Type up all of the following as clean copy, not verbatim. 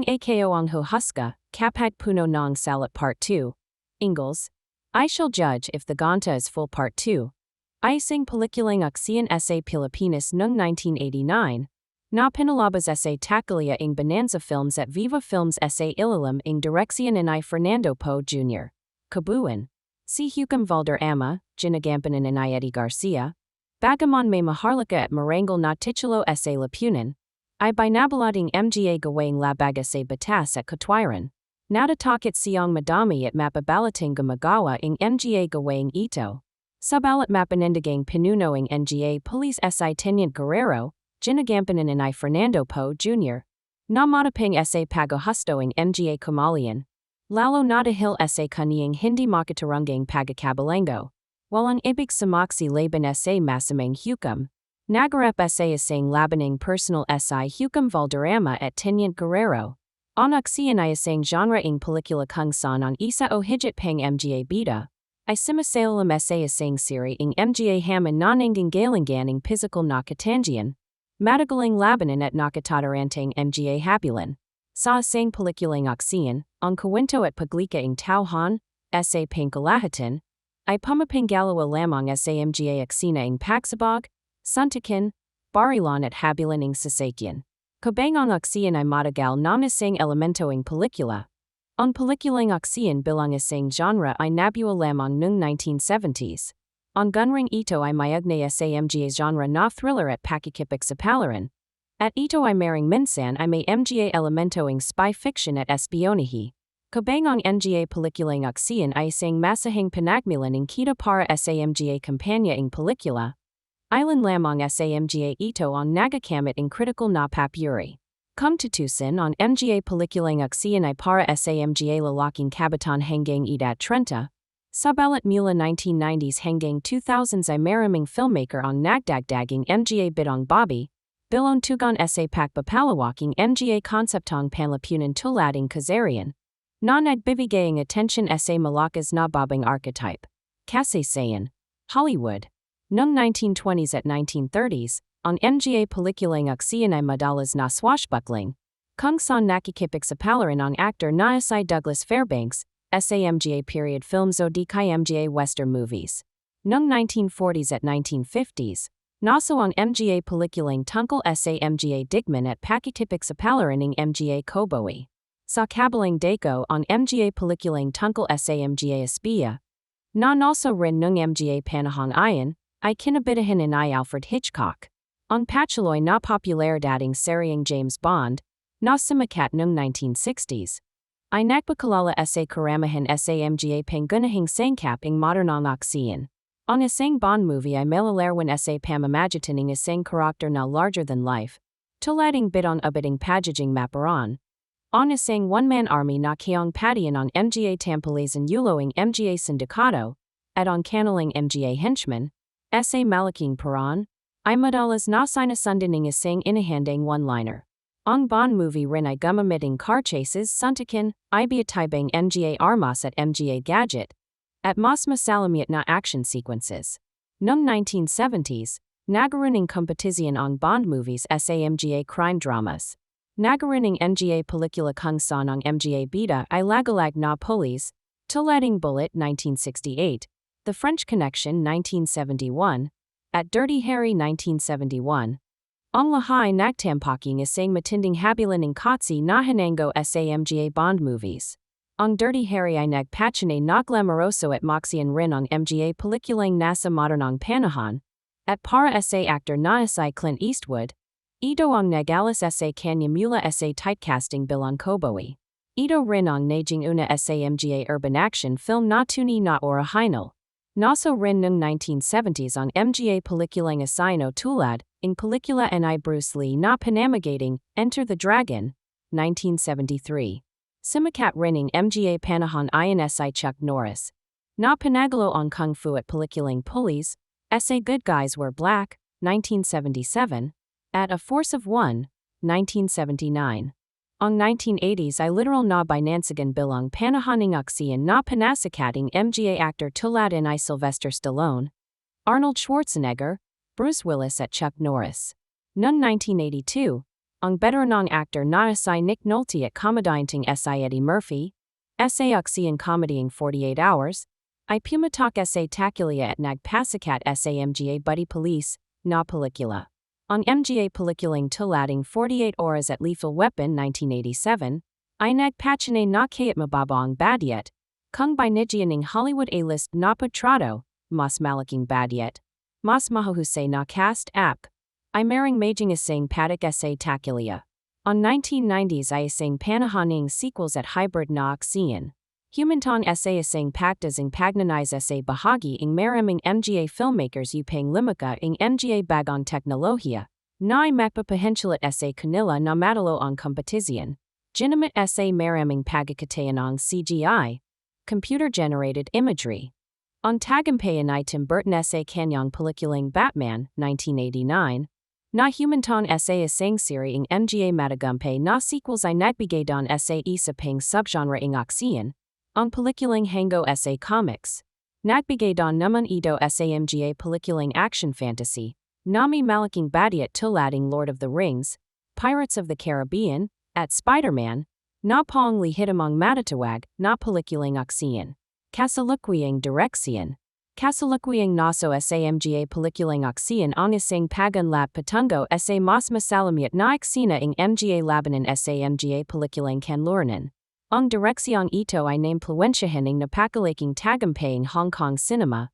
Ang ako ang Huhusga, kapag puno ng salat Part 2. Ingalls. I shall judge if the ganta is full Part 2. Isang pelikulang aksiyan sa Pilipinas noong 1989. Na pinalabas sa taquilla ng Bonanza Films at Viva Films sa ilalim ng direksyon ni Fernando Poe Jr. Kabuuan. Si Huhusga ama, ginagampanan ni Eddie Garcia. Bagaman may maharlika at marangal na titulo sa lapunan. Ay binabalading mga gawang labaga sa batas at katwiran. Natatakot siyang madami at mapabalating gumagawa ng mga gawang ito. Sabalat mapanindigang pinuno ng mga police si Teniente Guerrero, ginagampanan ni Fernando Poe Jr. Na mataping sa paghuhusto ng mga kamalian. Lalo na dahil sa kaniyang hindi makatarungang pagkakabalango. Walang ibig sumaksi laban sa masamang hukum. Nagarap sa isang labaning personal si Huhusga Valderrama at Teniente Guerrero. Ang aksiyan ay isang genre ng pelikula kung saan ang isa o higit pang mga bida ay sumasailalim sa isang siri ng mga haman na nanggagalingan ng physical na katangian. Matagaling labanan at nakatatarantang mga habulan. Sa isang pelikulang aksiyan, ang kwento at paglika ng tauhan, sa pangkalahatan, ay pumapangalawa lamang sa mga eksena ng pagsabog, suntukan, barilan at habulan ng sasakyan. Kabang ang aksiyan ay matagal na isang elemento ng pelikula. Ang pelikulang aksiyan bilang isang genre ay nabuo lamang noong 1970s. Ang gunring ito ay mayugnay sa mga genre na thriller at pakikipagsapalaran. At ito ay maring minsan ay may mga elemento ng spy fiction at espionaje. Kabang ang mga pelikulang aksiyan ay isang masahing panagmilan ng kita para sa mga kampanya ng pelikula. Island lamang sa mga ito ang nagakamit ng critical na papuri. Kung tutusin ang mga pelikulang aksiyan ay para sa mga lalaking kabataan hanggang edad 30. Sabalat mula 1990s hanggang 2000s ay maraming filmmaker ang nagdagdaging mga bidang Bobby, bilon tugon sa pagpapalawaking mga konseptong panlapunan tulading Kazarian. Na nagbibigay ng atensyon sa malakas na babang archetype. Kasi sayan, Hollywood. Noong 1920s at 1930s, ang mga pelikulang aksiyan ay madalas na swashbuckling. Kung saan nakikipagsapalaran ang actor na si Douglas Fairbanks, sa mga period films o di kay mga western movies. Noong 1940s at 1950s, naso ang mga pelikulang tungkol sa mga digman at pakikipagsapalaran ng mga cowboy. Sa kabilang dako ang mga pelikulang tungkol sa mga espiya. Na naso rin ng mga panahong ayan, ay kinabidahan ni Alfred Hitchcock. Ang patuloy na popularidad ng seryeng James Bond, na sumikat noong 1960s. Ay nagpakalala sa karamihan sa mga pangunahing sangkap ng modernong aksiyan. Ang isang Bond movie ay malalarwan sa pamamagitan ng isang karakter na larger than life, tulading bidang abiding pagiging maparan. Ang isang one-man army na kayang patian ang mga tampalasan yulo ng mga sindikato, at ang kanilang mga henchmen, sa malaking paran, ay madalas na sinasundan ng isang inahandang one-liner. Ang Bond movie rin ay gumamit ng car chases, suntukan, ibiatibang mga armas at mga gadget, at mas masalamiat na action sequences. Noong 1970s, nagaroon ng kompetisyon ang Bond movies sa mga crime dramas. Nagaroon ng mga pelikula kung saan ang mga bida ay lagalag na police, tulading Bullet 1968, The French Connection 1971, at Dirty Harry 1971. Ang lahay nagtampaking isang matinding habulan ng kotse na hinango sa mga Bond movies. Ang Dirty Harry ay nagpatsyane na glamoroso at moxian rin ang mga pelikulang nasa modernong panahon, at para sa actor na si Clint Eastwood, ito ang nagalas sa kanya mula sa typecasting bilang cowboy. Ito rin ang naging una sa mga urban action film na tunay na orihinal. Naso rin noong 1970s ang mga pelikulang asino tulad, ang pelikula ni Bruce Lee na panamagating Enter the Dragon, 1973. Sumikat rin ang mga panahon ayon si Chuck Norris. Na panagalo ang kung fu at pelikulang Pulleys, sa Good Guys Were Black, 1977, at A Force of One, 1979. Ang 1980s ay literal na binansagan bilang panahon ng aksiyan na panasikat ng mga actor tulad ni Sylvester Stallone, Arnold Schwarzenegger, Bruce Willis at Chuck Norris. Noong 1982, Ang veteranong actor na si Nick Nolte at comedianting si Eddie Murphy, sa uksian comedying 48 hours, I pumatak sa takulia at nagpasikat sa mga buddy police, na pelikula. Ang mga pelikulang tulading 48 Hours at Lethal Weapon 1987, ay nagpachine na kayat mababa ang badyet, kung binigyan ng Hollywood A-list na patrado, mas malaking badyet, mas mahuhusay na cast app, ay maring maging isang patak sa takulia. On 1990s ay isang panahoning sequels at hybrid na aksiyan. Humanton sa isang paktas ang pagnanais sa bahagi ng maraming mga filmmakers upang limaka ng mga bagong teknolohiya, na ay magpapahensulat sa kanila na matalo ang kompetisyon. Ginamit sa maraming pagkakataon ang CGI, computer-generated imagery. Ang tagumpayan ay Tim Burton sa kanyang pelikulang Batman, 1989, na humanton sa isang seri ng mga matagumpay na sequels ay nagbigay don sa isa pang subgenre ng aksiyan, ang pelikulang Hango sa comics. Nagbigay don naman ito sa mga pelikulang action fantasy, na may malaking badyet tulading Lord of the Rings, Pirates of the Caribbean, at Spider-Man, na paong lihitamang matatawag na pelikulang aksiyan. Kasalukuang direksyon. Kasalukuang naso sa mga pelikulang aksiyan ang isang pagunlap patungo sa mas masalamiat na eksena ng mga labanan sa mga pelikulang kanluranan. Ang direksiyong ito ay naimpluwensyahan ng napakalaking tagumpaying Hong Kong cinema.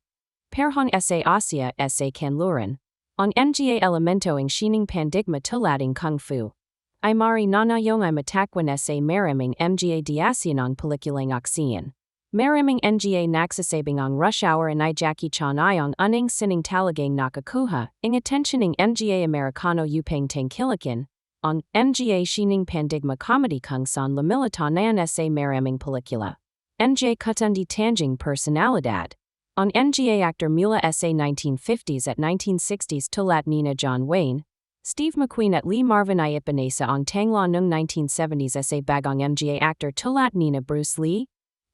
Perhong sa Asia sa kanluran. Ang mga elemento ng sining pandigma tulading kung fu. Ay mari nanayong ay matakwan sa maraming mga diasyanong pelikulang aksiyan. Maraming mga nagsasabing ang Rush Hour and Jackie Chan ay ang uning sining talagang nakakuha, ng atensyon ng mga Amerikano upang tangkilikin, ang mga sining pandigma comedy kung saan lamilitanan sa maraming pelikula. Mga kutundi tanging personalidad. Ang mga actor mula sa 1950s at 1960s tulat nina John Wayne, Steve McQueen at Lee Marvin ay ipinasa ang tangla noong 1970s sa bagong mga actor tulat nina Bruce Lee,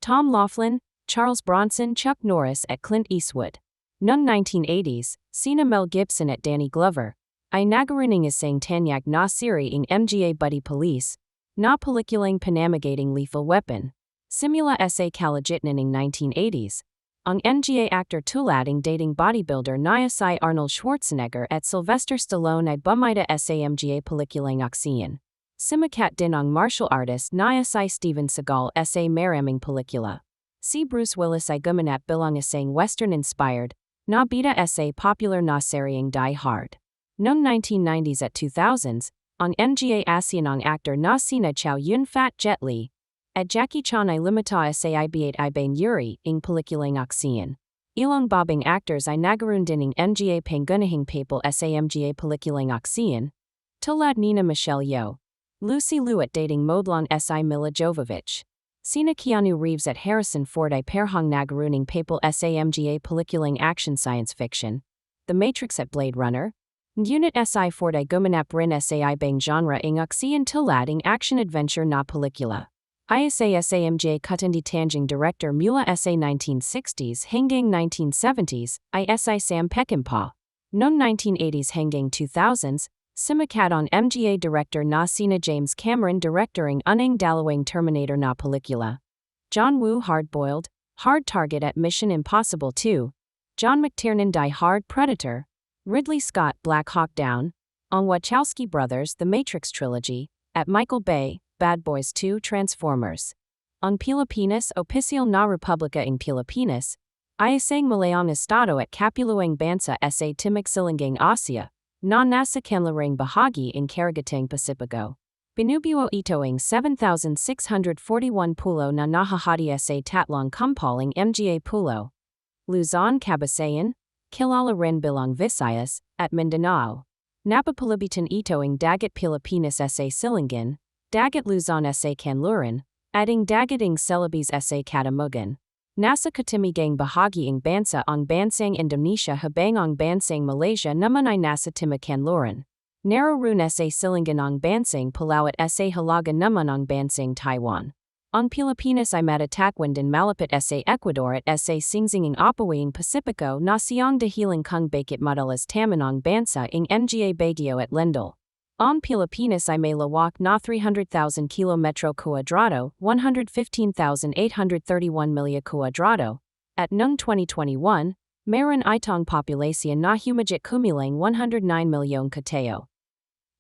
Tom Laughlin, Charles Bronson, Chuck Norris at Clint Eastwood. Noong 1980s, sina Mel Gibson at Danny Glover, ay nagaruning isang tanyag na seri ng mga buddy police, na pelikulang panamagating Lethal Weapon. Simula sa kalagitnaan ng 1980s, ang mga actor tulading dating bodybuilder na si Arnold Schwarzenegger at Sylvester Stallone ay bumida sa mga pelikulang aksiyan. Simukat din ang martial artist na si Steven Seagal sa maraming pelikula. Si Bruce Willis ay gumanap bilang isang Western-inspired, na bida sa popular na seryeng Die Hard. Noong 1990s at 2000s, ang mga Asianong actor na sina Chow Yun-fat Jet Li, at Jackie Chan ay lumita sa iba Yuri ng pelikulang aksiyan. Ilang babing actors ay nagaroon din ng mga pangunahing papel sa mga pelikulang aksiyan, tulad nina Michelle Yeoh, Lucy Liu at dating modelon si Mila Jovovich. Sina Keanu Reeves at Harrison Ford ay perhong nagaruning papel sa mga pelikulang action science fiction, The Matrix at Blade Runner. Unit si Ford ay gumanap rin sa ibang genre ng aksiyan tulading action-adventure na pelikula. Isa sa mga kutundi tanging director mula sa 1960s hanggang 1970s ay si Sam Peckinpah. Noong 1980s hanggang 2000s, simukat ang mga director na sina James Cameron directoring uning dalawang Terminator na pelikula. John Woo Hard-Boiled, Hard Target at Mission Impossible 2, John McTiernan Die Hard Predator, Ridley Scott Black Hawk Down, ang Wachowski Brothers The Matrix Trilogy, at Michael Bay, Bad Boys 2 Transformers. Ang Pilipinas Opisyal na Republika ng Pilipinas, ay isang malayang estado at kapuluang bansa sa Timog-Silangang Asia, na nasa kanlurang bahagi ng Karagatang Pasipiko. Binubuo ito ang 7,641 pulo na nahahati sa tatlong kumpaling mga pulo. Luzon, Cabasayhan, kilala rin bilang Visayas, at Mindanao. Napapalibutan ito ang Dagat Pilipinas sa Silangan, Dagat Luzon sa Kanluran, at ang Dagat ng Celebes sa Katamugan. Nasa katimigang bahagi ng bansa ang bansang Indonesia habang ang bansang Malaysia naman ay nasa Timog Kanluran. Naroon sa Silangan ang bansang Palau at sa Halagan naman ang bansang Taiwan. Ang Pilipinas ay matatakwan din malapit sa Ecuador at sa singsinging apawiing Pasipiko na siyang dahilan kung bakit madalas taman ang bansa ng mga bagyo at lindol. Ang Pilipinas ay may lawak na 300,000 kilometro kuwadrado, 115,831 milya kuwadrado. At noong 2021, meron itong populasyon na humigit kumulang 109 milyong katao.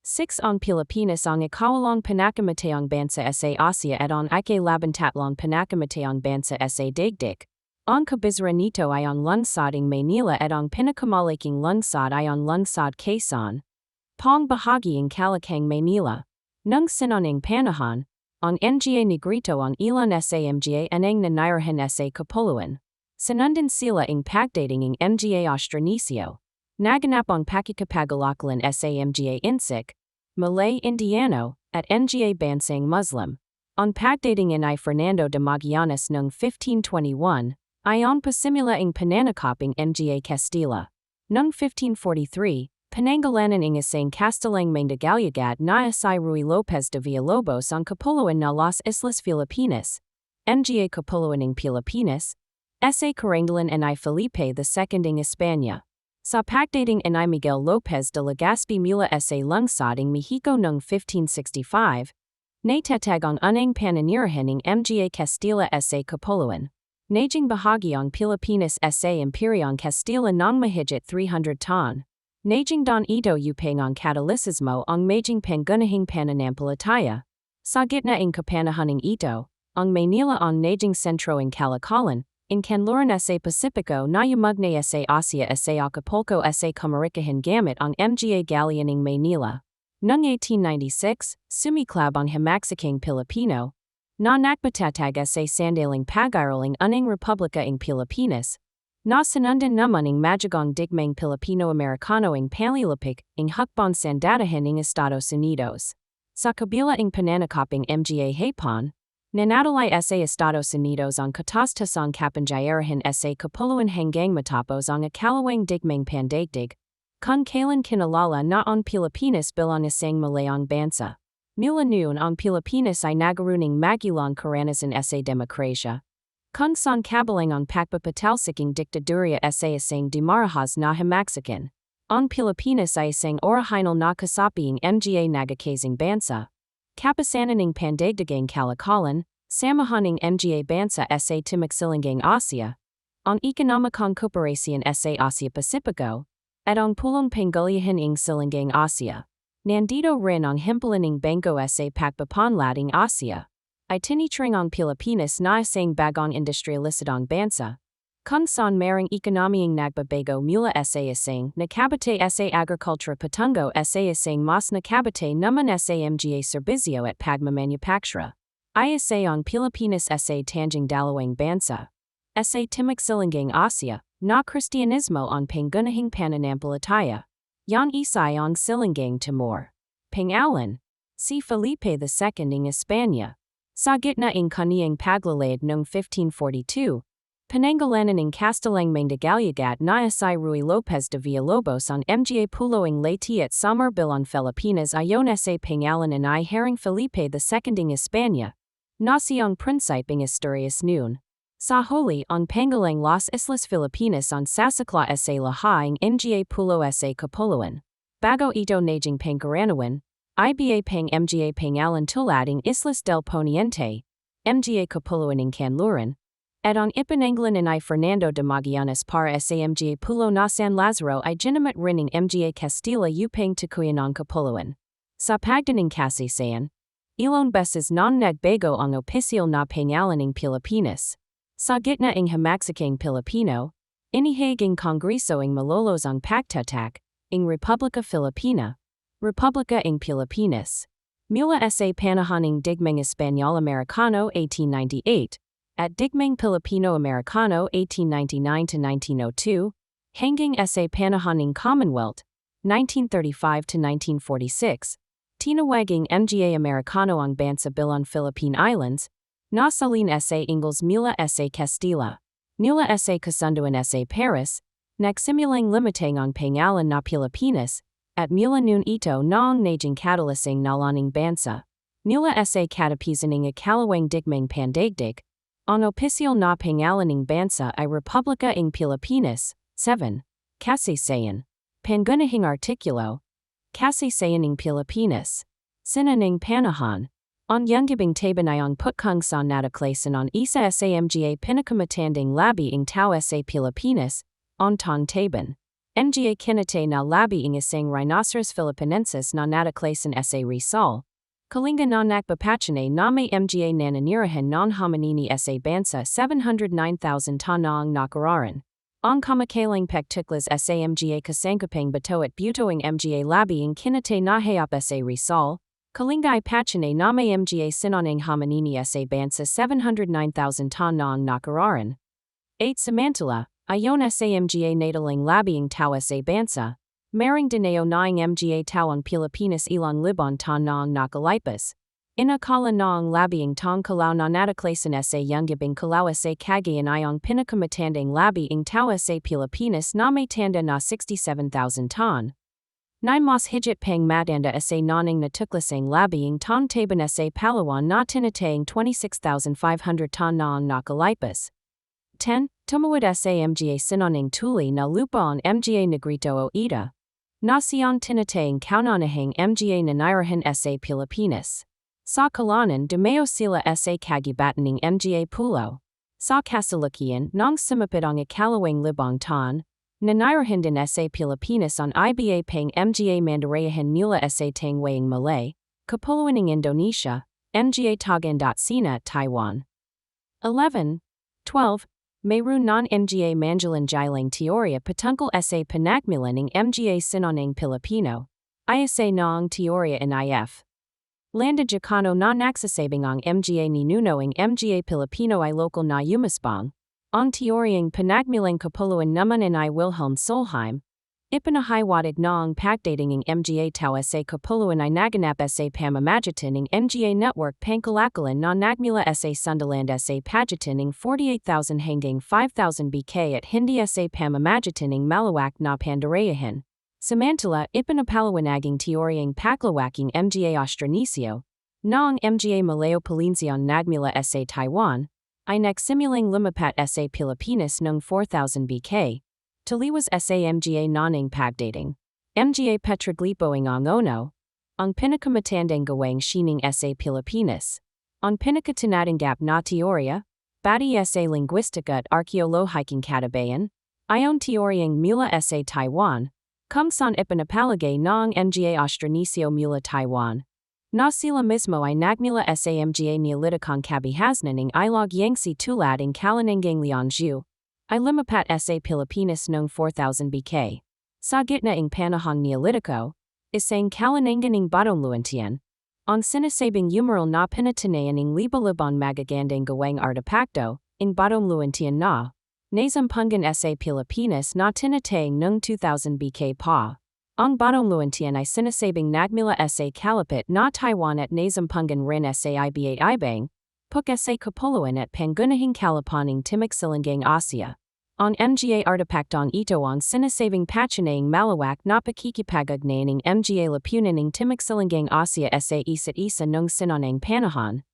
6 Ang Pilipinas ang ikawalong pinakamatayang bansa sa Asia at ang ikalabantatlong pinakamatayang bansa sa daigdig. Ang kabisera nito ay ang lungsoding Maynila at ang pinakamalaking lungsod ay ang lungsod Quezon. Pang bahagi ng Kalakang Maynila. Nung sinonang panahon, ang Nga Negrito ang ilan sa mga anang nanirahan sa Kapuluan. Sinundan sila ang pagdating ng Nga Austronesiyo. Naganap ang pakikipagkalakalan sa mga Insik, Malay Indiano, at Nga Bansang Muslim. Ang pagdating ay Fernando de Magallanes noong 1521, ay ang pasimula ng pananakop ng Nga Castilla. Noong 1543, Penangalanan ng isang Castellang Mandagalyagat na si Ruy Lopez de Villalobos ang Kapuluan na Las Islas Filipinas. Nga Kapuluan ng Pilipinas. Sa Karangalan ni Felipe II ng Espanya. Sa pagdating ni Miguel Lopez de Legazpi mula sa lungsod ng Mexico noong 1565, natatag ang unang pananirahan ng Mga Castilla sa Kapuluan. Naging bahagi ang Pilipinas sa Imperyong Castilla ng mahigit 300 taon. Naging don ito upang ang Katolisismo ang maging pangunahing pananampalataya. Sa gitna ng kapanahoning ito, ang Maynila ang naging sentro ng kalakalan, in kanluran sa Pasipiko na yumugnay sa Asia sa Acapulco sa Camarikahan gamit ang Mga Galleon ng Maynila. Noong 1896, sumiklab ang Himagsakang Pilipino, na nakbatatag sa sandaling pag-aaraling unang Republika ng Pilipinas, na sinundan naman ng Magyagong Digmang Pilipino-Amerikano ng panlilapik ng hukbong sandatahan ng Estados Unidos. Sa kabila ng pananakop ng Mga Hapon, nanatili sa Estados Unidos ang katastasang kapangyarihan sa Kapuluan hanggang matapos ang ikalawang digmang pandaigdig, kung kailan kinalala na ang Pilipinas bilang isang malayang bansa. Mula noon ang Pilipinas ay nagkaroon ng magulang karanasan sa demokrasya. Kung saan kabilang ang pagpapatalsiking diktadurya sa isang dimarahas na Himagsakon. Ang Pilipinas ay isang orihinal na kasapi ng Mga nagkakasing bansa. Kapasanan ng pandaigdigang kalakalan, samahan ng Mga bansa sa Timogsilangang Asia. Ang ekonomikong kooperasyon sa Asia Pacifico, at ang pulong panggalihan ng Silangang Asia. Nandito rin ang himpilan ng Bangko sa pagpapanlating Asia. Ay tinitring ang Pilipinas na isang bagong industrialisadong bansa. Kung saan merong ekonomiyang nagbabago mula sa isang nakabate sa agricultura patungo sa isang mas nakabate naman sa mga serbisyo at pagmamanufactura. Ay sa ang Pilipinas sa tanging dalawang bansa. Sa Timogsilangang Asia, na Kristiyanismo ang pangunahing pananampalataya. Yang isa ang Silangang Timor. Pangalan, si Felipe II ng Espanya. Sa gitna ng kaniyang paglalahad noong 1542, Penangalanan ng Castellang Mandagalyagat na si Ruy Lopez de Villalobos ang Mga Puloang Leyte at Somerville ang Filipinas ayon sa pangalan ni Haring Felipe II ng Espanya, na siyang Prinsipe ng Asturias noon. Sa huli ang pangalang Las Islas Filipinas ang sasakla sa lahaing Mga Pulo sa Kapuluan. Bago ito naging pangkaraniwan, iba pang Mga pangalan tulad ng Islas del Poniente, Mga Kapuluan ng Kanluran, at ang ipananggalan ni Fernando de Magallanes para sa Mga Pulo na San Lazaro ay ginamit rin ng Mga Castilla upang tukuyin ang Kapuluan. Sa pagdating kasi sayan, ilang beses non nagbago ang opisyal na pangalan ng Pilipinas. Sa gitna ng Himagsakang Pilipino, inihayag ng Kongreso ng Malolos ang pagtatak, ng Republika Filipina, Republika ng Pilipinas. Mula sa panahon ng Digmang Espanyol-Amerikano 1898, at Digmang Pilipino-Amerikano 1899-1902, hanggang sa panahon ng Commonwealth 1935-1946, tinawaging Mga Amerikano ang bansa bilang Philippine Islands, nasalin sa Ingles mula sa Castilla, nila sa kasunduan sa Paris, nagsimulang limitang ang pangalan na Pilipinas, at mula noon ito na ang naging katalasing nalaning bansa. Nila sa katapisan ng ikalawang digmang pandaigdig, ang opisyal na pangalan ng bansa ay Republika ng Pilipinas. 7. Kasi sayan. Pangunahing artikulo. Kasi sayaning Pilipinas. Sinaning Panahon. On Yungibing Tabanayong Putkung sa Nataklasan on Isa Samga Pinakamatanding Labi ing Tao sa Pilipinas, on Tong Taban. Mga Kinate na Labi ing Isang Rhinoceros Philippinensis na Nataklasan sa Rizal. Kalinga na Nakbapachane na may mga nananirahan non hominini sa bansa 709,000 ta naang nakararan. Ang kamakaling pektuklas sa mga kasangkapang bato at butoing mga labi ing kinate na hayop sa Rizal. Kalingay pachane na may mga sinonang hominini sa bansa 709,000 ta naang nakararan. 8 Samantala, ayon sa mga nataling labiing tao sa bansa. Maring dineo naing mga tawang Pilipinas ilang libon ta naang nakalipas. Inakala naang labiing tong kalaw na nataklasan sa yungibing kalaw sa Cagayan ayong pinakamatanding labiing tao sa Pilipinas na may tanda na 67,000 ton. 9 Mas higit pang matanda sa naning natuklasang labiing tong taban sa Palawan na tinatayang 26,500 ton naang nakalipas. 10. Tumuwid sa mga sinonang tuli na lupa on mga Negrito o Ida. Nasion tinatayang kaunanahang mga nanirahan sa Pilipinas. Sa kalanan dumeo sila sa kagibatan ng mga pulo. Sa kasalukian nang sumapit ang ikalawang libong ton, nanirahan din sa Pilipinas on iba pang mga mandarayahan mula sa tangwayang Malay, Kapuluan ng Indonesia, mga Tagan.Sina, Taiwan. 11. 12. Mayroon non mga manjalan jilang teorya patungkol sa panakmilan ng mga sinonang Pilipino. Isa naang teorya NIF. Landa Jacano na nagsasabing ang mga ninuno ang mga Pilipino ay lokal na umasbang. Ang teoryang panakmilang kapuluan naman ni Wilhelm Solheim. Ipinahiwatig na ang pagdating ng mga tao sa kapuluan ay naganap sa pamamagitan ng mga network pangkalakalan na nagmula sa Sundaland sa pagitan ng 48,000 hanggang 5,000 BK at hindi sa pamamagitan ng malawak na pandarayahan. Samantala, ipinapaliwanaging teoryang paklawaking mga Austronesiyo, na ang mga Malayo Polinesian nagmula sa Taiwan, ay nagsimulang lumapat sa Pilipinas noong 4,000 BK. Taliwas sa mga naning pagdating. Mga petroglipoing ang ono. Ang pinakamatandang gawang sining sa Pilipinas. Ang pinakatinatangap na teorya, bati sa linguistika at arkeolohikang katabayan, ayon teoryang mula sa Taiwan, kung saan ipinapalagay na ang mga Austronesiyo mula Taiwan. Na sila mismo ay nagmula sa mga neolitikang kabihasnan ng ilog Yangtze tulad ng Kalinangang Lianzhu, ay lumapat sa Pilipinas noong 4,000 BK. Sa gitna ng panahong Neolitiko, isang Kalinangan ng Badong-Luantian, ang sinasabing numeral na pinatanayan ng liba-libang magagandang gawang artepakto, ng Badong-Luantian na, nasampungan sa Pilipinas na tinatayang noong 2000 BK pa. Ang Badong-Luantian ay sinasabing nagmula sa Kalapit na Taiwan at nasampungan rin sa iba-ibang, Puk sa Kapuluan at Pangunahing Kalapaning Timok Silangang Asia. Ang mga artepakton ito ang sinasabing patunayang malawak na pakikipag-ugnayan ng mga lapunan ng Timok Silangang Asia sa isa't isa noong sinonang panahon.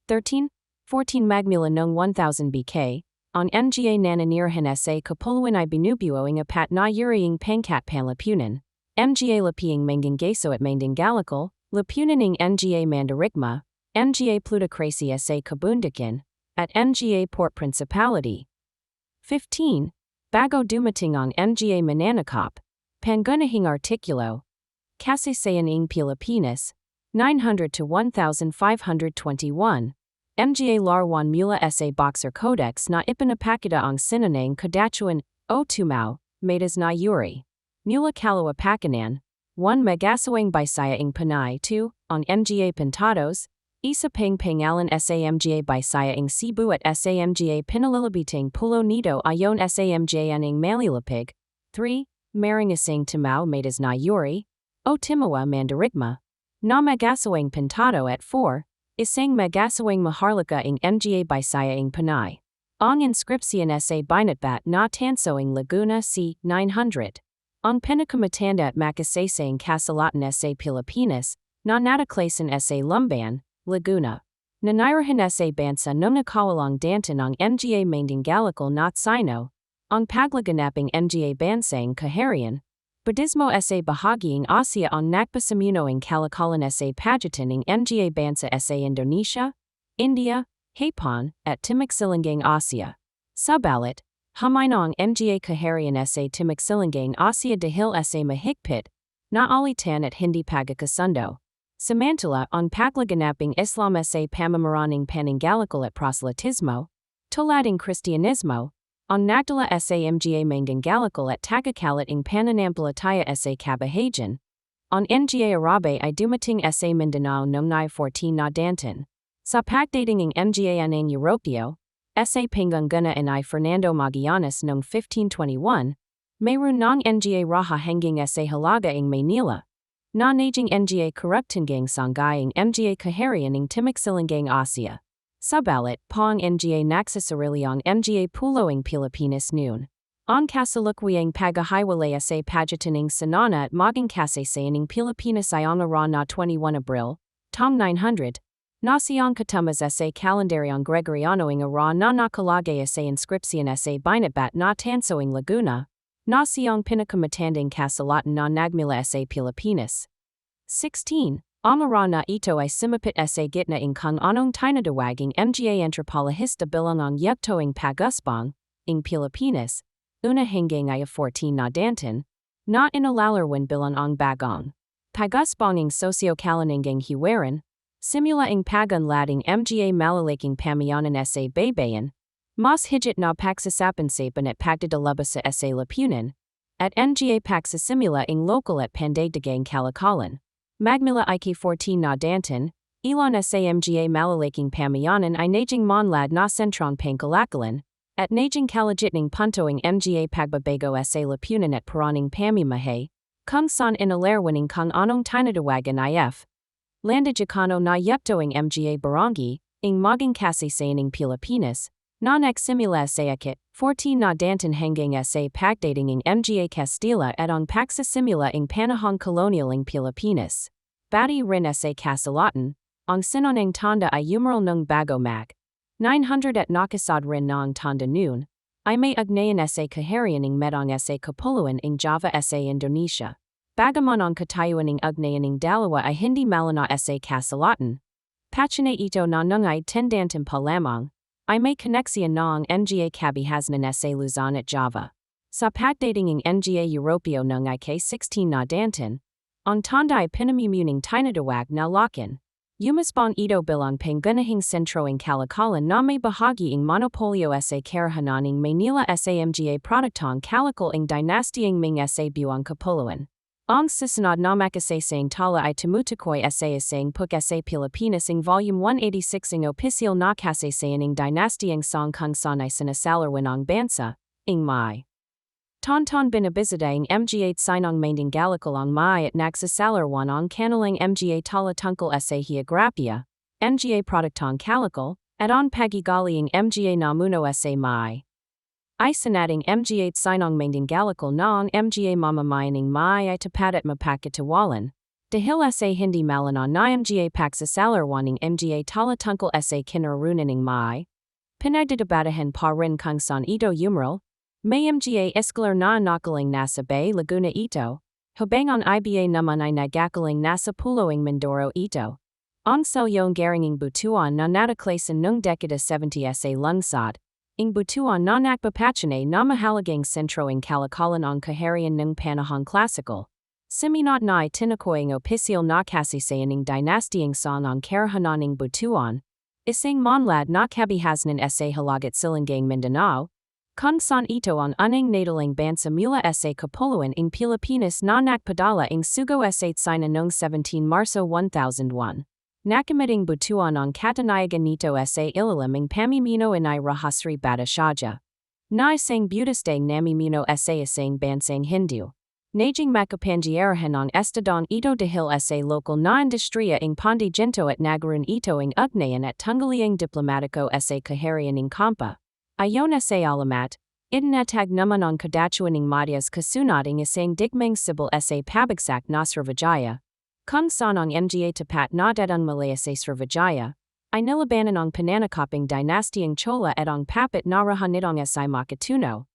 13. 14 Magmula noong 1000 BK, ang mga nananirahan sa Kapuluan ay binubuo ang apat na yuriyang pangkat panlapunan. Mga lapiing Mangangaso at Mandangalikal, lapunan ng mga Mandarigma, mga Plutocracia sa Kabundakan, at mga Port Principality. 15. Bago dumating ang mga Mananakop, Pangunahing Artikulo, Kasi sayan ng Pilipinas, 900 to 1521, mga Larwan mula sa Boxer Codex na ipinapakita ang sinanang kadatuan o tumao, medas na yuri. Mula Kalawapakanan, 1 Magasawang Bisaya ng Panay 2, ang mga Pintados, Isa pang pangalan sa mga Bisaya ng Cebu at sa mga pinalalabiting Pulo Nito ayon sa mga ng Malilapig. 3. Maring isang Timao medas na yuri, o Timawa Mandarigma, na Magasawang Pintado at 4. Isang Magasawang Maharlika ng mga Bisaya ng Panay. Ang inscription sa Binatbat na Tansoing Laguna c. 900. Ang pinakamatanda at makasasang kasalatan sa Pilipinas, na nataklasan sa Lumban, Laguna. Nanirahan sa bansa nung nakawalang dantan ang mga Mandangalikal na Sino, ang paglaganaping mga bansang Kaharian, Buddhismo sa bahagi ng Asia ang nagpasamuno ng kalakalan sa pagitan ng mga bansa sa Indonesia, India, Japan, at Timog Silangang Asia. Subalit, hamay na ang mga kaharian sa Timog Silangang Asia dahil sa mahigpit na alitan at hindi pagkakasundo. Samantala ang paglaganaping Islam sa pamamaraning pananggalikal at proselytismo, tulad ng Kristyanismo, ang nagdala sa mga manggagalikal at tagakalat ng pananampalataya sa kabahayan. Ang mga Arabe ay dumating sa Mindanao noong 14 na danton. Sa pagdating ng mga anang Europeo, sa pangguna ni Fernando Magallanes noong 1521, mayroon ng mga raha hanggang sa halaga ng Maynila, na naging mga karugtunggang sanggay ng mga kaharian ng Timog Silangang Asia. Subalit, pang mga nagsasarili ang mga pulo ng Pilipinas noon. Ang kasalukuang paghahiwalay sa pagitan ng sanana at maging kasaysayan ng Pilipinas ay ang araw na 21 Abril, Tom 900, na siyang katumbas sa kalendaryong Gregoriano ng araw na nakalagay sa inscription sa binatbat na tansoing Laguna, na siyang pinakamatanding kasulatan na nagmula sa Pilipinas. 16. Ang araw na ito ay sumapit sa gitna ng kung anong tinatawaging mga anthropologista bilang ang yugtoing pag-usbong ng Pilipinas, una hanggang 14 na danton, na inalalarawan bilang ang bagong pag-usbong ng sosyo-kalanangang hiwaran, simula ang pag-unlad ng mga malalaking pamayanan sa baybayin, mas higit na pagsasapansapan at pagdadalabas sa lapunan, at mga pagsasimula ng lokal at pandagdagang kalakalan. Magmula ik 14 na danton, ilan sa mga malalaking pamayanan ay naging monlad na sentrong pangkalakalan, at naging kalagit ng punto ang mga pagbabago sa lapunan at paraning pamimamahay, kung saan inalarwan ng kung anong tinatawagan if. Landajacano na yukto ang mga barangay, ang maging kasaysayan ng Pilipinas, na nagsimula sa ikit 14 na danton hanggang sa pagdating ng mga Kastila at ang pagsasimula ng panahong kolonyal ng Pilipinas. Bati rin sa kasulatan, ang sinonang tanda ay umaral ng bago mag. 900 at nakasad rin ng tanda noon, ay may ugnayan sa kaharian ng medang sa kapuluan ng Java sa Indonesia. Bagaman ang katayuan ng ugnayan ng dalawa ay hindi malana sa kasulatan. Pachine ito na nungay 10 danton pa lamang, ay may koneksyon na ang mga kabihasnan sa Luzon at Java. Sa pagdating ng mga Europeo ng ik-16 na danton, ang tanda ay pinamumuning tinatawag na lakin. Umasbang ito bilang pangunahing sentro ng kalakalan na may bahagi ng monopolio sa karahanan ng Maynila sa mga produktong kalakal ng dynastiyang Ming sa buwang kapuluan. Ang susunod na makasaysayang tala ay tumutukoy sa isang puk sa Pilipinas ng Volume 186 ng Opisyal na Kasaysayan ng Dynastiyang Song kung saan ay sinasalarwan ang bansa, ng May. Tonton binabisada ang mga sinong manggagalikal ang May at nagsasalarwan ang kanilang mga tala tungkol sa geograpia, mga produktong kalakal, at ang pagigali ang mga namuno sa May. Ay sanating mga sinong manggagalikal na ang mga mamamayan ng May ay tapat at mapakitawalan, dahil sa hindi malana na mga pagsasalarwan ng mga tala tungkol sa kinararunan ng May. Pinagdadabatahan pa rin kung saan ito umaral, may mga escalar na nakaling nasa Bay Laguna ito, habang ang iba naman ay nagakaling nasa Puloing Mindoro ito. Ang selyong garinging butuan na nataklasan noong dekada 70 sa lungsod, ang butuan na nakpapachane na mahalagang sentro ng kalakalan ang kaharian ng panahong klasikal. Siminot na ay tinukoy ang opisyal na kasaysayan ng dynastiyang Song ang karahanan ng butuan, isang monlad na kabihasnan sa Halagat Silangang Mindanao, kung saan ito ang unang nadalang bansa mula sa kapuluan ng Pilipinas na nakpadala ang sugo sa China noong 17 Marso 1001. Nakamiting butuan ang katanayagan nito sa ilalim ng pamimino inay rahasri bata shaja. Na isang budistang namimino sa isang bansang Hindu. Naging makapangyarihan ang estadong ito dahil sa lokal na industriya ng pandigento at nagaroon ito ang ugnayan at tunggaliang diplomatiko sa kaharian ng Kampa. Ayon sa alamat, itinatag naman ang kadatuan ng Madhyas kasunod ang isang digmang sibil sa pabagsak na Srivijaya. Kung saan ang mga tapat na dadang Malaya sa Srivijaya, ay nilabanan ang pananakoping dynastiyang Chola at ang papit na rahanitong sa makatuno.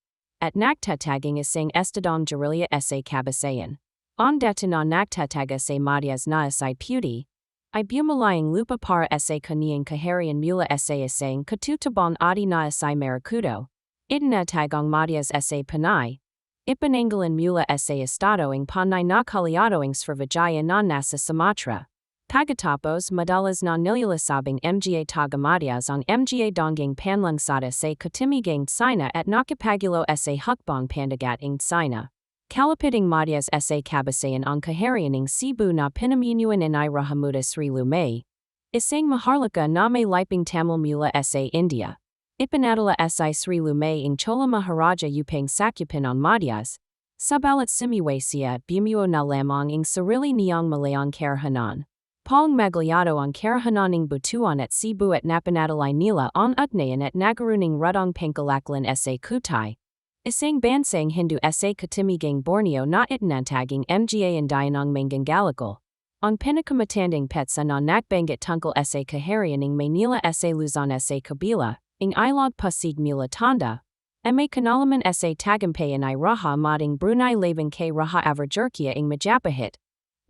at nagtataging isang estadong gerilya sa kabasayan. On detinon nagtatag sa madias na asay puti, ay bumalayang lupa para sa kaniyang kaharian mula sa isang katutabang adi na asay maracudo, idinatagong madias sa panay, ipananggalan mula sa estado ng panay na kaliado ng Srivijaya na nasa Sumatra. Pagkatapos madalas na nilalasabing mga tagamadias ang mga dongging panlungsada sa katimigang China at nakapagulo sa hukbong pandagat ng China. Kalapiting madias sa kabasayan ang kaharian ng Cebu na pinaminuan ng Rahamuda Sri Lumay. Isang maharlika na may liping Tamil mula sa India. Ipanadala sa Sri Lumay ng Chola Maharaja upang sakyupin ang madias. Sabalat simuwasiya bumuo na lamang ng sarili niyang malayang karahanan. Pong Magliado ang karahanan ng Butuan at Cebu at napanadalay nila ang ugnayan at nagaruning rudong pangkalaklan sa Kutay. Isang bansang Hindu sa katimigang Borneo na itinataging mga indianong manganggalikal. Ang pinakamatanding petsa na nakbanggit tungkol sa kaharian ng Maynila sa Luzon sa Kabila, ng Ilog Pasig Mula Tanda, ay may kanalaman sa tagampayan ay Raha mading Brunei Laban kay Raha Averjerkia ng Majapahit.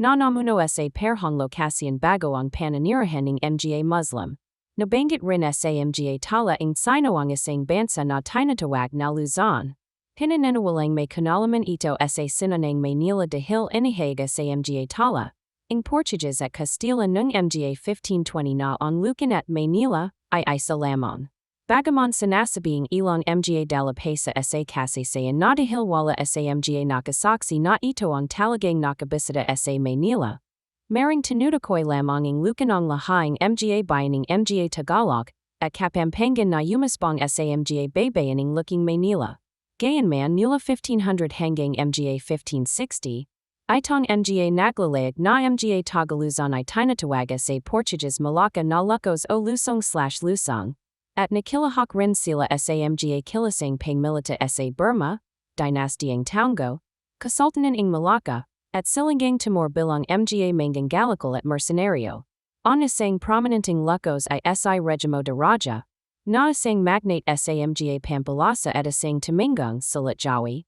Nanamuno sa perhong lokasyon bago ang pananirahan ng mga Muslim. Nabanggit rin sa mga tala ng Sinoang isang bansa na tinatawag na Luzon. Pinananawalang may kanalaman ito sa sinanang Maynila dahil inihaga sa mga tala. Ang Portuguese at Castilla noong mga 1520 na ang lukan at Maynila ay isa lamang. Bagaman sinasabing ilang mga dalapasa sa kasaysayan na dahil wala sa mga nakasaksi na ito ang talagang nakabisita sa Maynila. Maring tinutukoy lamang ang lukanang lahing mga bayan ng mga Tagalog at Kapampangan na umasbong sa mga baybayin ng luking Maynila. Gayunman mula 1500 hanggang mga 1560, itong mga naglalayag na mga Tagaluzon ay tinatawag sa Portuguese Malacca na Lucos o Lusong/Lusong. At nakilahok rin sila sa mga kilasang pangmilita sa Burma, Dynastiyang Taungo, Kasultanan ng Malacca, at Silangang Timor bilang mga manganggalikal at mercenario. Ang isang prominenteng Lucos ay si Regimo de Raja, na isang magnate sa mga Pampalasa at isang Tumingong Salit Jawi,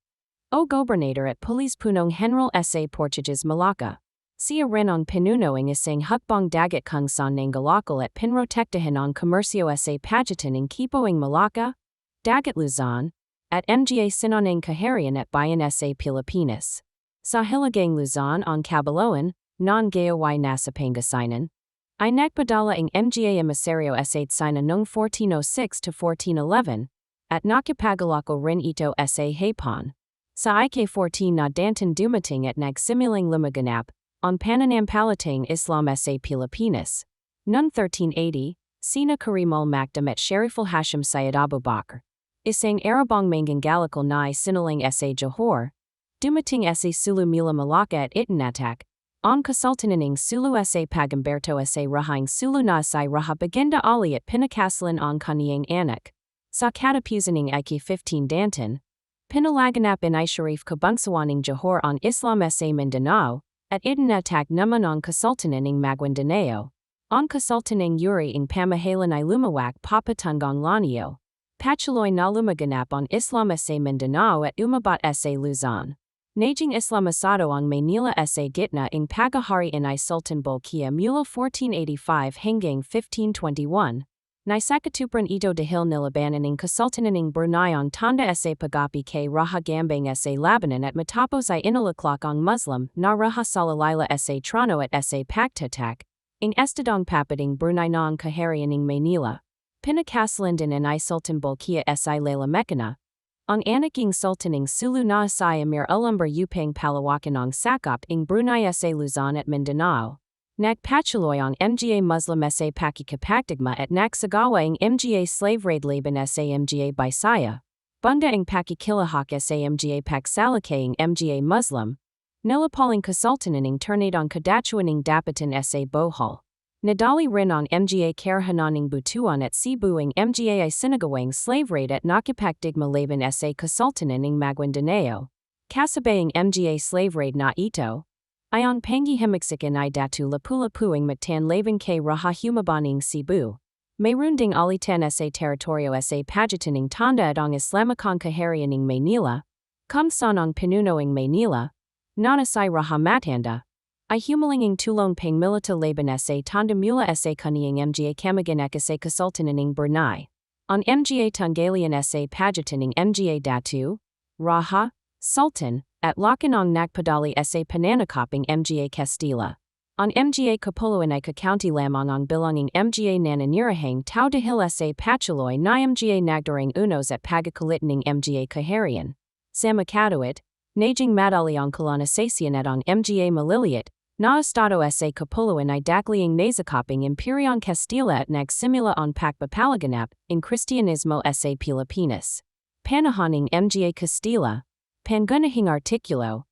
o gobernador at Pulis Punong General sa Portuguese Malacca. Siya rin ang pinuno ng isang hukbong dagat kung saan nangalakal at pinrotektahan ang komersyo sa pagitan ng Kipoing Malacca, Dagat Luzon, at mga sinanang kaharian at bayan sa Pilipinas. Sa Hilagang Luzon ang Kabaloan, non-gayaway nasa Pangasinan, ay nagpadala ang mga emisario sa China noong 1406 to 1411, at nakipagalako rin ito sa Hapon. Sa IK-14 na dantan dumating at nagsimulang lumaganap, ang pananampalatang Islam sa Pilipinas. Noong 1380, sina Karimul Makdum at Shariful Hashim Syed Abubakar, isang Arabong manganggalikal na sinalang sa Johor, dumating sa Sulu Mula Malacca at itinatak, ang kasultanan ng Sulu sa Pagamberto sa Rahang Sulu na sa Raha Bagenda Ali at pinakasalan ang kaniyang anak. Sa katapusan ng IK-15 dantan, pinalaganap ni Sharif Kabungsawan ng Johor ang Islam sa Mindanao, at itinatak naman ang kasultanan ng Maguindanao. Ang kasultanan Yuri ng pamahalan ay lumawak papatungang Lanio. Patuloy na lumaganap ang Islam sa Mindanao at umabat sa Luzon. Naging Islamisado ang Maynila sa gitna ng pagaharian ay Sultan Bolkiah mula 1485 hanggang 1521. Naisakatupran ito dahil nilabanan ng kasultanan ng Brunei ang tanda sa pagapi kay Raha Gambang sa Labanan at matapos ay inalaklak ang Muslim na Raha Salalayla sa Trono at sa Pagtatak, ang estadong papading Brunei na ang kaharian ng Maynila. Pinakasalan din ay Sultan Bolkiah sa Layla Mekana, ang anak ng Sultan ng Sulu na sa Amir Ulumber upang palawakan ang sakop ng Brunei sa Luzon at Mindanao. Nagpatuloy ang mga Muslim sa pakikipagdigma at nagsagawa ang mga slave raid laban sa mga Bisaya. Bunda ang pakikilahok sa mga pagsalakay ang mga Muslim. Nilapaling kasultanan ng turnade ang kadatuan ng dapatan sa Bohol. Nadali rin ang mga karahanan ng Butuan at Cebu ang mga ay sinagawang slave raid at nakipagdigma laban sa kasultanan ng Maguindanao. Kasabay ang mga slave raid na ito, ay ang panghihimagsikan ay datu lapu-lapuing matan laban kay Raha Humabaning Cebu. Mayrunding alitan sa territorio sa pagitaning tanda adong Islamicon kaharianing Maynila, kumsanong pinunoing Maynila, nanasay rahamatanda, ay humalinging tulong pang milita laban sa tanda mula sa kaniyang mga kamaginak sa kasultananing Bernay. On mga tunggalian sa pagitaning mga datu, Raha, Sultan, at lakanong nakpadali sa pananakoping mga Castilla. On mga Kapuluan ay County lamang ang bilanging mga nananirahang tao dahil sa patuloy na mga nagdaring unos at pagkakulit ng mga kaharian. Sa makatuit, najing madali ang kolonisasyon at ang mga maliliit, na estado sa Kapuluan ay dakliang nasakoping Imperiong Castilla at nagsimula ang pagpapalaganap in Kristiyanismo sa Pilipinas. Panahoning mga Castilla, pangunahing artikulo,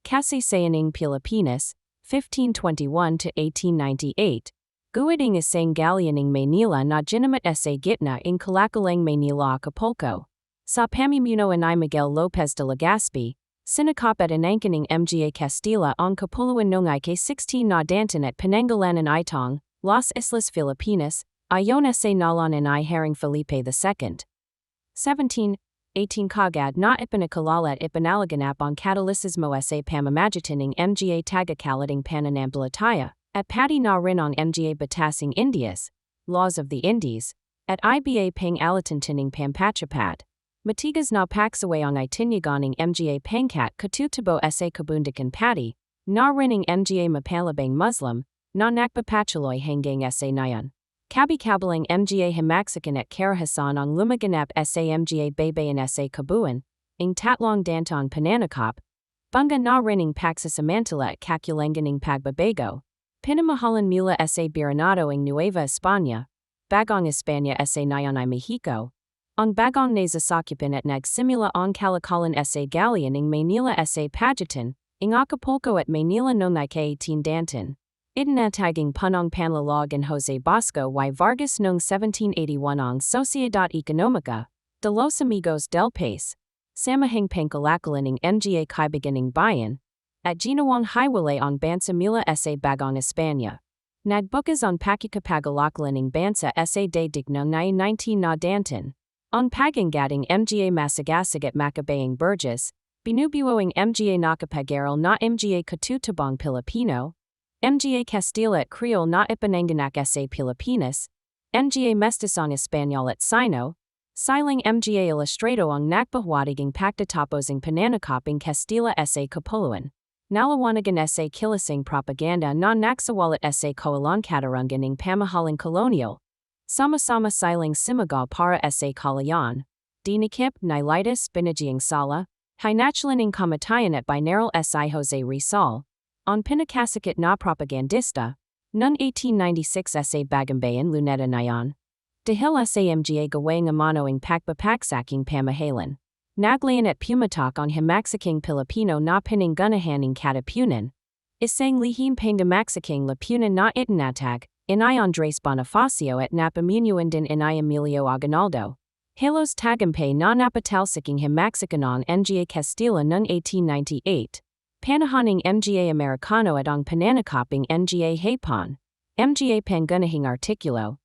kasi sayaning Pilipinas, 1521 to 1898, guiding isang galleoning Maynila na ginamit sa gitna in Kalakalang Maynila Acapulco. Sa pamumuno ni Miguel Lopez de Legazpi, sinakop at inangkaning mga Castilla ang Kapuluan noong ika-16 na danton at Penangalanan itong, Las Islas Filipinas, ayon sa nalan ni Haring Felipe II. 17. 18 kagad na ipinakalala at ipinalaganap ang Katolisismo sa pamamagitan ng mga tagakalating pananampalataya, at pati na rin ang mga batasing Indias, Laws of the Indies, at iba pang alatantining pampachapat. Matigas na paksaway ang itinyagan ng mga pangkat katutabo sa kabundakan pati, na rin ang mga mapalabang Muslim, na nakpapatuloy hanggang sa nayan. Kabi-kabalang mga himaksikan at karahasan ang lumaganap sa mga baybayan sa kabuan, ing tatlong dantong pananakop, bangga na rining paksasamantala at kakulanganing pagbabago, pinamahalan mula sa Biranado ing Nueva España, bagong España sa nayon ay Mexico, ang bagong nasasakupan at nagsimula ang kalakalan sa galleon ing Maynila sa pagitan, ing Acapulco at Maynila noong ika-18 danton. Itinataging punong panlalog and Jose Bosco y Vargas noong 1781 ang Sociedad Economica de los Amigos del País, samahang pangkalakalan ng mga kaibiganing bayan, at ginawang highway ang bansa mula sa bagong España. Nagbukas ang pakikipagkalakalan ng bansa sa daigdig noong 19 na danton, ang paganggating mga masagasig at makabayang Burgess, binubuoing mga nakapag-aral na mga katutabang Pilipino, mga Castilla at Creole na ipinanganak sa Pilipinas, mga Mestizong Espanyol at Sino, silang mga Ilustrado ang nakpahawatiging pagtatapos ng pananakoping Castilla sa Kapuluan, nalawanagan sa kilasing propaganda na naksawalat sa kawalan katarungan ng pamahalang kolonyal, sama-sama silang simagal para sa kalayan, dinikip, nilitis, binagyang sala, hinatulan ng kamatayan at binaril si Jose Rizal, ang pinakasikat na propagandista, noong 1896 sa Bagambayan Luneta Nayon. Dahil sa mga gawang amanoing pagpapaksaking pamahalan, naglayan at pumatak ang himaksaking Pilipino na pinangunahan ng katapunan, isang lihim pangdamaksaking lapunan na itinatag, inay Andres Bonifacio at napamunuan din inay Emilio Aguinaldo. Halos tagampay na napatalsiking himaksakanong mga Castilla noong 1898. Panahoning mga Americano at ang pananakoping mga Hapon, mga pangunahing artikulo,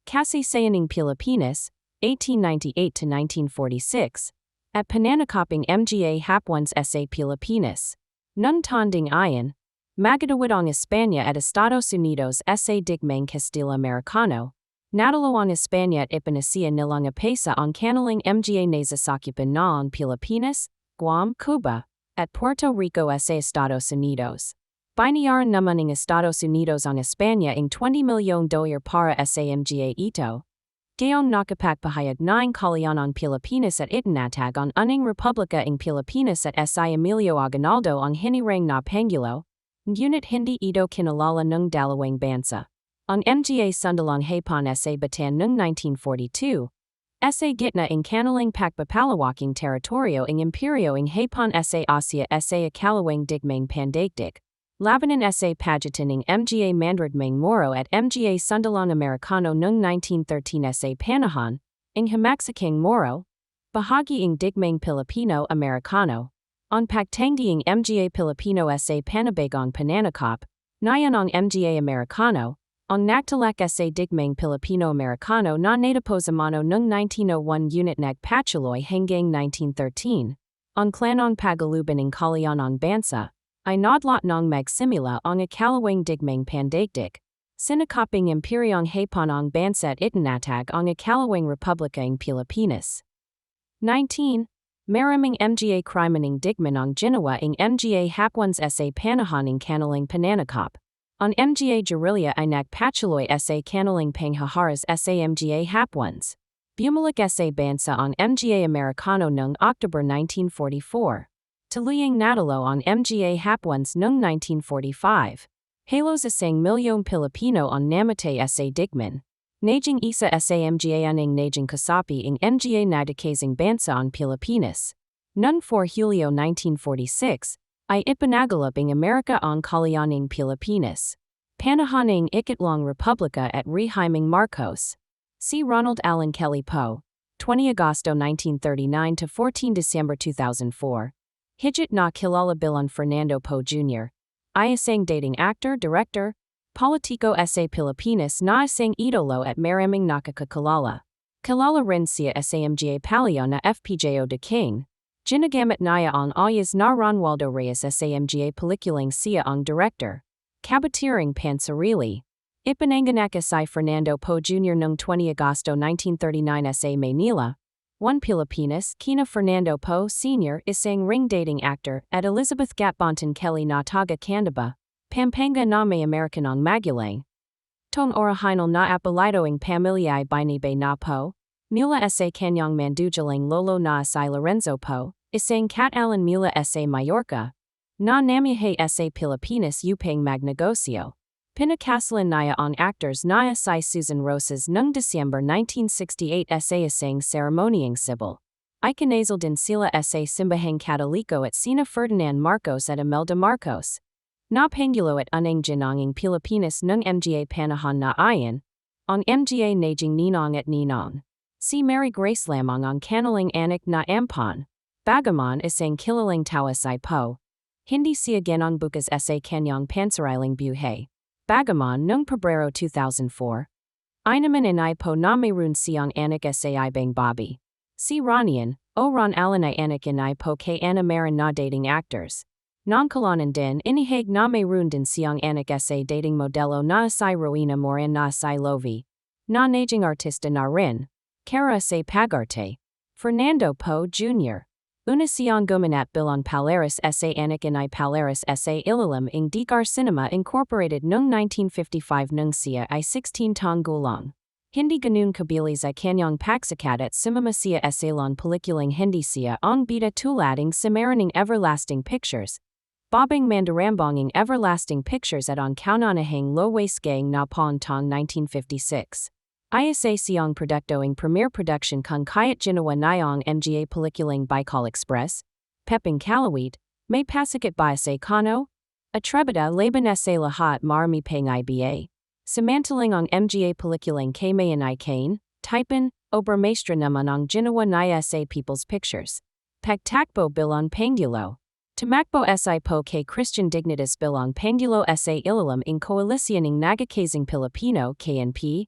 kasi sayaning Pilipinas, 1898 to 1946, at pananakoping mga Hapons sa Pilipinas. Nung tanding ayan, magadawid ang España at Estados Unidos sa digmang Castilla-Americano, nadalo ang España at ipinasiya nilang apesa ang kanilang mga nasasakupan na ang Pilipinas, Guam, Cuba, at Puerto Rico sa Estados Unidos. Binayaran naman ng Estados Unidos ang España ng $20 million para sa mga ito. Gayong nakapagpahayag na ang kalayan ang Pilipinas at itinatag ang uning Republika ng Pilipinas at si Emilio Aguinaldo ang hinirang na Pangulo, ngunit hindi ito kinalala ng dalawang bansa. Ang mga sundalang Hapon sa Bataan noong 1942, sa gitna ng kanilang pagpapalawaking teritoryo ng Imperyo ng Hapon sa Asia sa ikalawang digmang pandaigdig, labanan sa pagitan ng mga Mandaramang Moro at mga Sundalang Amerikano noong 1913 sa panahon, ng himaksaking Moro, bahagi ng digmang Pilipino-Amerikano, ang pagtanggi ng mga Pilipino sa panabagong pananakop, nayan ang mga Amerikano, Ang nagtalak sa digmang Pilipino-Americano na nataposamano noong 1901 unit nagpatuloy hanggang 1913. Ang klanong pagaluban ng kalyanang bansa ay nadlot ng magsimula ang ikalawang digmang pandaigdig. Sinakoping Imperyong Hapon ang bansa at itinatag ang ikalawang Republika ng Pilipinas. 19. Maraming mga krimeneng digman ang ginawa ng mga hapwans sa panahon ng kanilang pananakop. Ang mga guerrilla ay nagpatuloy sa kanilang panghaharas sa mga hapwans. Bumalik sa bansa ang mga Amerikano noong October 1944. Tuluyang natalo ang mga hapwans noong 1945. Halos isang milyong Pilipino ang namatay sa digman. Naging isa sa mga aning naging kasapi ng mga nadakasing bansa ang Pilipinas. Noong 4 Hulyo 1946, ay ipinagalap ng Amerika ang kalyaning Pilipinas. Panahon ng ikatlong Republika at Rehiming Marcos. Si Ronald Allen Kelly Poe, 20 Agosto 1939 to 14 December 2004. Higit na kilala bilang Fernando Poe Jr. ay isang dating actor, director, politiko sa Pilipinas na isang idolo at maraming nakakakilala. Kilala rin siya sa mga palyo na FPJO de King. Ginagamit niya ang alias na Ronaldo Reyes sa mga pelikulang siya ang director. Kabatiring pansarili. Ipinanganak si Fernando Poe Jr. noong 20 Agosto 1939 sa Manila. 1 Pilipinas, kina Fernando Poe Sr. isang ring dating actor at Elizabeth Gatbonton Kelly na taga Candaba, Pampanga na may American ang magulang. Tong orihinal na apelido ng pamilya ay Binibay na Poe. Mula sa kanyang mandujalang lolo na si Lorenzo Poe, isang Catalan mula sa Mallorca. Na namiyahe sa Pilipinas upang magnegosyo. Pinakasalan niya ang actors na si Susan Rosas noong December 1968 sa isang seremoniyang civil. Ay kinasal din sila sa simbahang Katoliko at sina Ferdinand Marcos at Imelda Marcos. Napangulo at unang ginanging Pilipinas noong mga panahon na ayan, ang mga naging ninong at ninong. Si Mary Grace lamang ang kanilang anak na ampon. Bagaman isang kilalang tawa si Poe. Hindi siya ganang bukas sa kanyang pansariling buhay. Bagaman noong Pebrero 2004. Ay naman inay Poe na mayroon siyang anak sa ibang Bobby. Si Ronian, o Ron Allen ay anak inay Poe kay Anna Marin na dating actors. Nongkalanan din inihag na mayroon din siyang anak sa dating modelo na si Rowena Moran na si Lovie. Na naging artista na rin. Kara sa pagarte. Fernando Poe Jr. Una siyang gumanap bilang Palaris sa anak inay Palaris sa ilalim ng Decar Cinema Incorporated noong 1955 nung siya ay 16 taong gulang. Hindi ganun kabilis ay kanyang pagsikat at sumama siya sa ilang pelikulang hindi siya ang bida tulad ng Samarining Everlasting Pictures. Bobang Mandarambong ng Everlasting Pictures at ang kaunanahang low-waist gang na paong taong 1956. Isa siyang produkto ng premier production kung kaya't ginawa niyang mga pelikulang Bicol Express, Pepeng Kalawit, May Pasikit ba sa Kano? Atrebida laban sa lahat marami pang iba. Samantalang ang mga pelikulang Kamayan ay Kane, Typin, Obermaestra naman ang ginawa niya sa People's Pictures. Pagtakbo bilang Pangulo. Tumakbo si Poe kay Christian Dignitas bilang Pangulo sa ilalim ng Koalisyon ng Nagkakasing Pilipino KNP.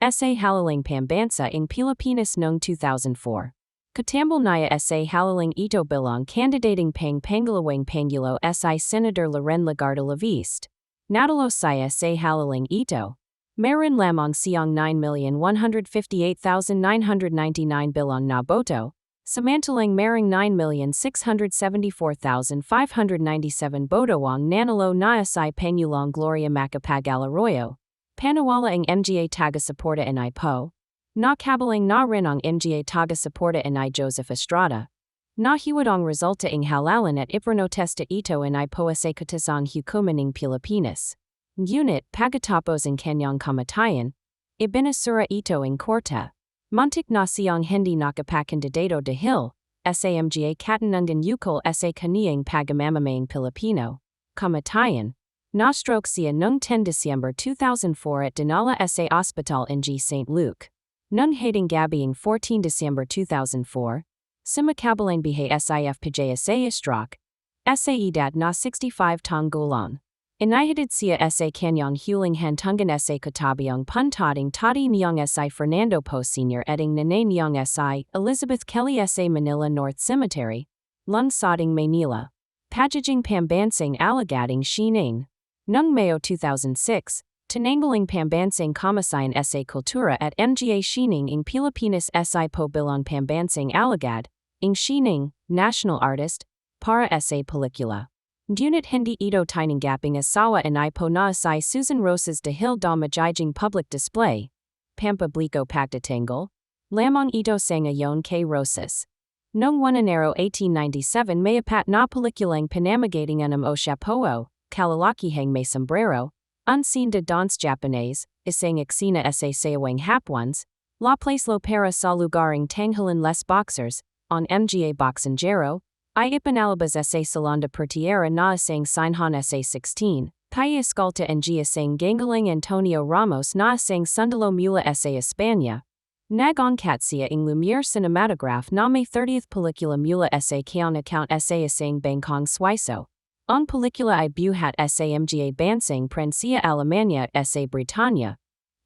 Sa halalang pambansa ng Pilipinas noong 2004. Katambal niya sa halalang ito bilang candidating pang Pangalawang Pangulo si Senator Loren Legarda Laviste. Natalo siya sa halalang ito. Meron lamang siyang 9,158,999 bilang na boto, samantalang merong 9,674,597 boto ang nanalo na si Pangulong Gloria Macapagal-Arroyo. Panawala ang mga taga-suporta ni Poe. Nakabalang na rin ang mga taga-suporta ni Joseph Estrada. Nahiwad ang resulta ng halalan at ipronotesta ito ni Poe sa katisang hukuman ng Pilipinas. Ngunit pagkatapos ang kanyang kamatayan, ibinasura ito ng korte. Muntik na siyang hindi nakapakandidato dahil sa mga katanungan ukol sa kaniyang pagmamamayang Pilipino. Kamatayan. Na-stroke siya noong 10 December 2004 at dinala sa Hospital ng St. Luke. Noong hating gabing 14 December 2004, sumakabalang bihay SIF PJ sa stroke, sa edad na 65 taong gulang. Inihitid siya sa kanyang huling hantungan sa katabiang puntating tati niyang si Fernando Poe Sr. Eding nanay niyang si Elizabeth Kelly sa Manila North Cemetery, Lungsoding, Manila. Pagiging pambansang alakdang sining. Noong Mayo 2006, tinanggaling pambansang komisyon sa kultura at mga sining ng Pilipinas si Poe bilang pambansang alagad, ng sining, national artist, para sa pelikula. Ngunit hindi ito tinanggaping asawa ni Poe na si Susan Rosas dahil magiging public display. Pampubliko pagtatanggal. Lamang ito sa ngayon kay Rosas. Noong 1 Enero 1897 may apat na pelikulang pinamagating o siya Poe, kalalakihang may sombrero, unseen de danse japonais, isang eksena sa sayawang hapwans, la place lo para sa lugaring tanghalan les boxers, on mga boxingero, ay ipanalabas sa salon de portiera na isang sinhan sa 16, kaya eskalta ng isang gangling Antonio Ramos na isang sundalo mula sa Espanya. Nag-oncat siya ng Lumiere Cinematograph na may 30th pelikula mula sa kayang account sa isang Bangkong Suizo. Ang pelikula ay buhat sa mga bansang Prensia Alemania at sa Britanya.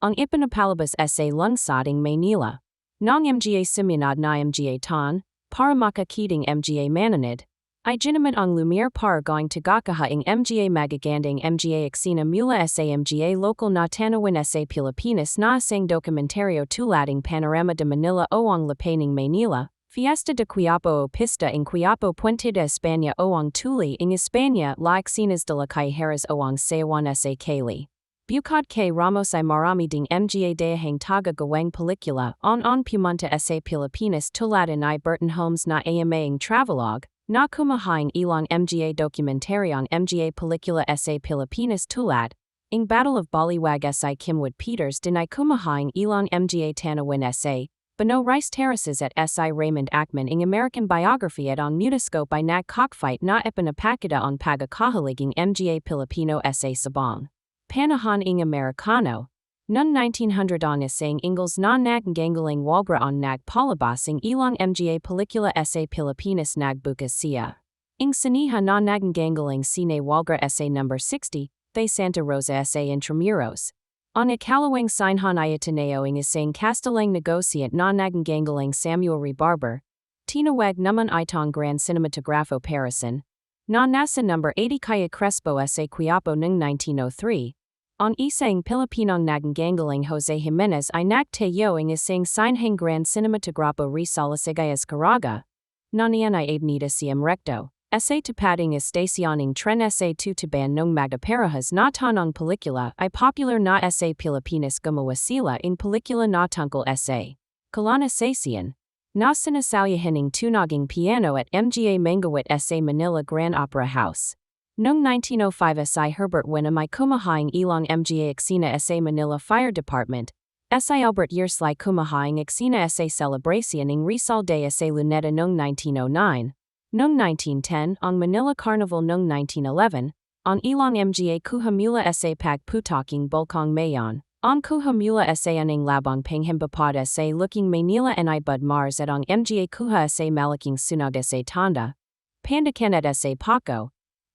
Ang ipanapalabas sa Lungsoding, Manila. Nang mga simunod na mga ton, para makakiting mga mananid, ay ginamit ang Lumiere para gawing tagakaha ng mga magagandang mga eksena mula sa mga local na tanawin sa Pilipinas na isang dokumentaryo tulading Panorama de Manila o ang Lapaning, Manila, Fiesta de Quiapo o Pista ng Quiapo Puente de España o ang Tuli ng España la Escenas de la Callejeras o ang Sayawan sa Cali. Bukod kay Ramos ay marami ding mga dayahang taga-gawang pelikula on pumunta sa Pilipinas tulad ni Burton Holmes na ama ang Travelogue, na kumahang ilang mga dokumentaryong mga pelikula sa Pilipinas tulad, ang Battle of Baliwag sa Kimwood Peters din ay kumahang ilang mga tanawin sa Bano Rice Terraces at si Raymond Ackman ang American biography at ang Mutascope ay nag-cockfight na ipinapakita ang pagkakahaliging mga Pilipino sa Sabang. Panahon ng Amerikano. Noong 1900 ang isang Ingles na nagganggaling walgra ang nagpalabas ng ilang mga pelikula sa Pilipinas nagbukas siya. Ang siniha na nagganggaling sine walgra sa number 60, de Santa Rosa sa Intramuros. Ang ikalawang sinhan ay Ateneo ng isang Castellang negociant na nagganggaling Samuel Rebarber. Tinawag naman itong Grand Cinematographo Parison. Na nasa number 80 kaya Crespo sa Quiapo noong 1903. Ang isang Pilipinong nagganggaling Jose Jimenez ay nagtayo ng isang sinhang Grand Cinematographo Rizal Sigayas Caraga. Nanian ay Avenida Siem Recto. Sa tapating estacion ng tren sa Tutuban noong magdaparahas na tanong pelikula ay popular na sa Pilipinas gumawa sila in pelikula na tungkol sa colonization. Na sinasalyahan ng tunaging piano at mga mangawit sa Manila Grand Opera House. Noong 1905 si Herbert Wenham ay kumahang ilang mga eksena sa Manila Fire Department. Si Albert Yersley kumahang eksena sa celebration ng Rizal Day sa Luneta noong 1909. Noong 1910, ang Manila Carnival noong 1911, ang ilang mga kuha mula sa pagputaking Bulkang Mayon. Ang kuha mula sa ng labang panghimbapad sa looking Manila and Bud Mars at ang mga kuha sa malaking sunog sa Tanda. Pandakan at sa Paco.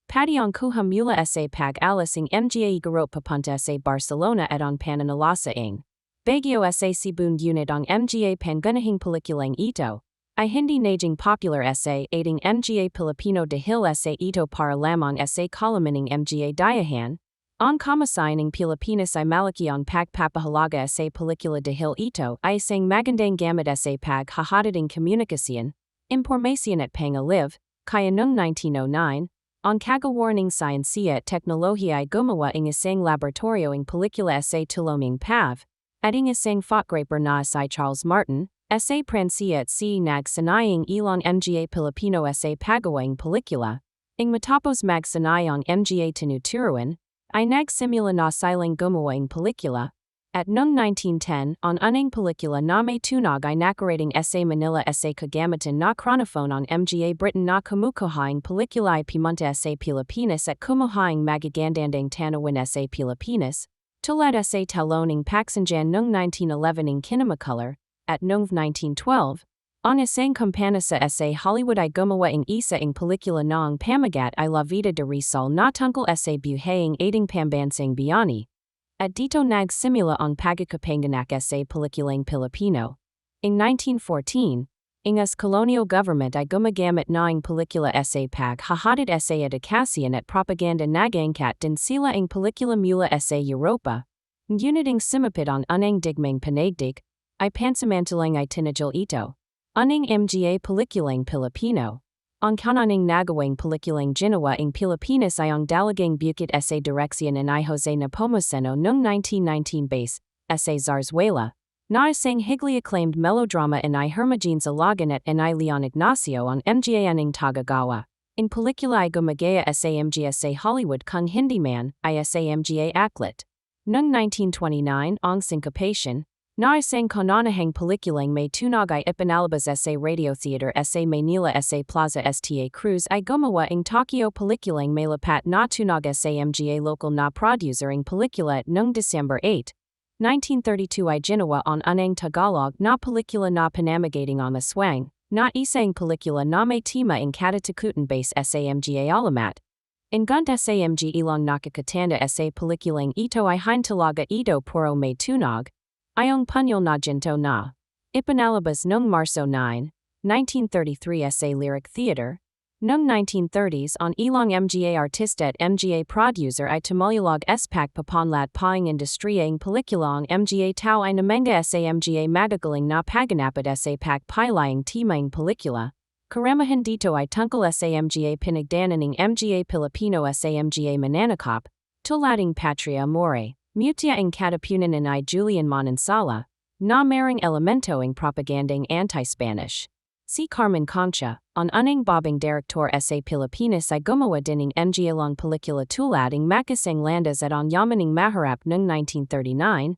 Pati ang kuha mula sa pag-alas ng mga garot papunta sa Barcelona at ang pananalasa ng Baguio sa Cebu unit ang mga pangunahing pelikulang ito. Ay hindi naging popular sa ating mga Pilipino dahil sa ito para lamang sa kalaman ng mga dayahan. Ang komisyon ng Pilipinas ay malaki ang pagpapahalaga sa pelikula dahil ito ay isang magandang gamit sa paghahatid ng komunikasyon, impormasyon at pangaliv, kaya noong 1909, ang kagawaran ng sayensiya at teknolohiya ay gumawa ng isang laboratorio ng pelikula sa tulong ng PAV, at ng isang photographer na si Charles Martin, sa Prensia at nagsanayang ilang mga Pilipino sa pagawang pelikula, ang matapos magsanayang mga tinuturuan, ay nagsimula na silang gumawa ng pelikula, at noong 1910, ang unang pelikula na may tunag ay nakarating sa Manila sa kagamitan na chronophone ang mga Britain na kumukuhaing pelikula ay pumunta sa Pilipinas at kumuhaing magagandandang tanawin sa Pilipinas, tulad sa talon ng Paksanjan noong 1911 ng Kinemacolor, at noong 1912, Ang isang kumpanya sa Hollywood ay gumawa ng isa ng pelikula ng pamagat ay La Vida de Rizal na tungkol sa buhaying ating pambansang bayani. At dito nagsimula ang pagkakapanganak sa pelikulang Pilipino. In 1914, Ingas colonial government ay gumagamit ng pelikula sa paghahatid sa edukasyon at propaganda nagangkat din sila ang pelikula mula sa Europa. Ngunit ang sumapit ang unang digmang panagdig, ay pansamantalang ay tinagil ito. Unang mga pelikulang Pilipino. Ang kananang nagawang pelikulang ginawa ang Pilipinas ay ang dalagang bukit sa direksyon ni Jose Nepomuceno noong 1919 base, sa Zarzuela. Na isang higly acclaimed melodrama ni Hermogenes Alagan at ni Leon Ignacio ang mga ng tagagawa. In pelikula ay gumagaya sa mga sa Hollywood kung hindi man ay sa mga aklat. Noong 1929 ang syncopation, na isang kananahang pelikulang may tunog ay ipinalabas sa Radio Theater sa Manila sa Plaza Sta Cruz ay gumawa ang Tokyo pelikulang may lapat na tunog sa mga local na producer ang pelikula noong December 8. 1932 ay ginawa ang unang Tagalog na pelikula na panamagating ang aswang, na isang pelikula na may tema ang katatakutan base sa mga alamat. Ingunt sa mga ilang nakakatanda sa pelikulang ito ay hintalaga ito puro may tunog, ay ang punyal na ginto na. Ipinalabas noong Marso 9, 1933 sa Lyric Theater. Noong 1930s ang ilang mga artista at mga producer ay tumulog SPAC papanlat paing industriya ang pelikula ang mga tao ay namanga sa mga magagaling na paganapad sa pagpailayang timang pelikula. Karamihan dito ay tungkol sa mga pinagdanan ng mga Pilipino sa mga mananakop, tulading Patria Amore, mutia ang katapunan ni Julian Manansala, na merong elemento ang propagandang anti-Spanish. Si Carmen Concha, ang unang babang director sa Pilipinas ay gumawa din ng mga lang pelikula tulad ng Makasang Landas at ang Yamaning Maharap noong 1939,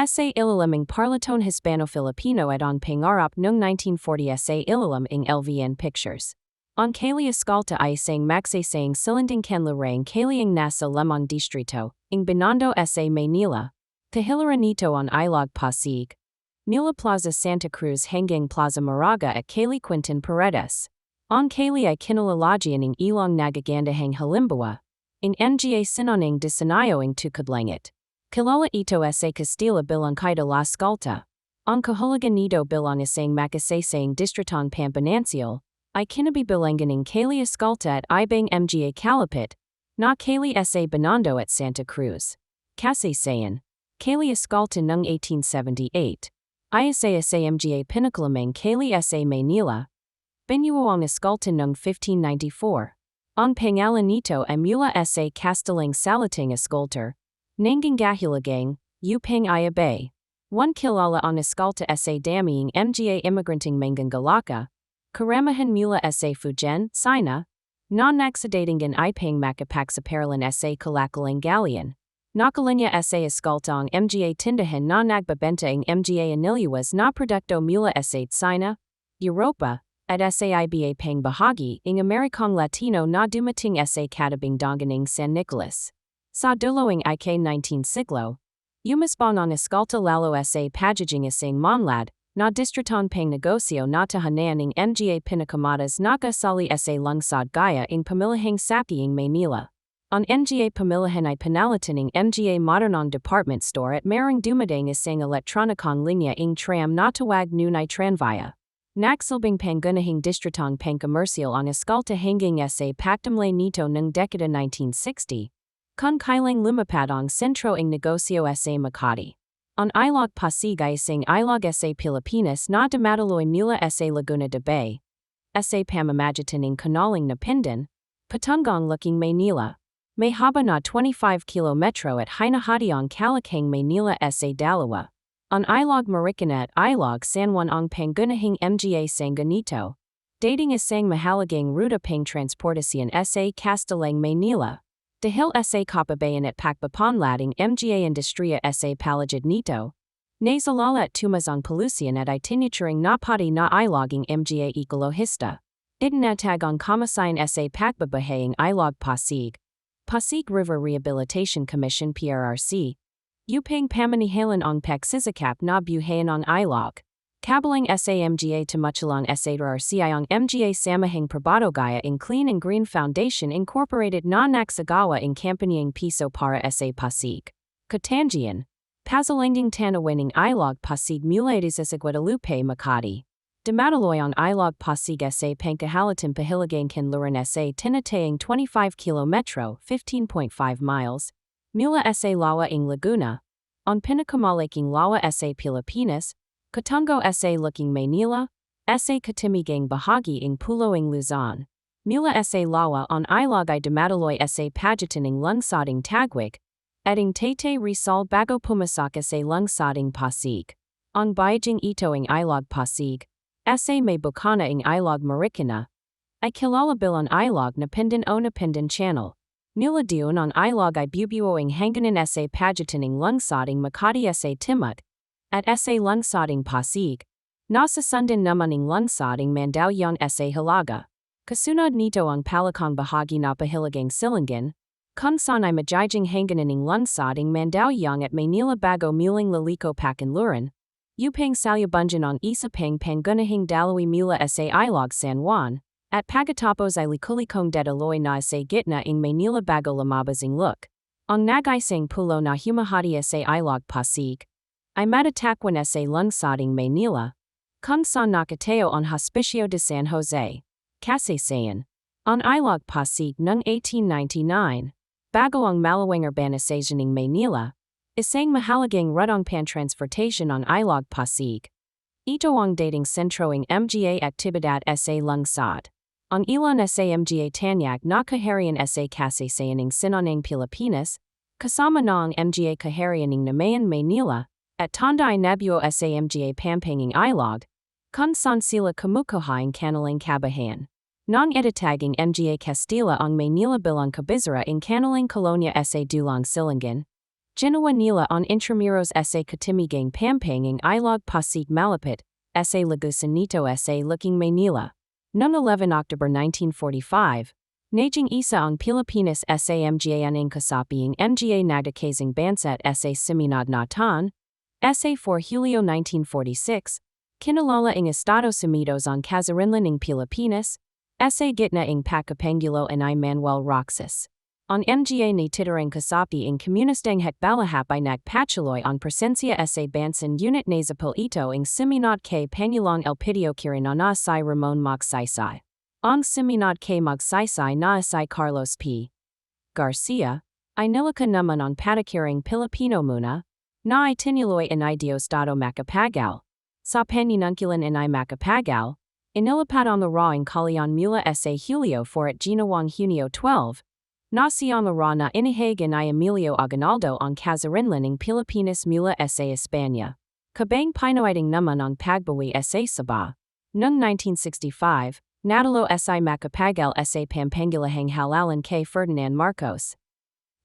sa ilalim ng Parlaton Hispano-Filipino at ang Pangarap noong 1940 sa ilalim ng LVN Pictures. Ang Kali Escolta ay isang magsasayang silinding kanlurang kaliang nasa Lemon Distrito, ng Binondo sa Manila. Tahilaran nito ang Ilog Pasig. Mula Plaza Santa Cruz hanggang Plaza Moraga at Kali Quintin Paredes. Ang Kali ay kinalalagyan ng ilang nagagandahang halimbawa. Ang mga sinonang disanayo ang tukadlangit. Kilala ito sa Castilla bilang Kaida La Escolta. Ang kahulugan nito bilang isang makasasayang distritong Pampanancial, ay kinabibilangan ng Kali Escolta at ibang mga kalapit, na Kali sa Binondo at Santa Cruz. Kasasayan. Kali Escolta noong 1878. Isa sa mga pinakalamang Kali sa Manila. Binuo ang Escolta noong 1594. Ang pangalan nito ay mula sa Castellang Salating Escolter. Nanggangahulugang, upang ayabay. One kilala ang Escolta sa daming mga immigranting manggangalaka. Karamihan mula sa Fujian, China. Na nagsadatingan ipang makapagsaparan sa kalakalang galian. Nakalinya sa Escolta ang mga tindahan na nagbabenta ang mga anilyas na produkto mula sa China, Europa, at sa iba pang bahagi ng Amerikang Latino na dumating sa katabing dagat San Nicolas. Sa dulong ika-19 siglo, umasbong ang Escolta lalo sa pagiging isang manlad, na distritong pang negosyo na tahanan ng mga pinakamatas na kasali sa lungsod gaya ng pamilihang sapiing Manila. Ang mga pamilahan ay panalitan ng mga modernong department store at merong dumadang isang elektronikong linya ng tram na tawag nunay tranvia. Nagsilbing pangunahing distritong pangkomersyal ang Escolta hanggang sa pagtamlay nito ng dekada 1960. Kung kailang lumapad ang sentro ng negosyo sa Makati. Ang Ilog Pasig ay isang ilog sa Pilipinas na dumadaloy mula sa Laguna de Bay. Sa pamamagitan ng kanalang Napindan, patungong Laking Manila. May haba na 25 kilometro at hinahati ang Kalakang Manila sa dalawa. Ang Ilog Marikina at Ilog San Juan ang pangunahing mga sanganito. Dating isang mahalagang ruta pang transportasyon sa Castellang Manila. Dahil sa kapabayan at pagpapanlating mga industriya sa palagid nito. Nasalala at tumas ang polusyon at itinuturing na pati na iloging mga ekologista. Itinatag ang kamasayan sa pagbabahayang Ilog Pasig. Pasig River Rehabilitation Commission PRRC. Upang pamanihalan ang pagsisakap na buhayan ang ilog. Kabalang sa mga tumuchulang sa garciang mga samahing probado in Clean and Green Foundation Incorporated na nagsagawa in campanyang piso para sa pasig. Katangian. Pasalangding tanawining ilog pasig mulatis sa Guadalupe, Makati. Dumadaloy ang ilog pasig sa pangkahalating pahilagang kanluran sa tinatayang 25 kilometro 15.5 miles, mula sa lawa ing Laguna, on pinakamalaking lawa sa Pilipinas, Katungo sa looking Maynila, sa katimigang bahagi ing pulo ing Luzon, mula sa lawa on ilog ay dumadaloy sa pagitan ing lungsoding Tagwig, ating Taytay Rizal bago pumasak sa lungsoding Pasig. On Beijing ito ing ilog Pasig, sa may bukana ing ilog Marikina, ay kilalabil on ilog na pindan channel. Mula diun on ilog ay bubuo ing hangganan sa pagitan ing lungsoding Makati sa Timog, at sa lungsoding Pasig, nasa sundan naman ing lungsoding Mandaluyong sa Hilaga. Kasunod nito ang palakang bahagi na pahilagang Silangan, kung saan ay majijing hangganan ing lungsoding Mandaluyong at Maynila bago muling laliko pakanluran, upang salyabunjan on isa pang pangunahing dalawi mula sa ilog San Juan, at pagatapos ay likulikong dedaloy na sa gitna ing Maynila bago lumabas ing look. Ang nag-isang pulo na humahati sa ilog Pasig, ay matatakwan sa lungsoding Maynila, kung saan nakateo on Hospicio de San Jose, Kasaysayan, on ilog Pasig noong 1899, bago ang malawang urbanization ing Maynila, isang mahalagang rutong pantransportation on ilog Pasig. Ito ang dating sentro ing mga aktibidad sa lungsod. Ang ilan sa mga tanyag na kaharian sa Kasaysayan ing sinonang Pilipinas, kasama na ang mga kaharian ing Namayan Maynila, at tanda ay nabuo sa mga pampanging ilog, kung saan sila kumukuhaing kanilang kabahan. Nang itataging mga Castilla ang Maynila bilang kabisera ing kanilang kolonya sa dulang Silangan, ginawa nila ang intramuros sa katimigang pampanging ilog Pasig malapit, sa Lagusan nito sa looking Maynila. Noong 11 October 1945, naging isa ang Pilipinas sa mga ing kasaping mga nagdakasing bansat sa Simunod Natan, sa 4 Julio 1946, kinalala ing Estados Unidos ang Kazarinlan ing Pilipinas, sa gitna ing Pakapangulo and I Manuel Roxas. Ang mga ni titirang kasapi ing komunistang hekbalahap ay nagpatuloy ang presensya sa bansan unit nasapil ito ing Simunod kay Pangulong Elpidio Quirino na si Ramon Magsaysay. Ang Simunod kay Magsaysay na si Carlos P. Garcia, ay nilaka naman ang patakiring Pilipino muna, na ay tinuloy in Diosdado Macapagal. Sa paninunculan in I Macapagal, inilapad on the raw in Calian mula sa Julio 4 at ginawang Junio 12, na siyang raw na inihagan ay Emilio Aguinaldo ang Kazarinlan ing Pilipinas mula sa Espanya. Kabang pinoiding naman ang pagbawi sa Sabah. Noong 1965, natalo sa Macapagal sa Pampangulahang halalan kay Ferdinand Marcos.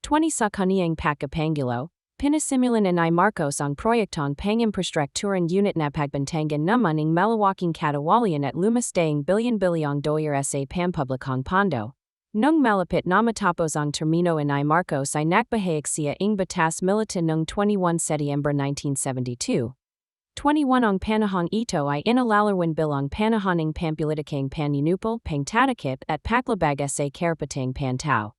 20 sa kaniyang Pacapangulo, pinasimulan ni Marcos ang proyekton pang-infrastrukturan unit na pagbantangan naman ng malawaking katawalian at lumastayang bilyon-bilyong dolyar sa pampublikong pondo. Noong malapit na matapos ang termino ni Marcos ay nakbahayag siya ing batas militan noong 21 Setyembre 1972. 21 ang panahong ito ay inalalarawan bilang panahon ng pampulitikang panunupal, pangtatakip at paglabag sa karapatang pantao.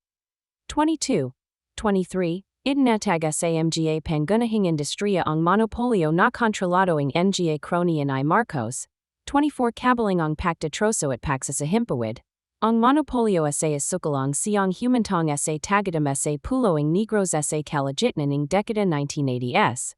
22. 23. Idinatag sa mga pangunahing industriya ang monopolio na kontrolado ng mga crony ni Marcos. 24. Kabalang ang pagtatroso at pagsasahimpawid. Ang monopolio sa isukalang siyang humantong sa tagadam sa puloing negros sa kalagitnan ng dekada 1980s.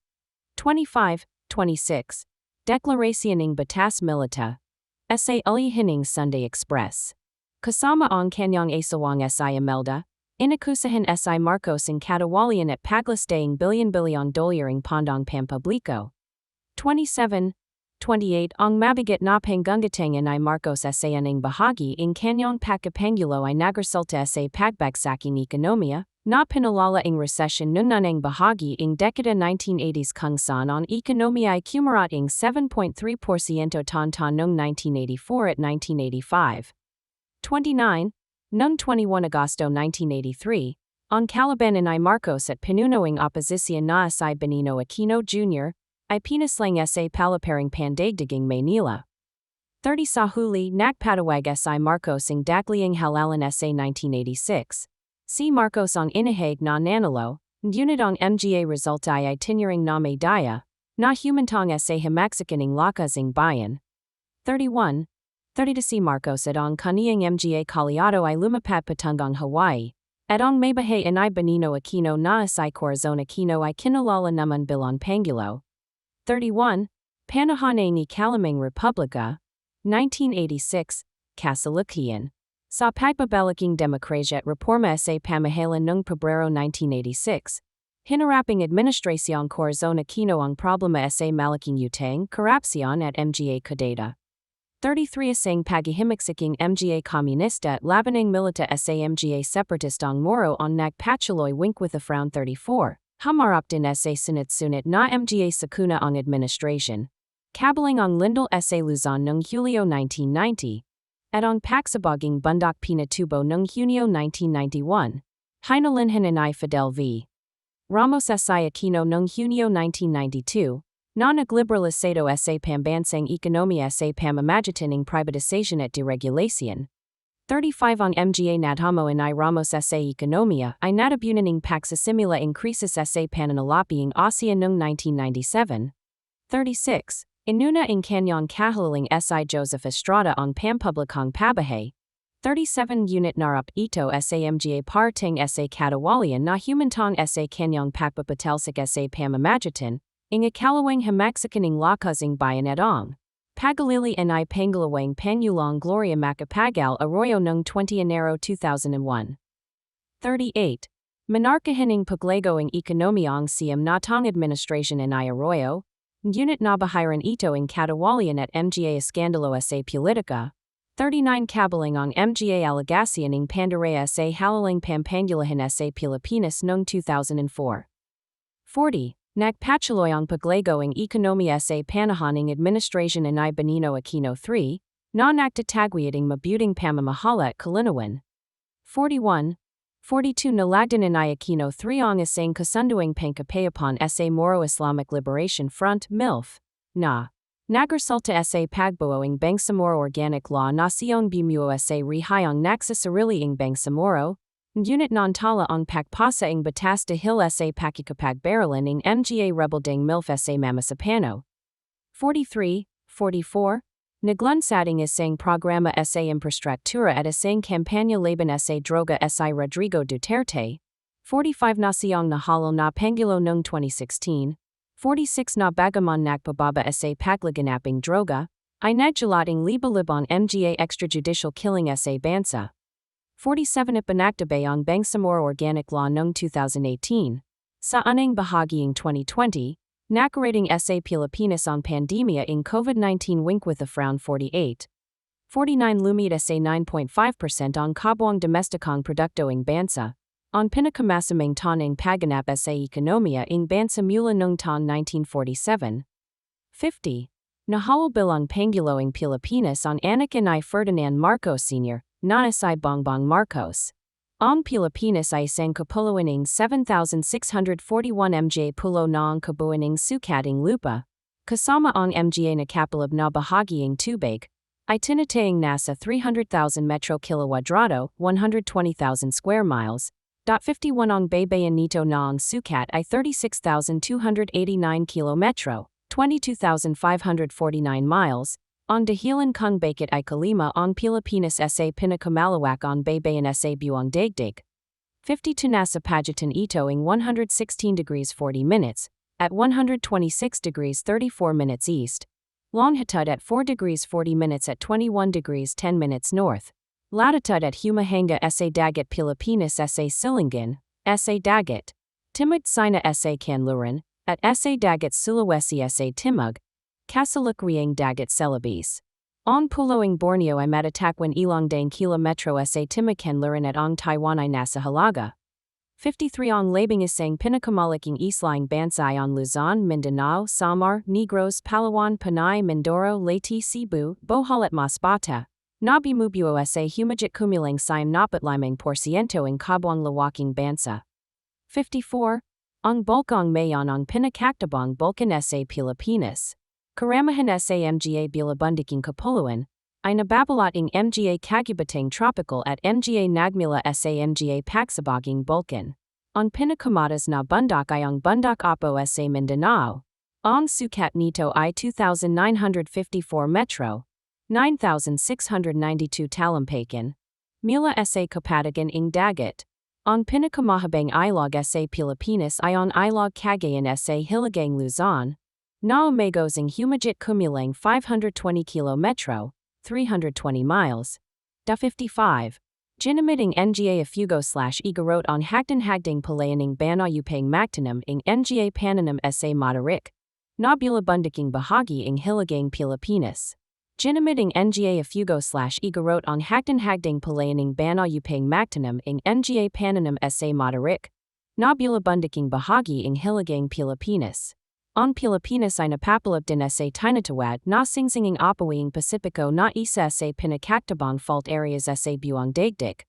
25. 26. Deklarasyon ng Batas Milita. Sa Alihining Sunday Express. Kasama ang kanyang asawang sa Imelda, inakusahan si Marcos ng katawalian at paglastayang bilyon-bilyong dolyar ng pondong pampubliko. 27. 28. Ang mabigat na panggungatangan ni Marcos sa ng bahagi ng kanyang pagkapangulo ay nagresulta sa pagbagsaking ekonomiya, na pinalala ing recession noon ng bahagi ing dekada 1980s kung saan ang ekonomiya ay kumarat ing 7.3% taon-taon noong 1984 at 1985. 29. Noong 21 Agosto 1983, ang kalaban ni Marcos at pinunoing oposisyon na si Benigno Aquino Jr., I pinaslang sa palaparing pandagdiging Maynila. 30 Sa huli nagpatawag si Marcos ng dakliang halalan sa 1986. Si Marcos ang inihag na nanalo, ngunit ang mga resulta ay tinuring na may daya, na humantong sa hamaksikaning lakas ng bayan. 31. 30 Si Marcos at ang kaniyang mga kaliado ay lumapat patungang Hawaii, at ang may bahay inay Benigno Aquino na si Corazon Aquino ay kinulala naman bilang Pangulo. 31. Panahon ni Kalamang Republika, 1986, Kasalukian. Sa pagbabalaking demokrasya at reforma sa pamahalaan noong Pebrero 1986, hinaraping Administrasyong Corazon Aquino ang problema sa malaking utang, korupsyon at mga kudeta. 33 Asang paghihimiksaking mga komunista at labanang milita sa mga separatistong Moro ang nagpatuloy wink with a frown. 34. Hamarap din sa sunit-sunit na mga sakuna ang administration. Kabaling ang Lindol sa Luzon noong Hulyo 1990. At ang pagsabaging bundok Pinatubo noong Hunyo 1991. Hinalinhan inay Fidel V. Ramos sa Aquino noong Hunyo 1992. Na nagliberalisado sa pambansang ekonomiya sa pamamagitan ng privatization at deregulation. 35 Ang mga nadhamo inay Ramos sa ekonomiya ay natabunan ng pagsasimula increases sa pananalaping Asia noong 1997. 36. Inuna ang kanyang kahalaling si Joseph Estrada ang pampublikong pabahay. 37 Unit narap ito sa mga parting sa katawalian na humantong sa kanyang pagpapatelsik sa pamamagitan, ang ikalawang hamaksikaning lakasing bayan at ang pagalili inay pangalawang Panyulong Gloria Macapagal Arroyo noong 20 Enero 2001. 38. Monarkahining paglego ang ekonomiya ang siyam natong administration inay Arroyo, Unit nabahiran ito ang katawalian at mga skandalo sa politika. 39 Kabaling ang mga allegation ng pandaraya sa halalang pampangulahan sa Pilipinas noong 2004. 40. Nagpatuloy ang paglego ang ekonomiya sa panahon ng administration inay Benigno Aquino III, na nagtataguyod ang mabuting pamamahala at kalinawan. 41. 42 Nalagdan inay Aquino III ang isang kasunduang pangkapayapaan sa Moro Islamic Liberation Front, MILF, na nagresulta sa pagbuo ang Bangsamoro Organic Law na siyang bumuo sa rehayong nagsasarili ang Bangsamoro, ngunit nantala ang pagpasa ang batas dahil sa pakikapagbaralan ng mga rebelding MILF sa Mamasapano. 43. 44. Naglansading isang programa sa infrastruktura at isang kampanya laban sa droga si Rodrigo Duterte. 45 Na siyang nahalal na Pangulo noong 2016. 46 Na bagaman nagpababa sa paglaganaping droga, ay nagdulating liba-libang mga extrajudicial killing sa bansa. 47 Ipanaktabay ang Bangsamoro Organic Law noong 2018. Sa anang bahaging 2020, nakarating sa Pilipinas ang pandemya ng COVID-19 wink with a frown. 48. 49 Lumita sa 9.5% ang kabuang domestikong produkto ng bansa. Ang pinakamasamang taong paganap sa ekonomiya ng bansa mula noong taong 1947. 50. Nahawal bilang Pangulo ng Pilipinas ang anak inay Ferdinand Marcos Sr., na si Bongbong Marcos. Ang Pilipinas ay isang kapuluan ng 7,641 mga pulo na ang kabuuan ng sukating lupa, kasama ang mga nakapalab na bahaging tubig, ay tinatayang nasa 300,000 metro kilowadrado, 120,000 square miles. 51 Ang baybayin nito na ang sukat ay 36,289 kilometro, 22,549 miles. Ang dahilan kung bakit ay kalima ang Pilipinas sa pinakamalawak ang baybayin sa buong daigdig. 52 Nasa pagitan ito ang 116 degrees 40 minutes, at 126 degrees 34 minutes east. Longitude at 4 degrees 40 minutes at 21 degrees 10 minutes north. Latitude at Huhusga sa dagat Pilipinas sa Silingan, sa dagat Timog Sina sa Kanluran, at sa dagat Sulawesi sa Timog, Kasalukuang dagat Celebes. Ang puloing Borneo ay matatakwan ilang daang kilometro sa Timog Kanluran at ang Taiwan ay nasa halaga. 53 Ang labing isang pinakamalaking islang bansa ay ang Luzon, Mindanao, Samar, Negros, Palawan, Panay, Mindoro, Leyte, Cebu, Bohol at Masbate. Nabimubuo sa humajit kumulang siyam napatlimang porsyento ang kabuang lawaking bansa. 54. Ang bulkang mayon ang pinakaktabang bulkan sa Pilipinas. Karamahan sa mga bilabundiking kapuluan, ay nababalot ng mga kagubatang tropical at mga nagmula sa mga pagsabaging bulkan. Ang pinakamatas na bundok ay ang bundok Apo sa Mindanao. Ang sukat nito ay 2,954 metro, 9,692 talampakan. Mula sa kapatagan ng dagat. Ang pinakamahabang ilog sa Pilipinas ay ang ilog Cagayan sa Hilagang Luzon. Na umagos ng humigit kumulang 520 kilometro, 320 miles. Da 55. Ginamit ng nga Huhusga/igarot ang hagdan-hagdang palayaning bana upang magtanam ng nga pananam sa madarik. Na bilabundiking bahagi ng Hilagang Pilipinas. Ginamit ng nga Huhusga/igarot ang hagdan-hagdang palayaning bana upang magtanam ng nga pananam sa madarik. Na bilabundiking bahagi ng Hilagang Pilipinas. Ang Pilipinas ay napapalap din sa tinatawag na singsinging apawiing Pasipiko na isa sa pinakaktabang fault areas sa buong daigdig.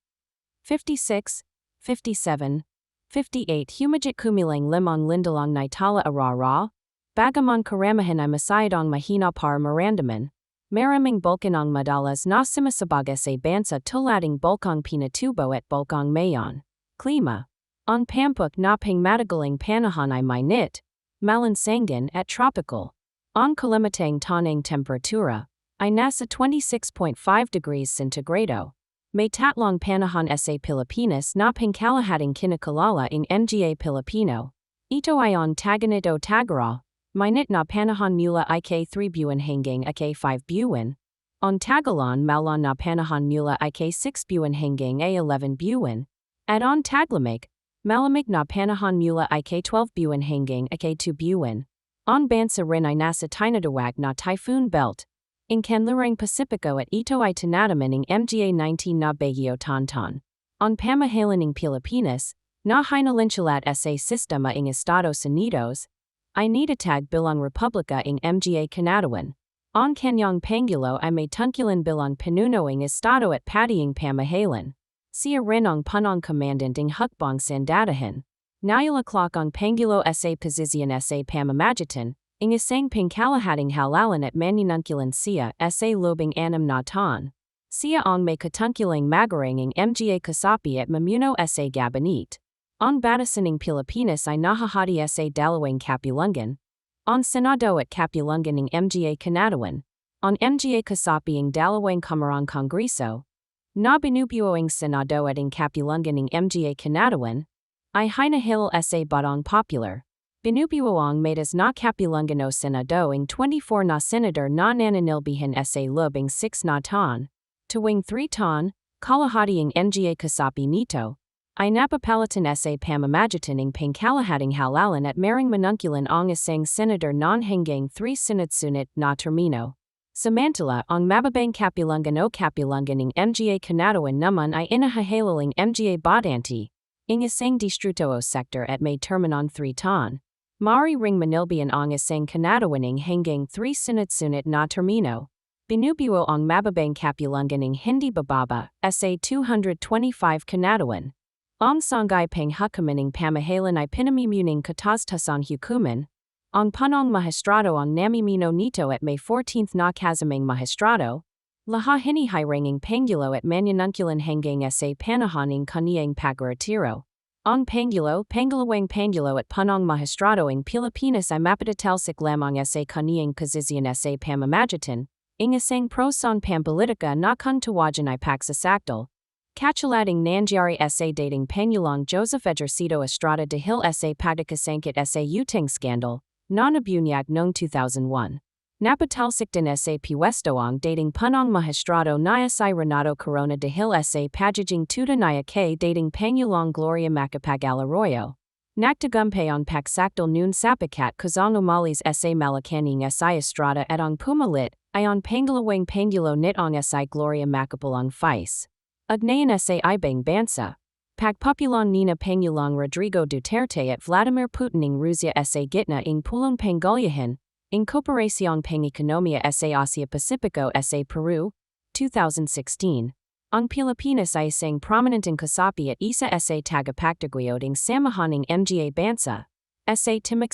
56, 57, 58 Humigit kumilang limang lindalang naitala arara, bagaman karamahan ay masayadong mahina para maramdaman. Maraming bulkan ang madalas na sumasabag sa bansa tulading bulkang Pinatubo at bulkang Mayon. Klima. Ang pampuk na pangmatagaling panahon ay mainit, malansanggan at tropical. Ang kalimatang tanang temperatura ay nasa 26.5 degrees centigrado. May tatlong panahon sa Pilipinas na pangkalahating kinakalala ng mga Pilipino. Ito ay ang taganit o tagara, mainit na panahon mula ik 3 buwan hanggang ik 5 buwan. Ang tagalan malon na panahon mula ik 6 buwan hanggang 11 buwan. At ang taglamig, malamig na panahon mula ik 12 buwan hanggang ik 2 buwan. Ang bansa rin ay nasa tinatawag na typhoon belt. Ang kanlurang Pasipiko at ito ay tinataman ng mga 19 na Bagyo Tonton. Ang pamahalaan ng Pilipinas, na hinalinsalat sa sistema ng Estados Unidos, ay nitatag bilang Republika ng mga Kanatawan. Ang kanyang pangulo ay may tungkulin bilang pinuno ng Estado at patiyang pamahalaan. Siya rin ang punong commandant ng hukbong sandatahan. Nailaklak ang pangulo sa posisyon sa pamamagitan, ang isang pangkalahating halalan at maninungkulan siya sa lobing 6 na taon. Siya ang may katungkulang magaring ng mga kasapi at mamuno sa gabanit. Ang batasan ng Pilipinas ay nahahati sa dalawang kapulungan. Ang Senado at kapulungan ng mga Kanatawan. Ang mga kasapi ang dalawang kamarang kongreso. Na binubuo ang Senado at ang kapulungan ng mga Kanatawan, ay hinahil sa batang popular. Binubuo ang metas na kapulungan o Senado ang 24 na senador na nananilbihan sa loob ng 6 na taon. Tuwing 3 taon, kalahati ang mga kasapi nito, ay napapalitan sa pamamagitan ng pangkalahating halalan at maring manungkulan ang isang senador non hanggang 3 sunod-sunod na termino. Samantala, ang mababang kapulungan o kapulungan ng mga Kanatawan naman ay inahahalaling mga badanti, ang isang distrito o sector at may terminon 3 taon. Mari ring manilbihan ang isang Kanatawan ng hanggang 3 sunod-sunod na termino. Binubuo ang mababang kapulungan ng hindi bababa sa 225 Kanatawan. Ang sanggay panghukuman ng pamahalaan ay pinamumuning katas-tasang hukuman. Ang punong mahistrado ang namimino nito at may 14th na kasamang mahistrado, laha hinihiranging pangulo at mananungkulan hanggang sa panahon ng kaniyang pagretiro. Ang pangalawang pangulo at punong mahistrado ng Pilipinas ay mapatatalsik lamang sa kaniyang posisyon sa pamamagitan, ang isang prosang pampolitika na kung tawagan ay pagsasakdal. Katulating nangyari sa dating Pangulong Joseph Ejercito Estrada dahil sa pagkakasangkit sa utang scandal, na nabunyag noong 2001. Napatalsik din sa pwesto ang dating punong mahistrado na si Renato Corona dahil sa pagiging tutanaya kay dating Pangulong Gloria Macapagal-Arroyo. Nagtagumpay ang pagsakdal noon sapakat kazang umalis sa Malacaning si Estrada at ang pumalit ay ang pangalawang pangulo nit ang si Gloria Macapagal Vice. Ugnayan sa ibang bansa. Pagpupulong Nina Pangulong Rodrigo Duterte at Vladimir Putin ng Rusya sa gitna ng pulong Pangolyahan, ng Kooperasyong Pang-ekonomiya sa Asia Pacifico sa Peru, 2016. Ang Pilipinas ay isang prominenteng kasapi at isa sa tagapagtaguyod ng samahan ng mga bansa. sa Timok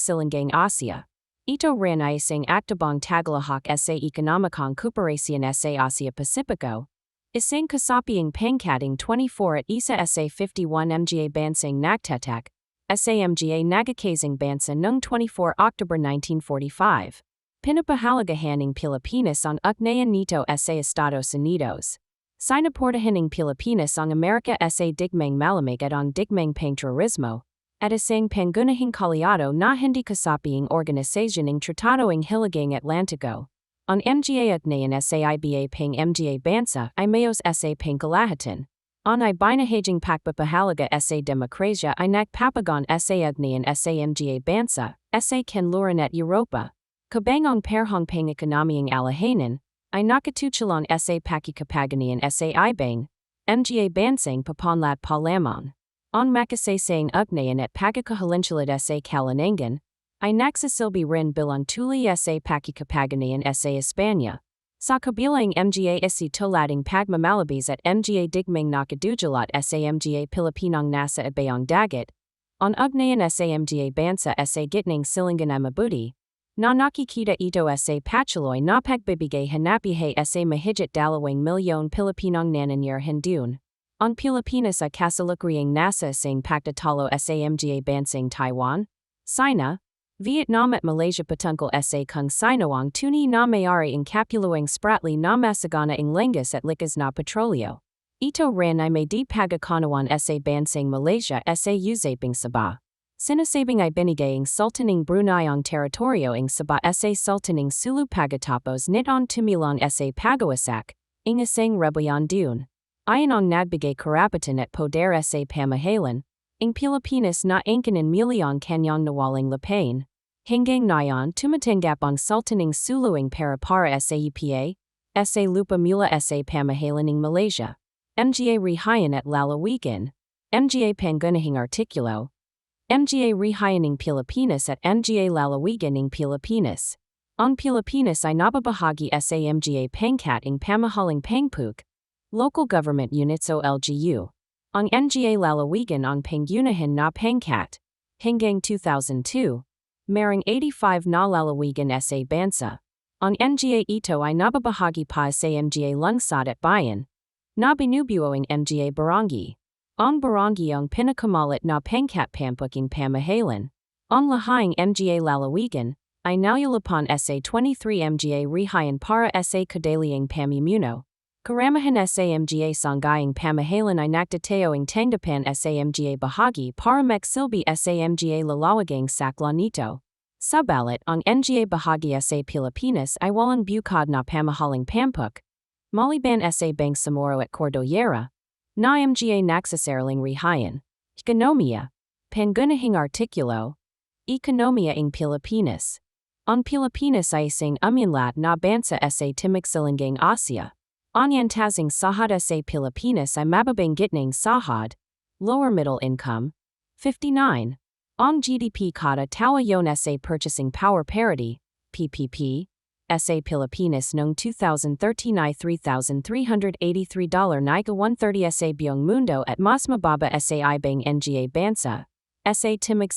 Asia. Ito rin isang aktabang tagalahak sa ekonomikang koperasyon sa Asia Pacifico. Isang kasapiang pangkating 24 at isa sa 51 mga bansang nagtatak, sa mga nagkakasing bansa noong 24 October 1945. Pinapahalagahan ng Pilipinas ang ugnayan nito sa Estados Unidos. Sinaportahan ng Pilipinas ang Amerika sa digmang malamig at ang digmang pangterorismo, at isang pangunahing kaliado na hindi kasapiang organisasyon ng Tratado ng Hilagang Atlantiko. Ang mga ugnayan sa iba pang mga bansa ay mayos sa pangkalahatan. Ang ibinahaging pagpapahalaga sa demokrasya ay nagpapagon sa ugnayan sa mga bansa, sa kanluran at Europa. Kabang ang perhong pang-ekonomiyang alahanan, ay nakatutulan sa pakikapaganian sa ibang, mga bansang papanlat pa lamang. Ang makasasayang ugnayan at pagkakahalinsulad sa kalanangan, ay nagsasilbi rin bilang tuli sa pakikapaganian sa Espanya. Sa kabilang mga tulating pagmamalabis at mga digmang nakadudulat sa mga Pilipinong nasa ibayang dagat, ang ugnayan sa mga bansa sa gitnang silangan ay mabuti. Na nakikita ito sa patuloy na pagbibigay hanapihay sa mahigit 2 milyong Pilipinong nananirahan dun. Ang Pilipinas ay kasalukuyang nasa isang pagtatalo sa mga bansang Taiwan, China, Vietnam at Malaysia patungkol sa kung sino ang tunay na may-ari ang kapuluang spratly na masagana ang langas at likas na petrolyo. Ito rin ay may di pagkakaunawan sa bansang Malaysia sa usaping Sabah. Sinasabing ay binigay ang Sultan ng Brunei ang teritoryo ang Sabah sa Sultan ng Sulu pagkatapos nitong tumilan sa pagawasak, ang isang rebellion dun. Ayon ang nagbigay karapatan at poder sa pamahalan, ang Pilipinas na angkin milyong kanyang nawalang lupain. Hanggang ngayon tumatanggap ang Sultan ng Sulu ang para sa EPA, sa lupa mula sa pamahalan ng Malaysia. Mga rihayan at lalawigan, mga pangunahing artikulo, mga rihayan ng Pilipinas at mga lalawigan ng Pilipinas. Ang Pilipinas ay nababahagi sa mga pangkat ng pamahalang pangpuk, local government units o LGU. Ang mga lalawigan ang pangunahan na pangkat. Hanggang 2002, merong 85 na lalawigan sa bansa. Ang mga ito ay nababahagi pa sa mga lungsod at bayan. Na binubuo ang mga barangay. Ang barangay ang pinakamalit na pangkat pampuking pamahalan. Ang lahing mga lalawigan ay nauyulapan sa 23 mga rihayan para sa kadaliang pamumuno. Karamahan sa mga sanggayang pamahalan ay nagtateo ang tanggapan sa mga bahagi para magsilbi sa mga lalawagang sakla nito. Sabalit ang mga bahagi sa Pilipinas ay walang bukod na pamahalang pampuk. Maliban sa Bangsamoro at Cordillera, na mga nagsasaraling rihayan. Ekonomiya. Pangunahing artikulo. Ekonomiya ng Pilipinas. Ang Pilipinas ay isang umunlad na bansa sa Timog Asia. Ang antazing sahad sa Pilipinas ay mababang gitnang sahad, lower middle income. 59. Ang GDP kada tawayon sa purchasing power parity, PPP, sa Pilipinas noong 2013 ay $3,383 na ika-130 sa buong mundo at mas mababa sa ibang mga bansa, sa Timog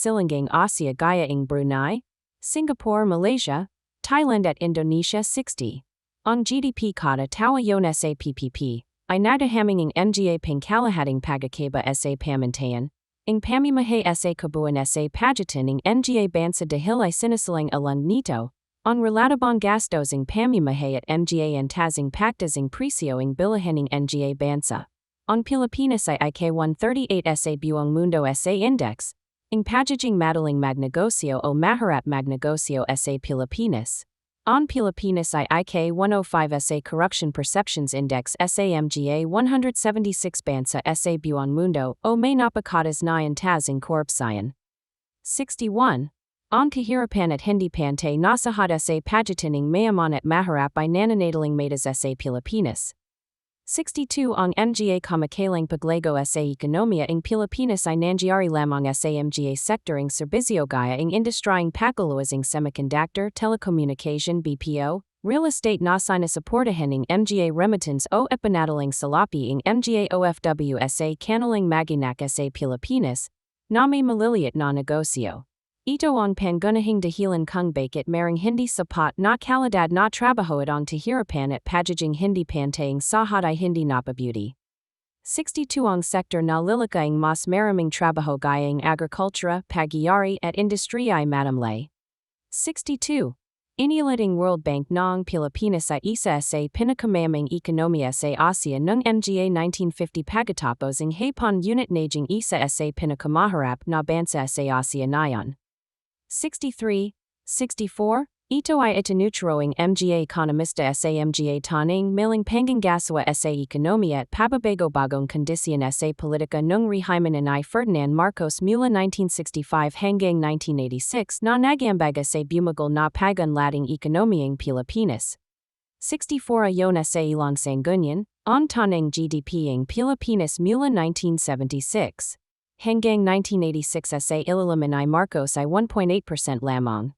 Asia gaya ng Brunei, Singapore, Malaysia, Thailand at Indonesia 60. Ang GDP kada tawayon sa PPP ay nadahaming ng mga pangkalahating pagkakaiba sa pamantayan, ang pamamahay sa kabuuan sa pagitan ng mga bansa dahil ay sinasalang alang nito. Ang relatabang gastos ng pamamahay at mga antazing paktas ng presyo ng bilihan ng mga bansa. Ang Pilipinas ay IK-138 sa buong mundo sa index, ang pagiging madaling magnegosyo o maharap magnegosyo sa Pilipinas. Ang Pilipinas ay IK-105 sa Corruption Perceptions Index sa mga 176 bansa sa buong mundo o may napakatas na antazing korupsyon. 61. Ang kahirapan at hindi pantay nasahad sa pagitan ng mayaman at maharap ay nananatiling metas sa Pilipinas. 62. Ang mga kamakalang paglago sa ekonomiya ng Pilipinas ay nangyari lamang sa mga sektor ng serbisyo gaya ng industriyang pagkaluwas ng semiconductor, telecommunication, BPO, real estate na sinasuportahan ng mga remittance o ipanadaling salapi ng mga OFW sa kanilang maginak sa Pilipinas, na may maliliit na negosyo. Ito ang pangunahing dahilan kung bakit marang hindi sapat na kalidad na trabaho at ang tahirapan at pagiging hindi pantayang sahad ay hindi napabuti. 62 ang sektor na lilikhaing mas maraming trabaho gayang agrikultura, pagyayari at industriya ay madamlay. 62. Iniuliting World Bank ng Pilipinas ay isa sa pinakamayamang ekonomiya sa Asia ng mga 1950 pagkatapos ang Hapon unit naging isa sa pinakamaharap na bansa sa Asia ngayon. 63. 64. Ito ay itinuturoing mga ekonomista sa mga taning maling pangangasiwa sa ekonomiya at pababago-bagong kondisyon sa politika ng rehimen ni Ferdinand Marcos mula 1965 hanggang 1986 na nagambag sa bumagol na pagunlading ekonomiyang Pilipinas. 64 ayon sa ilang sanggunyan, ang tanang GDP ng Pilipinas mula 1976 hanggang 1986 sa ilalim ni Marcos ay 1.8% lamang.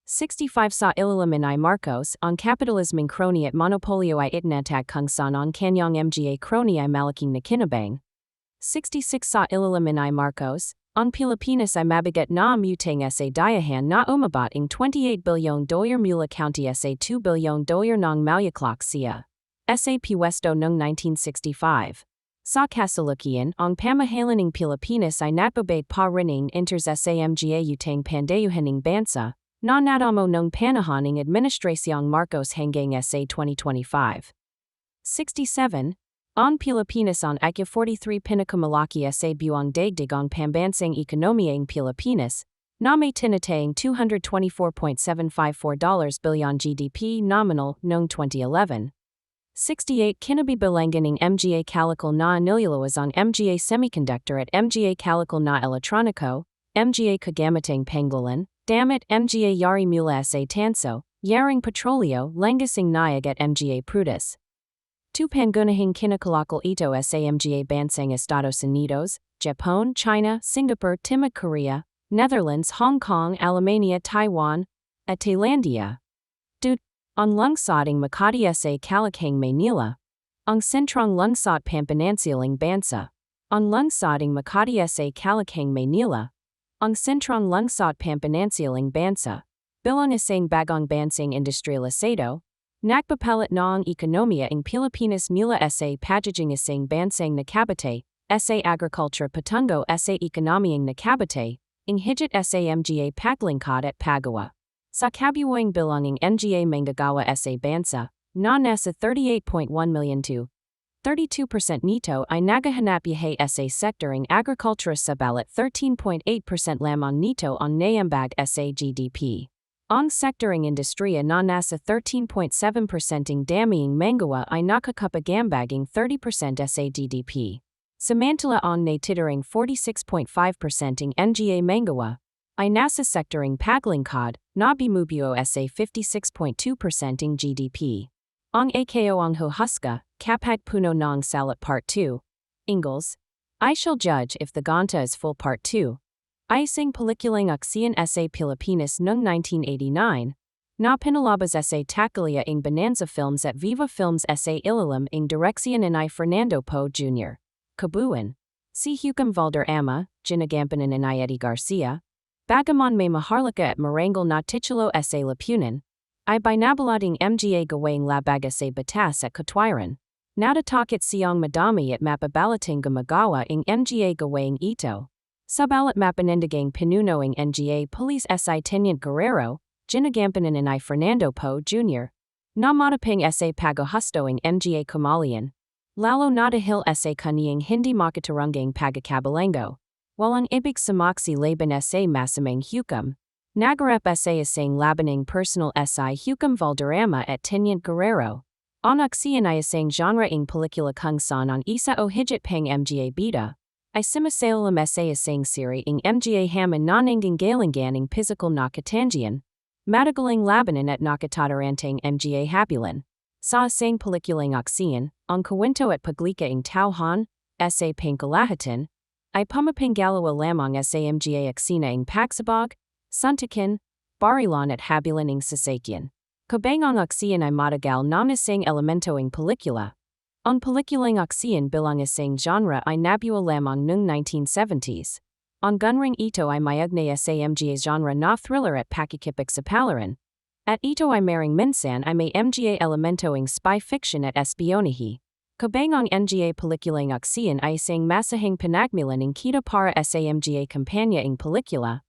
65 sa ilalim ni Marcos, ang kapitalismong crony at monopolio ay itinatag kung saan ang kanyang mga crony ay malaking nakinabang. 66 sa ilalim ni Marcos, ang Pilipinas ay mabigat na umutang sa dayahan na umabot ng $28 billion mula county sa $2 billion ng mayaklak siya. Sa Pwesto noong 1965. Sa kasalukuyan, ang pamahalaan ng Pilipinas ay natbabait pa rin ng inters sa mga utang pandayuhaning bansa, na nadamo ng panahon ng Administrasyong Marcos hanggang sa 2025. 67. Ang Pilipinas ang ika-43 pinakamalaki sa buong daigdig ang pambansang ekonomiya ng Pilipinas, na may tinatayang $224.754 billion GDP nominal noong 2011. 68. Kinabibilangan ng mga kalikal na iniluwas ang mga semiconductor at mga kalikal na elektroniko, mga kagamitang panggulan, damit mga yari mula sa tanso, yaring petroleo, langasing nayag at mga prutas. 2. Pangunahing kinakalakal ito sa mga bansang Estados Unidos, Japan, China, Singapore, Timog Korea, Netherlands, Hong Kong, Alemania, Taiwan, at Thailandia. 2. Ang lungsoding Makati sa Calakhang Maynila. Ang sentrong lungsod pambanansilang bansa. Ang lungsoding Makati sa Calakhang Maynila. Ang sentrong lungsod pambanansilang bansa, bilang isang bagong bansang industrialisado, nagpapalit na ang ekonomiya ng Pilipinas mula sa pagiging isang bansang nakabate, sa agriculture patungo sa ekonomiyang nakabate, ang higit sa mga paglingkod at paggawa. Sa kabuuang bilang ng mga manggagawa sa bansa, na nasa 38.1 million to 32% nito ay nagahanap sa sektor ng agrikultura sabalit 13.8% lamang nito ang naiambag sa GDP. Ang sektor ng industriya na nasa 13.7% ng daming manggawa ay nakakapagambag ng 30% sa GDP. Samantala ang natitering 46.5% ng mga manggawa ay nasa sektor ng paglingkod na bumubuo sa 56.2% ng GDP. Ang AKO ang Huhusga, Kapag Puno ng Salat Part 2. Ingalls. I shall judge if the ganta is full Part 2. Isang pelikulang aksiyan sa Pilipinas noong 1989. Na pinalabas sa Taquilla ng Bonanza Films at Viva Films sa ilalim ng direksyon ni Fernando Poe Jr. Kabuuan. Si Huhusga ama, ginagampanan ni Eddie Garcia. Bagaman may maharlika at marangal na titulo sa lapunan, ay binabalading mga gawang labaga sa batas at katwiran. Natatakot siyang madami at mapabalating gumagawa ng mga gawang ito. Sabalat mapanindigang pinuno ng mga police si Teniente Guerrero, ginagampanan ni Fernando Poe Jr. Na mataping sa paghuhusto ng mga kamalian. Lalo na dahil sa kaniyang hindi makatarungang pagkakabalango. Walang ibig sumaksi laban sa masamang hukum. Nagarap sa isang labaning personal si Huhusga Valderrama at Teniente Guerrero. Ang aksiyan ay isang genre ng pelikula kung saan ang isa o higit pang mga bida ay sumasalam sa isang siri ng mga hamon na nanggagalingan ng physical na katangian, matagaling labanan at nakatatarantang mga habulan. Sa isang pelikulang aksiyan, ang kwento at paglika ng tauhan, sa pangkalahatan, ay pamapanggalawa lamang sa mga aksina ng pagsabog, suntukan, barilan at habulan ng sasakyan. Kabang ang aksiyan ay matagal na isang elemento ng pelikula. Ang pelikulang aksiyan bilang isang genre ay nabuo lamang noong 1970s. On gunring ito I mayugnay sa mga genre na thriller at pakikipik sa palaran. At ito I maring minsan I may mga elementoing spy fiction at espionahe. Kabangong nga pelikulang aksiyan ay isang masahing pinagmulan ng kita para sa mga kampanya ng pelikula.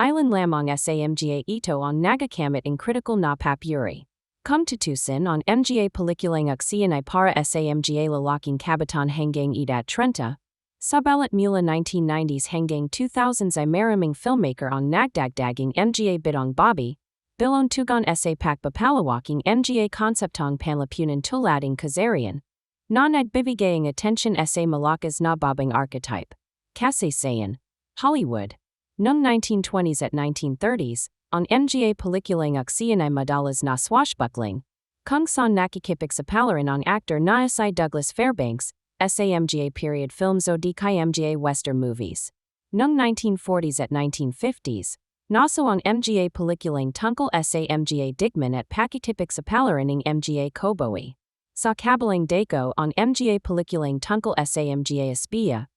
Ilan lamang sa mga ito ang nagakamit ng critical na papuri. Kung tutusin on mga pelikulang aksiyan ay para sa mga lalaking kabataan hanggang edad 30. Sabalat mula 1990s hanggang 2000s ay maraming filmmaker ang nagdagdaging mga bidang Bobby. Bilon tugon sa pagpapalawaking mga konseptong panlapunan tulading Kazarian. Na nagbibigayang atensyon sa malakas na babang archetype. Kasi sayan, Hollywood. Noong 1920s at 1930s, ang mga pelikulang aksiyan ay madalas na swashbuckling. Kung saan nakikipik sa palaran ang actor na si Douglas Fairbanks, sa mga period films o di kay mga western movies. Noong 1940s at 1950s, naso ang mga pelikulang tungkol sa mga digman at pakikipik sa palaran ng mga cowboy. Sa kabilang dako ang mga pelikulang tungkol sa mga espiya.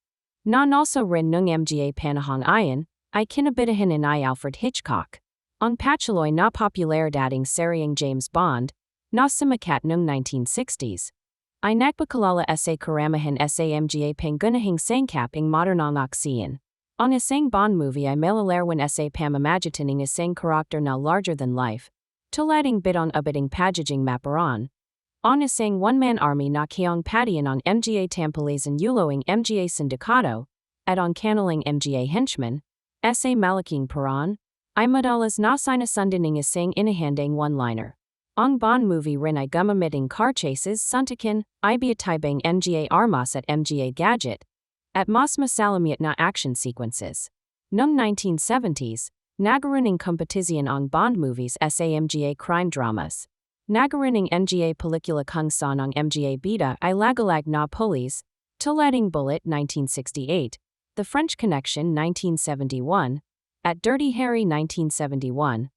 Na also rin ng mga panahon ayon, ay kinabidahan ni Alfred Hitchcock. Ang patuloy na popularidading seryeng James Bond, na sumikat noong 1960s. Ay nagpakilala sa karamihan sa mga pangunahing sangkaping modernong aksiyan. Ang isang Bond movie ay malalarwan sa pamamagitan ng isang karakter na larger than life. Tulading bidang abiding pagiging maparan. On isang one-man army na kayong patian ang mga tampalasan uloing mga sindikato, at ang kanilang mga henchmen, sa malaking paran, ay madalas na sinasundan ng isang inahandang one-liner. Ang Bond movie rin ay gumamit ng car chases, suntukin, ibiatibang mga armas at mga gadget, at mas masalamiat na action sequences. Noong 1970s, nagaroon ng kompetisyon ang Bond movies sa mga crime dramas. Nagaroon ng mga pelikula kung saan ang mga bida ay lagalag na polis, tulading Bullet 1968, The French Connection 1971, at Dirty Harry 1971.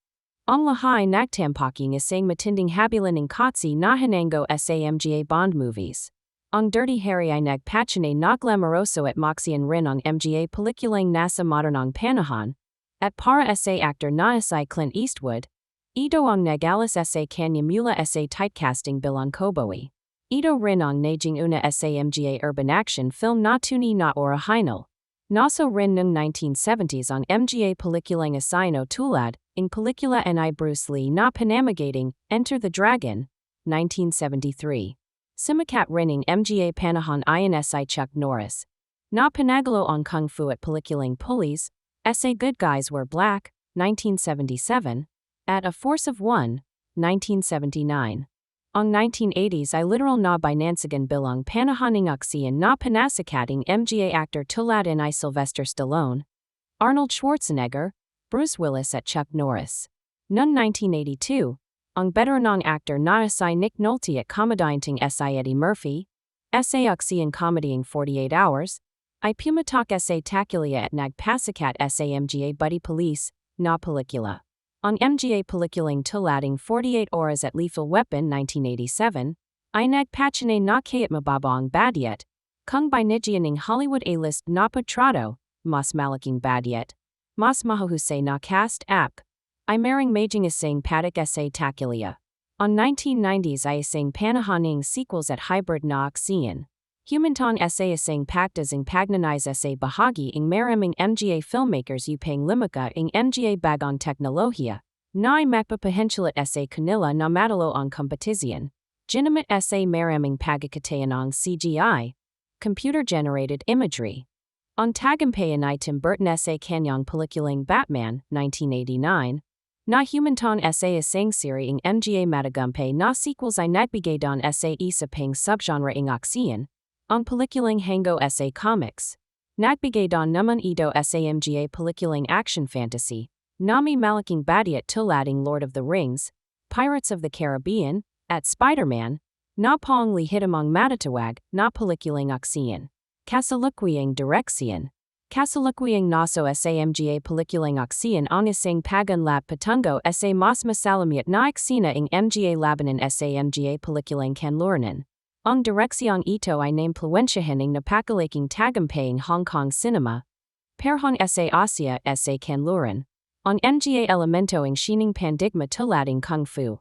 Ang lahay nagtampaking isang matinding habilan ng kotse na hinango sa mga Bond movies. Ang Dirty Harry ay nagpachane na glamoroso at moxian rin ang mga pelikulang nasa modernong panahon, at para sa actor na si Clint Eastwood. Ito ang nagalas sa kanya mula sa typecasting bilang cowboy. Ito rin ang naging una sa mga urban action film na tunay na orihinal. Naso rin noong 1970s ang mga pelikulang asino tulad, ang pelikula ni Bruce Lee na panamagating Enter the Dragon, 1973. Sumikat rin ang mga panahon ayon si Chuck Norris. Na panagalo ang kung fu at pelikulang Police, sa Good Guys Were Black, 1977. At A Force of One, 1979. Ang 1980s ay literal na binansagan bilang panahon ng aksiyan na panasakating mga actor tulad ni Sylvester Stallone, Arnold Schwarzenegger, Bruce Willis at Chuck Norris. Noong 1982, ang veteranong actor na si Nick Nolte at comedianting si Eddie Murphy, sa aksiyan comedying 48 Hours, ay pumatak sa taquilla at nagpasakat sa mga buddy police na pelikula. Ang mga pelikulang tulading 48 Hours at Lethal Weapon 1987, ay nagpachane na kayat mababa ang badyet, kung binigyan ng Hollywood A-list na patrado, mas malaking badyet, mas mahuhusay na cast app, ay maring maging isang patak sa taquilla. Ang 1990s ay isang panahon ng sequels at hybrid na aksiyan. Humanton sa isang paktas ang pagnanais sa bahagi ng maraming mga filmmakers upang limaka ng mga bagong teknolohiya, na ay magpapahensulat sa kanila na madalo ang kompetisyon. Ginamit sa maraming pagkakataon ang CGI, computer-generated imagery. Ang tagumpayan ay Tim Burton sa kanyang pelikulang Batman, 1989, na humanton sa isang seri ng mga matagumpay na sequels ay nagbigay don sa isa pang subgenre ng aksiyan, ang pelikulang Hango sa comics. Nagbigay don naman ito sa mga pelikulang action fantasy, na may malaking badyet tulading Lord of the Rings, Pirates of the Caribbean, at Spider-Man, na pong lihitamang matatawag na pelikulang aksiyan. Kasalukuang direksyon. Kasalukuang naso sa mga pelikulang aksiyan ang isang pagunlap patungo sa mas masalamiat na eksena ng mga labanan sa mga pelikulang kanluranan. Ang direksiyong ito ay naimpluwensyahan ng napakalaking tagumpaying Hong Kong cinema. Perhong sa Asia sa Kanluran. Ang mga elemento ng shining pandigma tulating kung fu.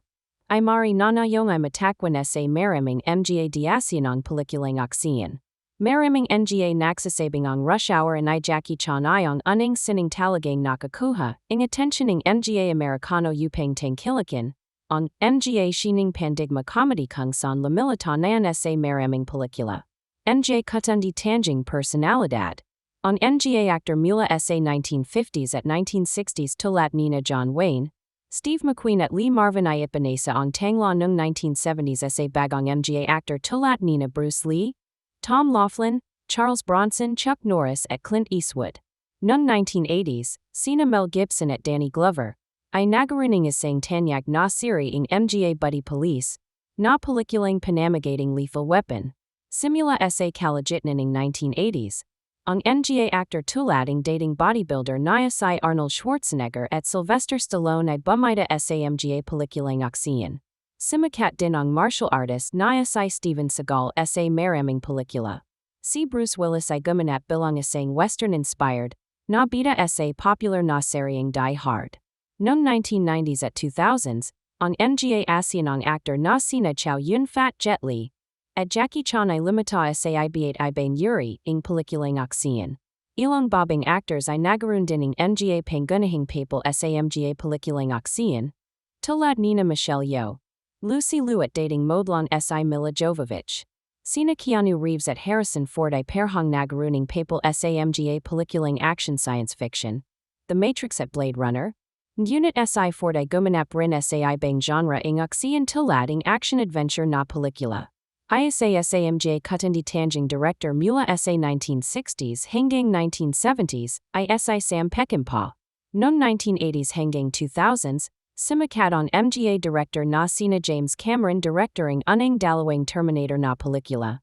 Ay mari nanayong ay matakwan sa maraming mga diasyanong pelikulang aksiyan. Maraming mga nagsasabing ang rush hour and Jackie Chan ayong uning sining talagang nakakuha, ing attention ng mga Amerikano upang tangkilikan, ang mga shining pandigma comedy kung saan lumilitaw sa maraming pelikula. Mga kutundi tanjing personalidad. Ang mga actor mula sa 1950s at 1960s tulat nina John Wayne, Steve McQueen at Lee Marvin ay ipinasa ang tangla noong 1970s sa bagong mga actor tulat nina Bruce Lee, Tom Laughlin, Charles Bronson, Chuck Norris at Clint Eastwood. Noong 1980s, sina Mel Gibson at Danny Glover, ay nagarining isang tanyag na siri ng mga buddy police, na pelikulang panamagating Lethal Weapon. Simula sa kalagitnaan ng 1980s, ang mga actor tulating dating bodybuilder na si Arnold Schwarzenegger at Sylvester Stallone ay bumida sa mga pelikulang aksiyan. Simukat din ang martial artist na si Steven Seagal sa maraming pelikula. Si Bruce Willis ay gumanap bilang isang Western-inspired, na bida sa popular na seryeng Die Hard. Noong 1990s at 2000s, ang mga Asianong actor na sina Chow Yun-fat Jet Li, at Jackie Chan ay lumitaw sa iba at ibang yuri ng pelikulang aksiyan. Ilang babang actors ay nagaroon din ng mga pangunahing papel sa mga pelikulang aksiyan, tulad nina Michelle Yeoh, Lucy Liu at dating modelang si Mila Jovovich. Sina Keanu Reeves at Harrison Ford ay perhong nagaroon ng papel sa mga pelikulang action science fiction, The Matrix at Blade Runner. Ngunit si Ford ay gumanap rin sa ibang genre ng aksiyan tulad ng action-adventure na pelikula. Isa sa mga kutundi tanjing director mula sa 1960s hanggang 1970s ay si Sam Peckinpah. Noong 1980s hanggang 2000s, simukat ang mga director na sina James Cameron directoring uning dalawang Terminator na pelikula.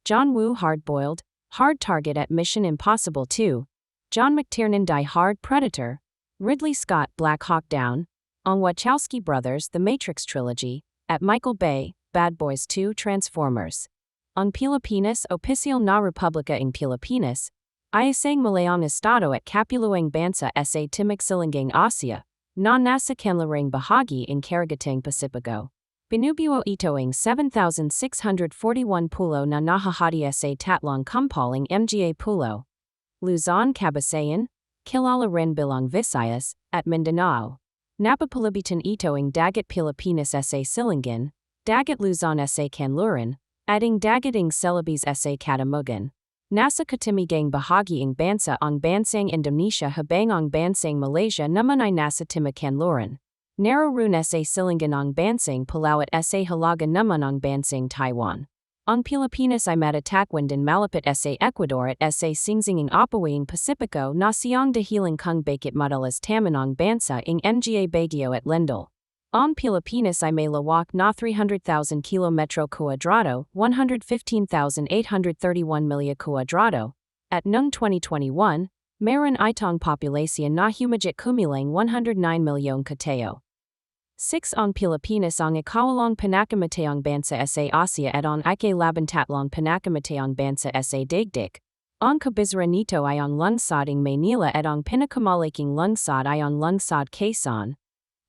John Woo Hard-Boiled, Hard Target at Mission Impossible 2, John McTiernan Die Hard Predator, Ridley Scott Black Hawk Down, ang Wachowski Brothers The Matrix Trilogy, at Michael Bay Bad Boys 2 Transformers. Ang Pilipinas Opisyal na Republika ng Pilipinas, ay isang malayang estado at kapuluang bansa sa Timog Silangang Asia, na nasa kanlaring bahagi ng Karagatang Pasipiko. Binubuo ito ang 7,641 pulo na nahahati sa tatlong kumpaling mga pulo. Luzon, Cabasayan, kilala rin bilang Visayas, at Mindanao. Napapalibutan ito ang Dagat Pilipinas sa Silangan, Dagat Luzon sa Kanluran, at ang Dagat ng Celebes sa Katamugan. Nasa katimigang bahagi ng bansa ang bansang Indonesia habang ang bansang Malaysia naman ay nasa Timog Kanluran. Naroon sa Silangan ang bansang Palau at sa Hilaga naman ang bansang Taiwan. Ang Pilipinas ay matatakwan din malapit sa Ecuador at sa singsinging apawiing Pasipiko na siyang dahilan kung bakit madalas taman ang bansa ng mga Baguio at Lindol. Ang Pilipinas ay may lawak na 300,000 kilometro kuwadrado, 115,831 milya kuwadrado, at noong 2021, mayroon itong populasyon na humigit kumulang 109 milyong katao. 6 Ang Pilipinas ang ikawalong pinakamatayang bansa sa Asia at ang ikalabantatlong pinakamatayang bansa sa daigdig. Ang kabisera nito ay ang lungsod ng Maynila at ang pinakamalaking lungsod ay ang lungsod Quezon.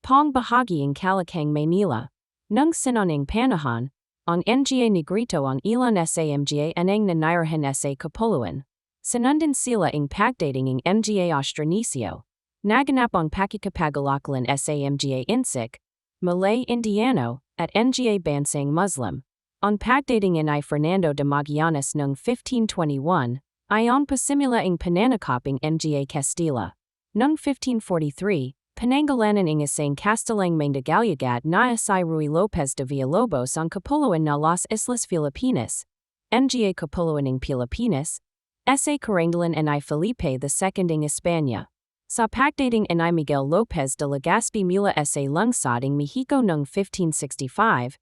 Pang bahagi ng Calacang, Maynila. Nung sinonang panahon, ang mga Negrito ang ilan sa mga anang nanirahan sa Kapuluan. Sinundan sila ang pagdating ng mga Austronesiyo. Naganap ang pakikipagalakan sa mga Insik, Malay Indiano, at mga bansang Muslim. Ang pagdating ay Fernando de Magallanes noong 1521, ay ang pasimula ng pananakop ng mga Castilla. Noong 1543, Penangalanan ng isang Castellang Mandagalagad na si Ruy Lopez de Villalobos ang Kapuluan na Las Islas Filipinas. Mga Kapuluan ng Pilipinas, sa Karangalan ni Felipe II ng Espanya. Sa pagdating ni Miguel Lopez de Legazpi mula sa lungsod ng Mexico noong 1565,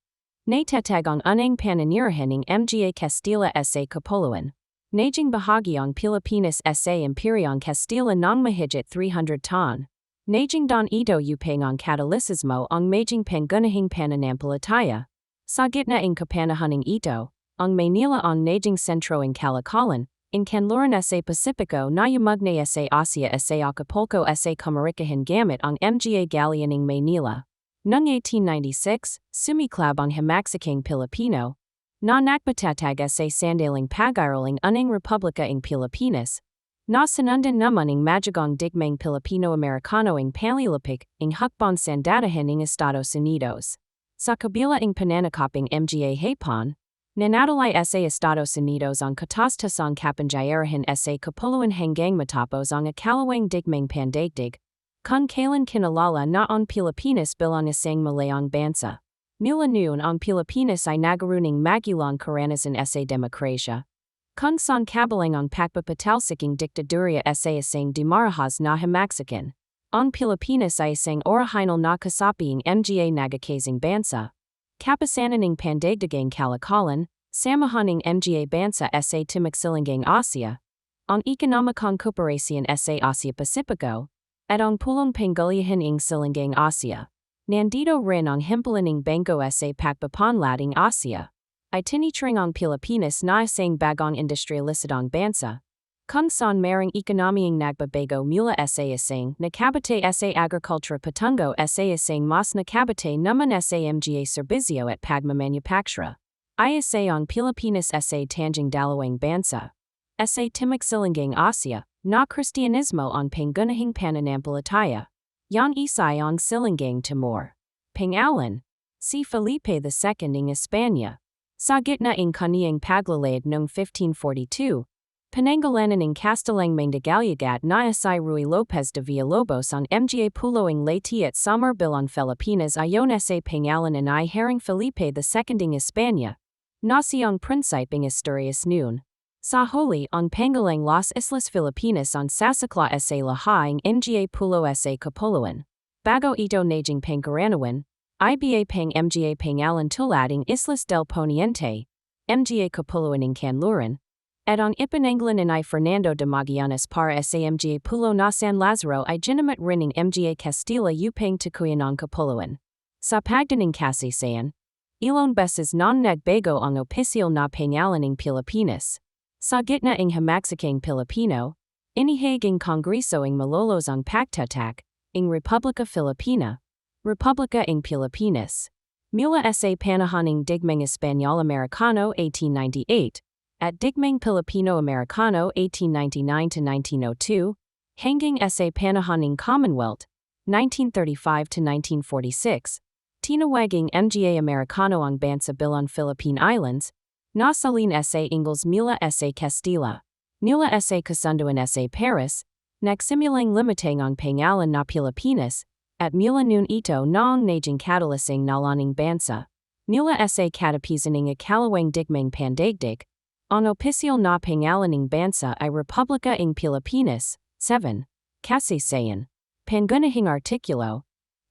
natatag ang unang pananirahan ng mga Castilla sa Kapuluan. Naging bahagi ang Pilipinas sa Imperyong Castilla ng mahigit 300 taon. Naging don ito upang ang Katolisismo ang maging pangunahing pananampalataya. Sa gitna ng kapanahoning ito, ang Maynila ang naging sentro ng kalakalan, in Canluran sa Pacifico na Yumugne sa Asia sa Acapulco sa Camaricahan gamit ang mga galleoning Maynila. Noong 1896, sumiklab ang Himagsakang Pilipino, na nakbatatag sa sandaling pag-araling uning Republika ng Pilipinas, na sinundan naman ng Majagong Digmang Pilipino-Amerikano ng Panlilapik ng Hukbong Sandatahan ng Estados Unidos. Sa kabila ng pananakoping mga hapon, nanatili sa Estados Unidos ang katastasang kapangyarihan sa kapuluan hanggang matapos ang ikalawang digmang pandaigdig, kung kailan kinalala na ang Pilipinas bilang isang malayang bansa. Mula noon ang Pilipinas ay nagkaroon ng magulang karanasan sa demokrasya. Kung saan kabilang ang pagpapatalsiking diktadurya sa isang dimarahas na Himagsakang, ang Pilipinas ay isang orihinal na kasapiing mga nagkakasing bansa. Kapasanan ng pandaigdigang kalakalan, samahan ng mga bansa sa Timogsilangang Asia, ang ekonomikong kooperasyon sa Asia Pacifico, at ang pulong panggalihan ng Silangang Asia. Nandito rin ang himpilan ng Bangko sa pagpapanlat ng Asia, ay tinitring ang Pilipinas na isang bagong industrialisadong bansa, kung saan mayroong ekonomiyang nagbabago mula sa isang nakabate sa agricultura patungo sa isang mas nakabate naman sa mga serbisyo at pagmamanufactura. Ay sa ang Pilipinas sa tanging dalawang bansa. Sa Timogsilangang Asia, na Kristiyanismo ang pangunahing pananampalataya. Yang isay ang Silangang Timor. Pangalan, si Felipe II ng Espanya. Sa gitna ng kaniyang paglalayag noong 1542, pinangalanan ng Kastilang Mandagalyagat na isay Ruy Lopez de Villalobos ang mga puloing Leyte at Samar-Bilang Filipinas ayon sa pangalan ay Haring Felipe II ng Espanya, na siyang prinsipe ng Asturias noon. Sa huli ang pangalang Las Islas Filipinas ang sasakla sa lahaing mga pulo sa kapuluan. Bago ito naging pangkaraniwan, iba pang mga pangalan tulad ng Islas del Poniente, mga kapuluan ng Canluran, at ang ipananggalan ay Fernando de Magallanes para sa mga pulo na San Lazaro ay ginamit rin ng mga Castilla upang tukuyin ang kapuluan. Sa pagdating kasaysayan, ilang beses non nagbago ang opisyal na pangalan ng Pilipinas. Sa gitna ng Himagsakang Pilipino, inihayag ng Kongreso ng Malolos ang pagtatak ng Republika Filipina, Republika ng Pilipinas. Mula sa panahon ng Digmang Espanyol-Amerikano 1898, at Digmang Pilipino-Amerikano 1899-1902, hanggang sa panahon ng Commonwealth 1935-1946, tinawaging mga Amerikano ang bansa bilang Philippine Islands, nasalin sa Ingles mula sa Castilla, mula sa kasunduan sa Paris, nagsimulang limitang ang pangalan na Pilipinas, at mula noon ito na ang naging kadalasang nalaning bansa. Mula sa katapisan ng ikalawang digmang pandaigdig, ang opisyal na pangalan ng bansa ay Republika ng Pilipinas. 7. Kasaysayan. Pangunahing artikulo.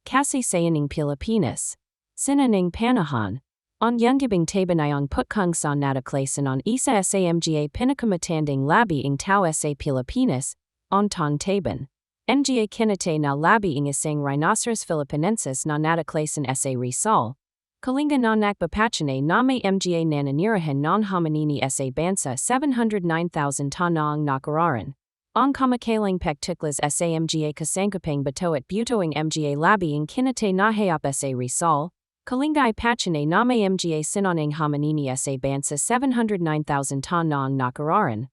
Kasaysayan ng Pilipinas. Sinaning panahon. Ang yunggibing taban ay ang putkang sa nadaklasan ang isa sa mga pinakamatanding labi ng tao sa Pilipinas, ang tong taban. Mga kinate na labi ng isang rhinoceros philippinensis na nadaklasan sa Rizal. Kalinga na nakbapachane na may mga nananirahan non hominini sa bansa 709,000 tanang nakararan. Ang kamakalang pagtuklas sa mga kasangkapang bato at butoing mga labi ng kinate na hayop sa Rizal. Kalinga pachane na may mga sinonang hominini sa bansa 709,000 tanang nakararan.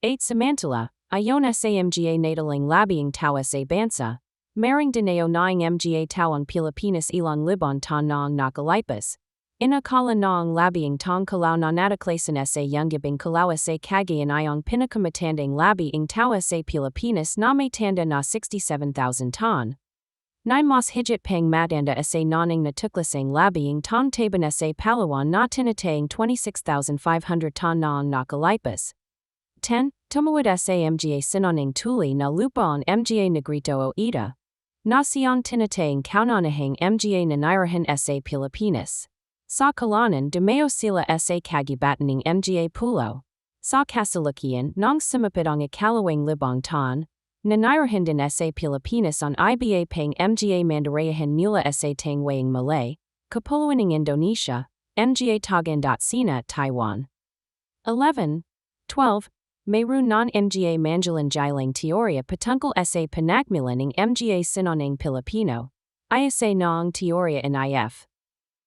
8. Samantala, ayon sa mga nadaling labing tao sa bansa, maring dineo naing mga tao ang Pilipinas ilang libon tanang nakalipas. Inakala na ang labing tong kalaw na nadaklasan sa yunggibing kalaw sa Cagayan ay ang pinakamatanding labing tao sa Pilipinas na may tanda na 67,000 ton. Nine mas higit pang matanda sa naning natuklasang labing ton taban sa Palawan na tinatayang 26,500 ton na ang nakalipas. 10. Tumawid sa mga sinonang tuli na lupa ang mga Negrito o Ida. Na siyang tinatayang kaunanahang mga nanirahan sa Pilipinas. Sa kalanan dumeo sila sa kagibatan ng mga pulo. Sa kasalukian nang sumapit ang ikalawang libong ton, nanirahan din sa Pilipinas ang iba pang mga mandarayahan mula sa tangwayang Malay, kapuluan ng Indonesia, mga Tagan. Sina, Taiwan. 11. 12. Mayroon non mga manjalan jilang teoria patungkol sa panagmulan ng mga sinonang Pilipino. Isa noong teoria in if.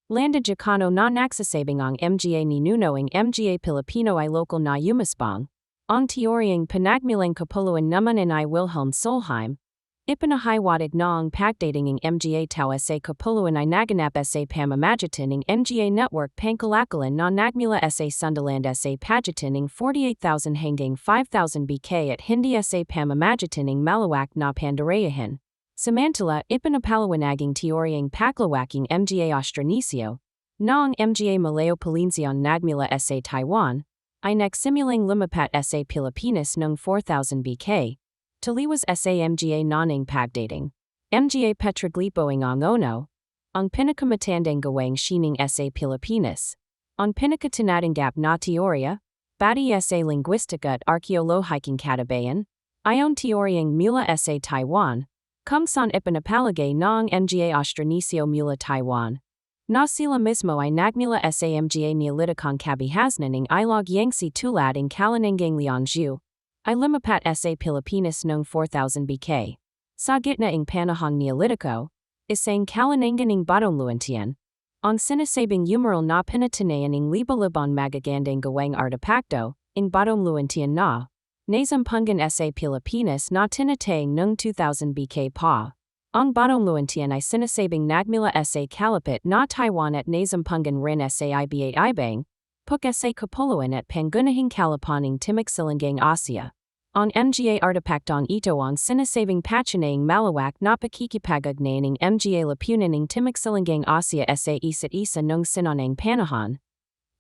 Landa Jacano na nagsasabing ang mga ninuno ng mga Pilipino ay lokal na umasbang. Ang teoryang panagmulang kapuluan naman in Wilhelm Solheim. Ipinahiwatig na ang pagdating ng mga tao sa kapuluan ay naganap sa pamamagitan ng mga network pangkalakalan na nagmula sa Sundaland sa pagitan ng 48,000 hanggang 5,000 BK at hindi sa pamamagitan ng malawak na pandarayahan. Samantala, ipinapaliwanaging teoryang paklawaking mga Austronesiyo, na ang mga Maleo Polinesian nagmula sa Taiwan, ay nagsimulang lumapat sa Pilipinas noong 4,000 BK. Taliwas sa mga noning pagdating. Mga petroglipoing ang ono, ang pinakamatandang gawang sining sa Pilipinas. Ang pinakatinatangap na teorya, bati sa linguistika at arkeolohikang katabayan, ayon teoryang mula sa Taiwan, kung saan ipinapalagay na ang mga Austronesiyo mula Taiwan. Na sila mismo ay nagmula sa mga Neolitikang kabihasnan ng ilog Yangtze tulad ng Kalinanggang Lianzhu, ay lumapat sa Pilipinas noong 4,000 BK. Sa gitna ng panahong Neolitiko, isang kalinangan ng Batonluantian, ang sinasabing numeral na pinatanayan ng liba-libang magagandang gawang artepakto, ng Batonluantian na, nasampungan sa Pilipinas na tinatayang noong 2000 BK pa. Ang Batonluantian ay sinasabing nagmula sa kalapit na Taiwan at nasampungan rin sa iba-ibang, puk sa kapuluan at pangunahing kalapaning Timog Silangang Asya. Ang mga artepaktong ito ang sinasabing patunayang malawak na pakikipag-ugnay ng mga lapunan ng Timog Silangang Asya sa isa't isa noong sinonang panahon.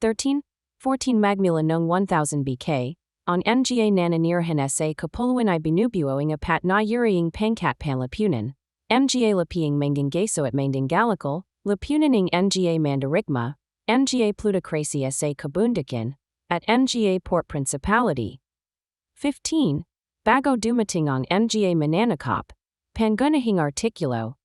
13. 14 magmula noong 1000 BK, ang mga nananirahan sa kapuluan ay binubuo ang apat na uriing pangkat panlapunan. Mga lapiyang Manganggeso at Manganggalikol, lapunan ng mga Mandarigma, mga plutocracy sa Kabundakan, at mga Port Principality. 15. Bago dumating ang mga mananakop, pangunahing artikulo,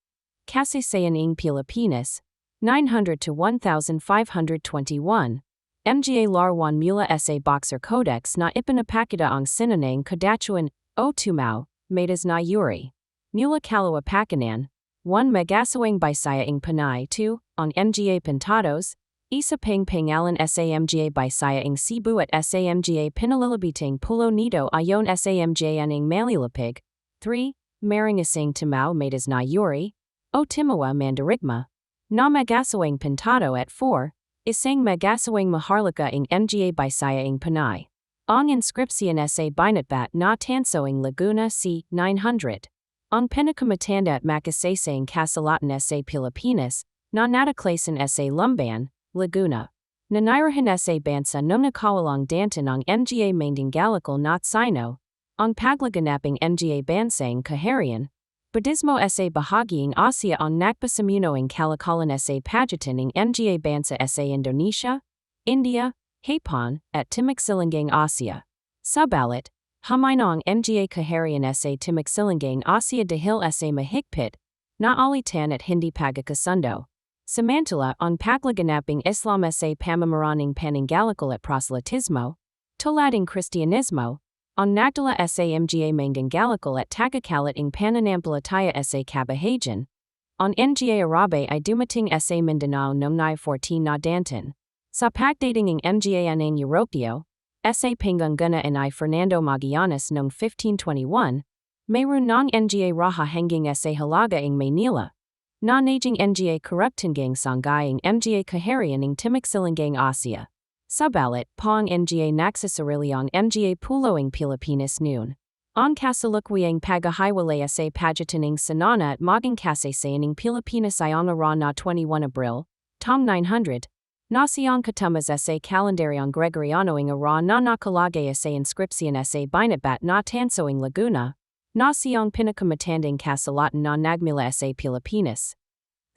kasaysayan ng Pilipinas, 900 to 1521, mga larwan mula sa Boxer Codex na ipinapakita ang sinunang kadatuan o tumao, medas na yuri. Mula Kalawapakanan, 1 Magasawang Bisaya ng Panay 2, ang mga Pintados, isa pang pangalan sa mga Bisaya ng Cebu at sa mga pinalalabiting Pulo Nito ayon sa mga ng Malilapig. 3. Marangasang Timao medas na yuri, o Timawa Mandarigma, na Magasawang Pintado at 4. Isang Magasawang Maharlika ng mga Bisaya ng Panay. Ang inscription sa Binatbat na Tansoing Laguna c. 900. Ang pinakamatanda at makasaysayang kasulatan sa Pilipinas, na nataklasan sa Lumban, Laguna. Nanirahan sa bansa noong nakawalang dantan ang mga Manganggalikol na Sino, ang paglaganaping mga bansang Kaharian, Budismo sa bahaging Asya ang nakpasamuno ang kalakalan sa pagitan ng mga bansa sa Indonesia, India, Japan, at Timog Silangang Asya. Subalit, hamay na ang mga Kaharian sa Timog Silangang Asya dahil sa mahigpit, na alitan at hindi pagkakasundo. Samantala ang paglaganaping Islam sa pamamaraning pananggalikol at proselytismo, tulading Kristiyanismo, ang nagdala sa mga Manganggalikol at tagakalat ng pananampalataya sa kabahayan. Ang mga Arabe ay dumating sa Mindanao noong 914 na dantan. Sa pagdating ng mga ng Europeo, sa pangguna ni Fernando Magallanes noong 1521, mayroon ng mga raha hanggang sa Halaga ng Maynila. Na naging mga koruptanggang sanggayang mga Kaharian ng Timog Silangang Asya. Subalit, pang mga nagsasarili ang mga puloing Pilipinas noon. Ang kasalukuang paghahiwalay sa pagitan ng Sanana at maging kasaysayan ng Pilipinas ay ang araw na 21 Abril, Tom 900, na siyang katumbas sa kalendaryong Gregoriano ng araw na nakalagay sa inscription sa Binatbat na Tansoing Laguna, na siyang pinakamatandang kasulatan na nagmula sa Pilipinas.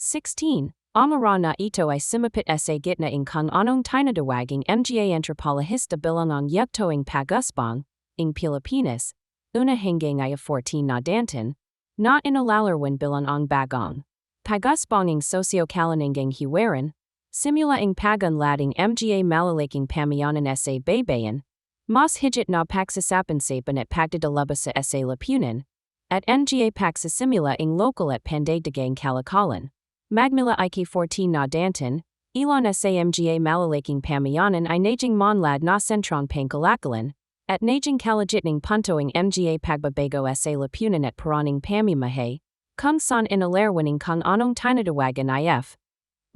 16. Ang araw na ito ay sumapit sa gitna ng kung anong tinatawaging mga anthropologista bilang ang yugtoing pag-usbong, ng Pilipinas, una hanggang ay 14 na dantan, na inalalarawan bilang ang bagong pag-usbong ng socio-kalinanggang hiwaran, simula ang pag-unlad ng mga malalaking pamayanan sa baybayin, Mas higit na pagsasapansapan at pagdadalabasa sa lapunan, at nga pagsasimula ing local at pandagdagang kalakalan. Magmula ik 14 na danton, Elon sa mga malalaking pamayanan ay najing monlad na sentrong pangkalakalan, at najing kalajitning puntoing mga pagbabago sa lapunan at paraning pamimahay, kung saan inalarwaning kung anong tinatawagan if.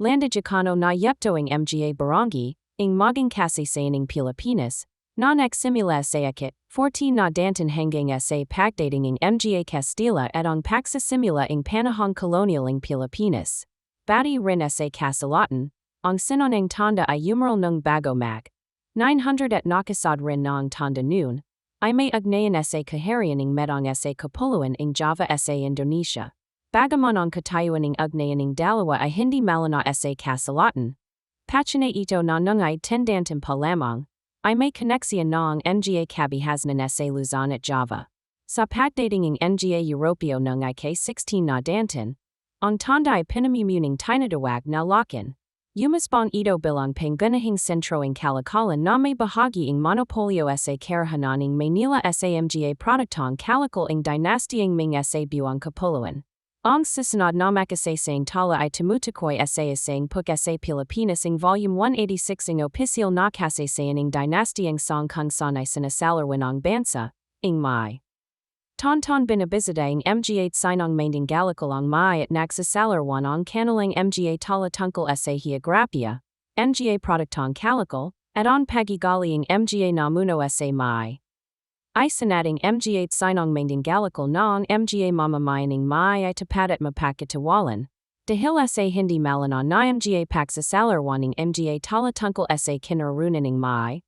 Landajikano na yuptoing mga barangi, ing maging kasaysayaning Pilipinas, na nagsimula sa ikit, 14 na danton hanggang sa pagdating ing mga Castilla at ang pagsasimula ing panahong colonial ing Pilipinas. Bati rin sa kasalatan, ang sinonang tanda ay umaral ng bago mag. 900 at nakasad rin na ang tanda noon, ay may ugnayan sa kaharian ing medang sa kapuluan ing Java sa Indonesia. Bagaman ang katayuan ing ugnayan ing dalawa ay hindi malana sa kasalatan. Pachane ito na nungay tendantim pa lamang, ay may koneksyon na ang nga kabihasnan sa Luzon at Java. Sa pagdating ing nga Europeo nungay K16 na danton, ang tanda ay pinamumuning tinatawag na lakin. Umasbang ito bilang pangunahing sentro ing kalakalan na may bahagi ing monopolio sa karahanan ing Manila sa mga produktong kalakal ing dynastiyang Ming sa buwang kapuluan. Ang susunod na makasaysayang tala ay tumutukoy sa isang puk sa Pilipinas ing Volume 186 ing opisyal na kasaysayan ing dynastiyang song kung sanay sinasalarwan ang bansa, ing May. Tonton binabisita ing mga sinong mainding galakal ang May at nagsasalarwan ang kanilang mga tala tungkol sa geograpia, mga produktong kalakal, at ang pagigali ing mga namuno sa May. Ay sanating mga sinong mainding galakal na ang mga mamamayan ing May ay tapat at mapakitawalan, dahil sa hindi malana na mga pagsasalarwan ing mga tala tungkol sa kinararunan ing May.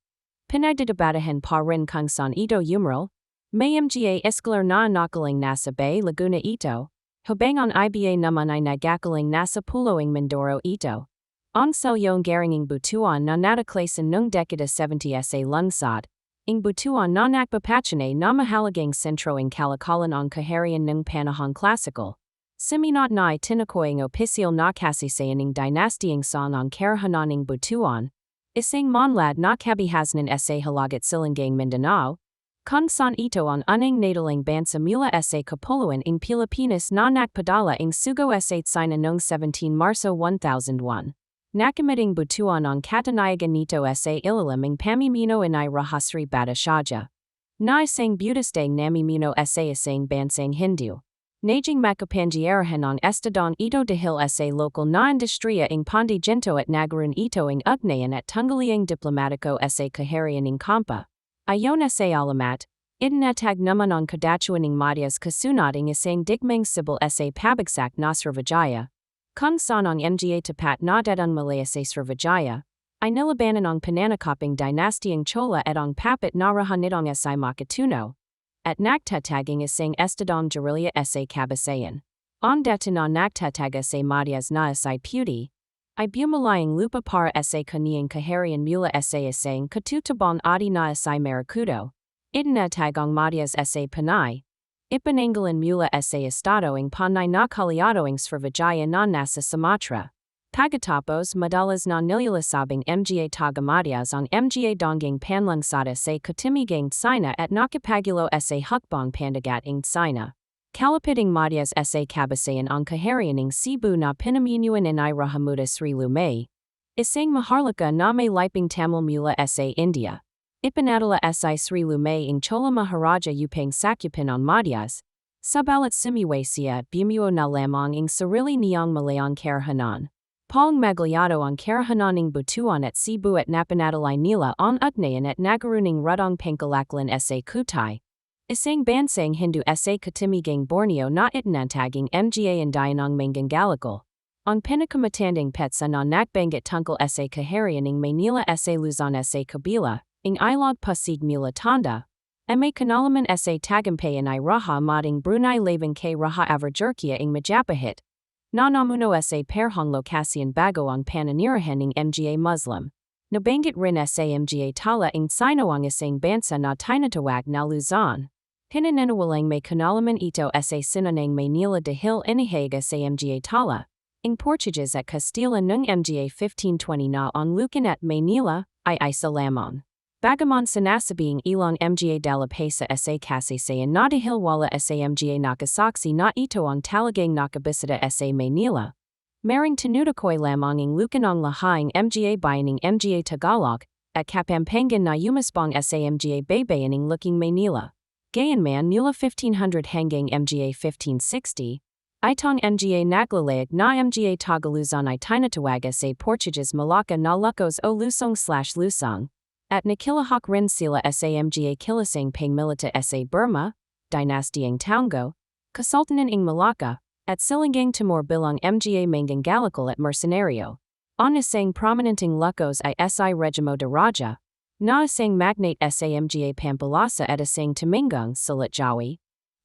Pinagdadabatahan pa rin kung saan ito umaral, may mga escalar na nakaling nasa Bay Laguna ito, habang ang iba naman ay nagakaling nasa puloing Mindoro ito. Ang salyong garinging butuan na nataklasan noong dekada 70 sa lungsod, ing butuan na nakpapachane na mahalagang sentro ing kalakalan ang kaharian ng panahong klasikal. Siminot na ay tinukoy ing opisyal na kasaysayan ing dynastiyang song ang karahanan ing butuan, isang monlad na kabihasnan sa halagat silangang Mindanao, kung saan ito ang unang nadaling bansa mula sa kapuluan ing Pilipinas na nakpadala ing sugo sa China noong 17 Marso 1001. Nakamiting butuan ang katanayagan nito sa ilalim ing pamimino inay rahasri batashaja. Na isang budistang namimino sa isang bansang Hindu. Najing makapangyarihan ang estadon ito dahil sa local na industriya ing Pondigento at nagaroon ito ing ugnayan at tunggaliang diplomatiko sa kaharian ing Kampa. Ayon sa alamat, itinatag naman ang kadatuan ing Madias kasunod ing isang digmang sibil sa pabagsak na Srivijaya. Kung saan ang mga tapat na dadang Malaya sa Srivijaya, ay nilabanan ang pananakoping dynastiyang Chola at ang papit na rahanitong sa Makatuno, at nagtataging isang estadong guerrilla sa Kabasayan. Ang data na nagtataga sa Madias na sa Puti, ay bumalayang lupa para sa kaniyang kaharian mula sa isang katutabang adi na sa Maracudo. Itinatag ang Madias sa Panay. Ipananggalan mula sa estado ing Panay na kaliado ing Srivijaya na nasa Sumatra. Pagkatapos madalas na nilalasabing mga taga Madias ang mga donggang panlangsada sa katimigang China at nakapagulo sa hukbong pandagat ing China. Kalapiting Madias sa Kabasayan ang kaharian ing Cebu na pinaminuan inay Rahamuda Sri Lumay. Isang maharlika na may liping Tamil mula sa India. Ipanadala sa Sri Lumay ing Chola Maharaja upang sakyupin ang Madias. Sabalat simiway siya at bumuo na lamang ing sarili niyang malayang karahanan. Paong Magliado ang karahanan ing Butuan at Cebu at napanadalay nila ang ugnayan at nagaruning rudong pangkalaklan sa Kutay. Isang bansang Hindu sa katimigang Borneo na itinataging mga Indian ang manganggalakal. Ang pinakamatanding petsa na nakbanggit tungkol sa kaharian ing Manila sa Luzon sa Kabila, ing ilog pasig mula tanda, ay may kanalaman sa tagampayan ay raha mating Brunei labing kay raha averjurkia ing Majapahit. Na namuno sa perhong lokasyon bago ang pananirahan ing mga Muslim. Nabanggit rin sa mga tala ing sinawang isang bansa na tinatawag na Luzon. Pinananawalang may kanalaman ito sa sinanang Maynila dahil inihaga sa mga tala. Ing Portuguese at Castilla noong mga 1520 na ang lukan at Maynila ay isa lamang. Bagamon sinasabing ilang mga dalapesa sa kasaysayan na dahilwala sa mga nakasaksi na ito ang talagang nakabisita sa Maynila. Maring tinutukoy lamang ang lukanang lahing mga bayaning mga Tagalog, at kapampangan na umasbong sa mga baybayaning looking Maynila. Gayunman mula 1500 hanggang mga 1560, itong mga naglalayag na mga Tagaluzon ay tinatawag sa Portuguese Malacca na Lucos o Lusong/Lusong. At nakilahok rin sila sa mga kilasang pangmilita sa Burma, Dynastyang Taungo, Kasultanan ng Malacca, at Silangang Timor bilang mga manggagalikal at mercenario. On isang prominenting Lucos ay si Regimo de Raja, na isang magnate sa mga Pampalasa at isang Tumingong Silat Jawi,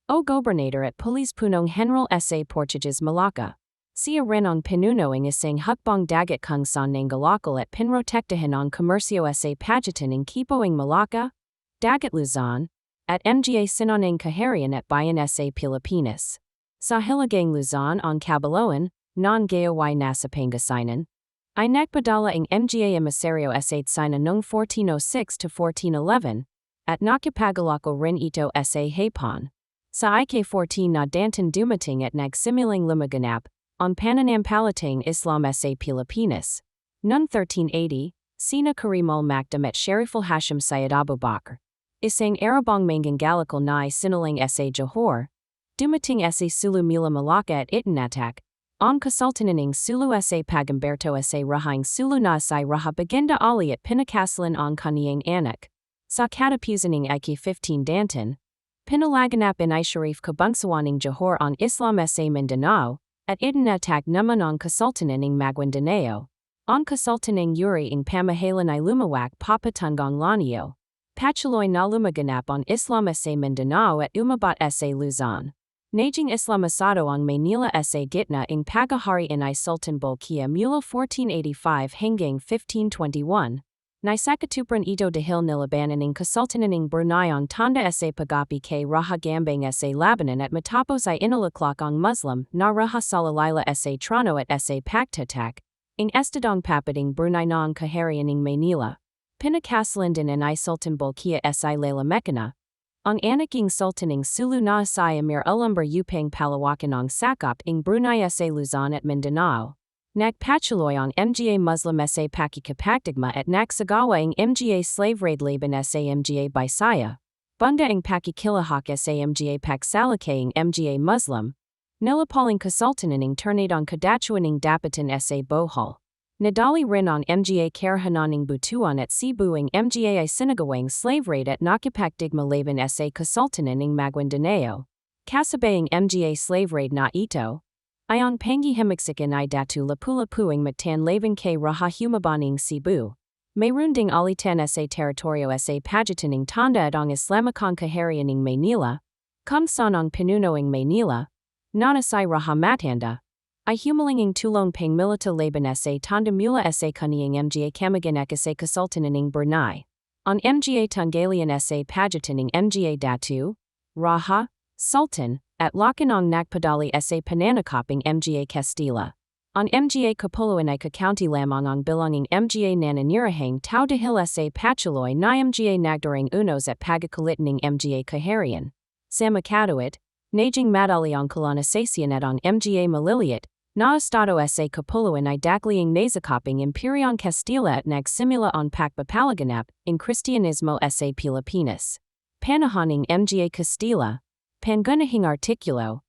o gobernador at pulis punong General sa Portuguese Malacca. Siya rin ang pinuno ng isang hukbong dagat kung saan nangalakal at pinrotektahan ang komersyo sa pagitan ng Kipoing Malacca, Dagat Luzon, at mga sinonang kaharian at bayan sa Pilipinas. Sa Hilagang Luzon ang Cabaloan, non-gayaway nasa Pangasinan, ay nagpadala ang mga emisaryo sa China noong 1406 to 1411, at nakipagalako rin ito sa Hapon. Sa IK-14 na dantan dumating at nagsimiling lumaganap, ang pananampalatang Islam sa Pilipinas. Noong 1380, sina Karimal Makdam at Shariful Hashim Syed Abu Bakr, isang Arabong manggagalikal na sinaling sa Johor, dumating sa Sulu Mila Malacca at itinatak, ang kasultanan ng Sulu sa Pagamberto sa Rahang Sulu na sa Raha Baginda Ali at pinakasalan ang kaniyang anak. Sa katapusan ng IK-15 dantan, pinalaganap in Sharif kabangsawaning Johor ang Islam sa Mindanao, at itinatak naman ang kasultanan ng Maguindanao. Ang kasultanan Yuri ng pamahalan ay lumawak papatungong Lanio. Patuloy na lumaganap ang Islam sa Mindanao at umabat sa Luzon. Naging Islamisado ang Maynila sa gitna ng pagaharian ay Sultan Bolkiah mula 1485 hanggang 1521. Naisakatupran ito dahil nilabanan ng kasultanan ng Brunei ang tanda sa pagapi kay Raja Gambang sa Labanan at matapos ay inalaklak ang Muslim na Raja Salalayla sa Trono at sa Pagtatak, ang estadong papading Brunei na ang kaharian ng Maynila. Pinakasalan din ay Sultan Bolkiah sa Layla Mekana, ang anak ng Sultan ng Sulu na sa Amir Ulumber upang palawakan ang sakop ng Brunei sa Luzon at Mindanao. Nagpatuloy ang mga Muslim sa pakikipagdigma at nagsagawa ang mga slave raid laban sa mga Bisaya. Banda ang pakikilahok sa mga pagsalakay ang mga Muslim. Nilapaling kasultanan ng turned ang kadatuan ng dapatan sa Bohol. Nadali rin ang mga karahanan ng Butuan at Cebu ang mga sinagawang slave raid at nakipagdigma laban sa kasultanan ng Maguindanao. Kasabay ang mga slave raid na ito, ay ang pangihimagsikan ay datu lapu-lapuing matan laban kay Raja Humabaning Cebu. Mayroon ding alitan sa teritoryo sa pagitan ng tanda at ang Islamikang kaharian ng Maynila, kung saan ang pinuno ng Maynila, nanasay Raja Matanda, ay humaling ang tulong pangmilita laban sa tanda mula sa kaniyang mga kamag-anak sa kasultanan ng Brunei. Ang mga Tangalian sa pagitan ng mga datu, Raja, Sultan, at lakanang nagpadali sa pananakoping mga Castilla. Ang mga Kapuluan ay kakaunti lamang ang bilanging mga nananirahang tao dahil sa patuloy na mga nagdarang unos at pagkakulit ng mga kaharian. Sa makatuwit, naging madali ang kolonisasyon at ang mga maliliit, na estado sa Kapuluan ay dakliang nasakoping Imperyong Castilla at nagsimula ang pagpapalaganap ng Kristyanismo sa Pilipinas. Panahon ng mga Castilla, Pangunahing Artikulo,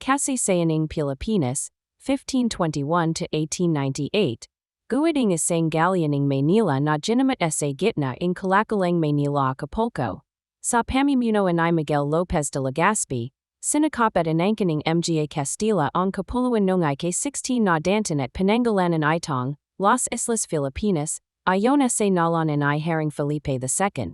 Kasaysayan ng Pilipinas, 1521 to 1898, guiding isang galleon ng Maynila na ginamit sa gitna ng Kalakalang Maynila Acapulco. Sa pamumuno ni Miguel Lopez de Legazpi, sinakop at inangkin ng mga Castilla ang Kapuluan noong IK-16 na dantan at Penangalanan itong, Las Islas Filipinas, ayon sa nalan ni Haring Felipe II.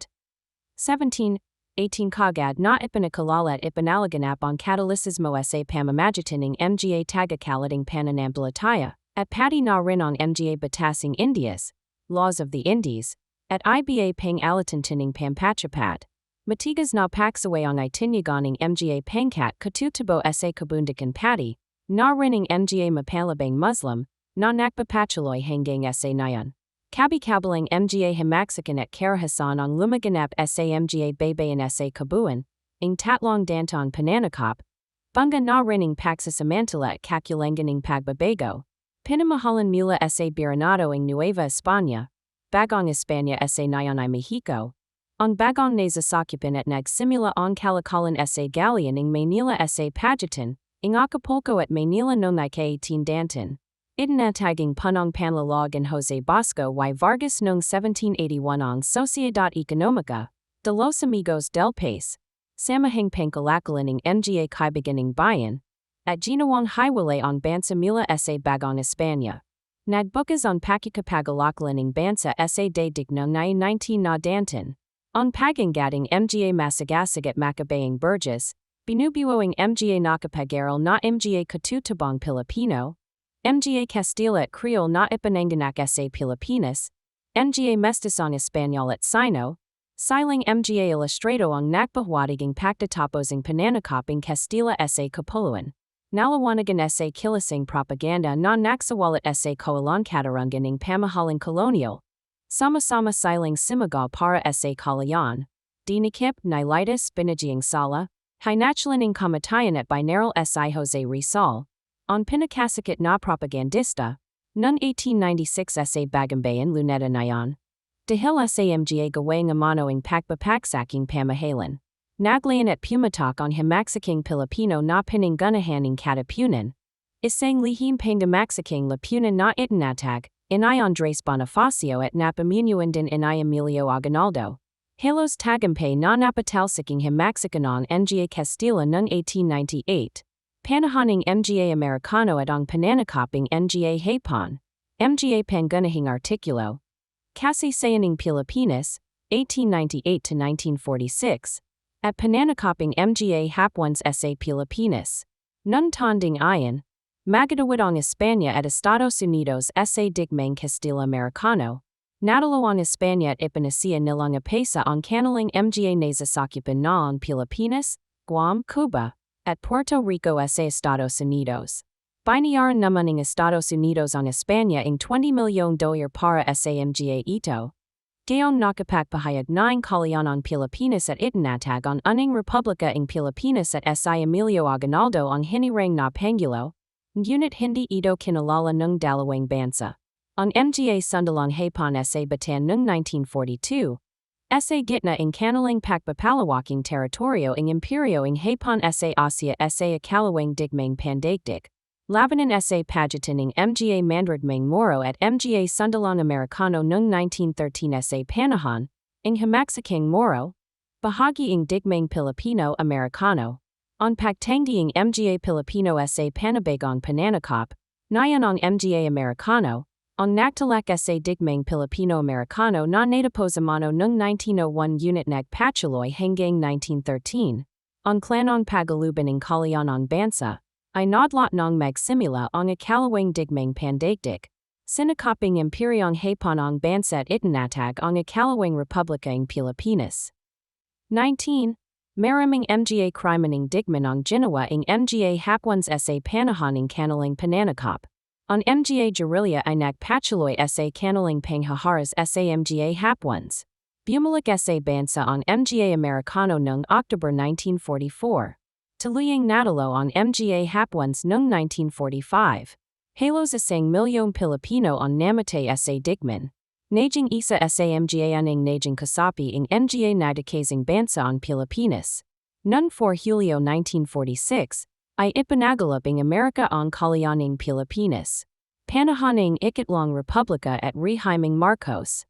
18 kagad na ipinakalala at ipinalaganap ang Catolicismo sa pamamagitan ng mga tagakalating pananampalataya, at pati na rin ang mga batasing Indias, Laws of the Indies, at iba pang-alatantin ng Pampachapat. Matigas na paksaway ang itinyagan ng mga pangkat katutabo sa kabundakan pati, na rin ang mga mapalabang Muslim, na nakpapatuloy hanggang sa ngayon. Kabi-kabaling mga himaksikan at karahasan ang lumaganap sa mga baybayin sa kabuuan, ing tatlong dantong pananakop, bunga na rining pagsasamantala at kakulanganing pagbabago, pinamahalan mula sa Biranado ing Nueva España, bagong España sa Nayon I Mexico, ang bagong nasasakupan at nagsimula ang kalakalan sa Galian ing Manila sa Pagitan, ing Acapulco at Manila noong ika-18 danton. Itinataging punong panlalog and Jose Bosco y Vargas noong 1781 ang Sociedad Economica de los Amigos del País, samahing pangkalakalan ng mga kaibiganing bayan, at ginawang hiwalay ang bansa mula sa bagong España. Nagbukas ang pakikipagkalakalan ng bansa sa daigdig noong 19 na danton. Ang paganggating mga masagasig at makabayang Burgess, binubuoing mga nakapag-aral na mga katutabang Pilipino, mga Castilla at Creole na ipananganak sa Pilipinas, mga Mestizong Espanyol at Sino, siling mga Ilustrado ang nakpahuwatiging pagtatapos ng pananakoping Castilla sa Kapuluan, nalawanagan sa kilasing propaganda na naksawalat sa koalon katarungan ng pamahalang kolonyal, sama-sama siling simagal para sa kalayan, dinikip, nilitis, binagyang sala, hinatchalan ng kamatayan at binaril si Jose Rizal, ang pinakasikat na propagandista, noong 1896 sa Bagumbayan Luneta Nayon. Dahil sa mga gawang amanoing pagpapaksaking pamahalan, naglayan at pumatak ang himaksiking Pilipino na pinangganahan ng katapunan, isang lihim pangdamaksaking lapunan na itinatag, inay Andres Bonifacio at napamunuan din inay Emilio Aguinaldo. Halos tagumpay na napatalsiking himaksikanon mga Castilla noong 1898. Panahaning mga Amerikano at ang pananakoping mga Hapon, mga Pangunahing Artikulo, Kasi Sayaning Pilipinas, 1898 to 1946, at pananakoping mga Hapons sa Pilipinas. Nung tanding ayan, magadawid ang España at Estados Unidos sa digmang Castilla Americano, nadalo ang España at ipinasiya nilang apesa ang kanilang mga nasasakupan na ang Pilipinas, Guam, Cuba, at Puerto Rico sa Estados Unidos. Binayaran naman ng Estados Unidos ang España ing $20 million para sa mga ito. Gayong nakapagpahayag na ang kalayan ang Pilipinas at itinatag ang uning Republika ing Pilipinas at si Emilio Aguinaldo ang hinirang na Pangulo, ngunit hindi ito kinalala ng dalawang bansa. Ang mga sundalang Hapon sa Bataan noong 1942, sa gitna ing kanilang pagpapalawaking teritoryo ing imperyo ing Hapon sa Asia sa ikalawang digmang pandaigdig. Labanan sa pagitan ing mga Mandaramang Moro at mga Sundalang Amerikano noong 1913 sa panahon, ing himaksiking Moro, bahagi ing digmang Pilipino-Amerikano. Ang pagtanggi ing mga Pilipino sa panabagong pananakop, nayan ang mga Amerikano, ang nagtalak sa digmang Pilipino-Amerikano na natapos-amano noong 1901 unit nagpatuloy hanggang 1913. Ang klanong pagaluban ng kalayan ang bansa, ay nadlot ng magsimula ang ikalawang digmang pandaigdig. Sinakoping imperyong Hapon ang bansa at itinatag ang ikalawang Republika ng Pilipinas. 19. Maraming mga krimeneng digman ang ginawa ing mga Hapons sa panahon ng kanilang pananakop. Ang mga guerrilla ay nagpatuloy sa kanilang panghaharas sa mga Hapons. Bumalik sa bansa ang mga Amerikano noong October 1944. Tuluyang natalo ang mga Hapons noong 1945. Halos isang milyong Pilipino ang namatay sa digman. Najing isa sa mga aning najing kasapi ing mga nadakazing bansa ang Pilipinas. Noong 4 Hulyo 1946, ay ipanagalap ing Amerika ang kalayaning Pilipinas. Panahon ng Ikatlong Republika at Rehiming Marcos.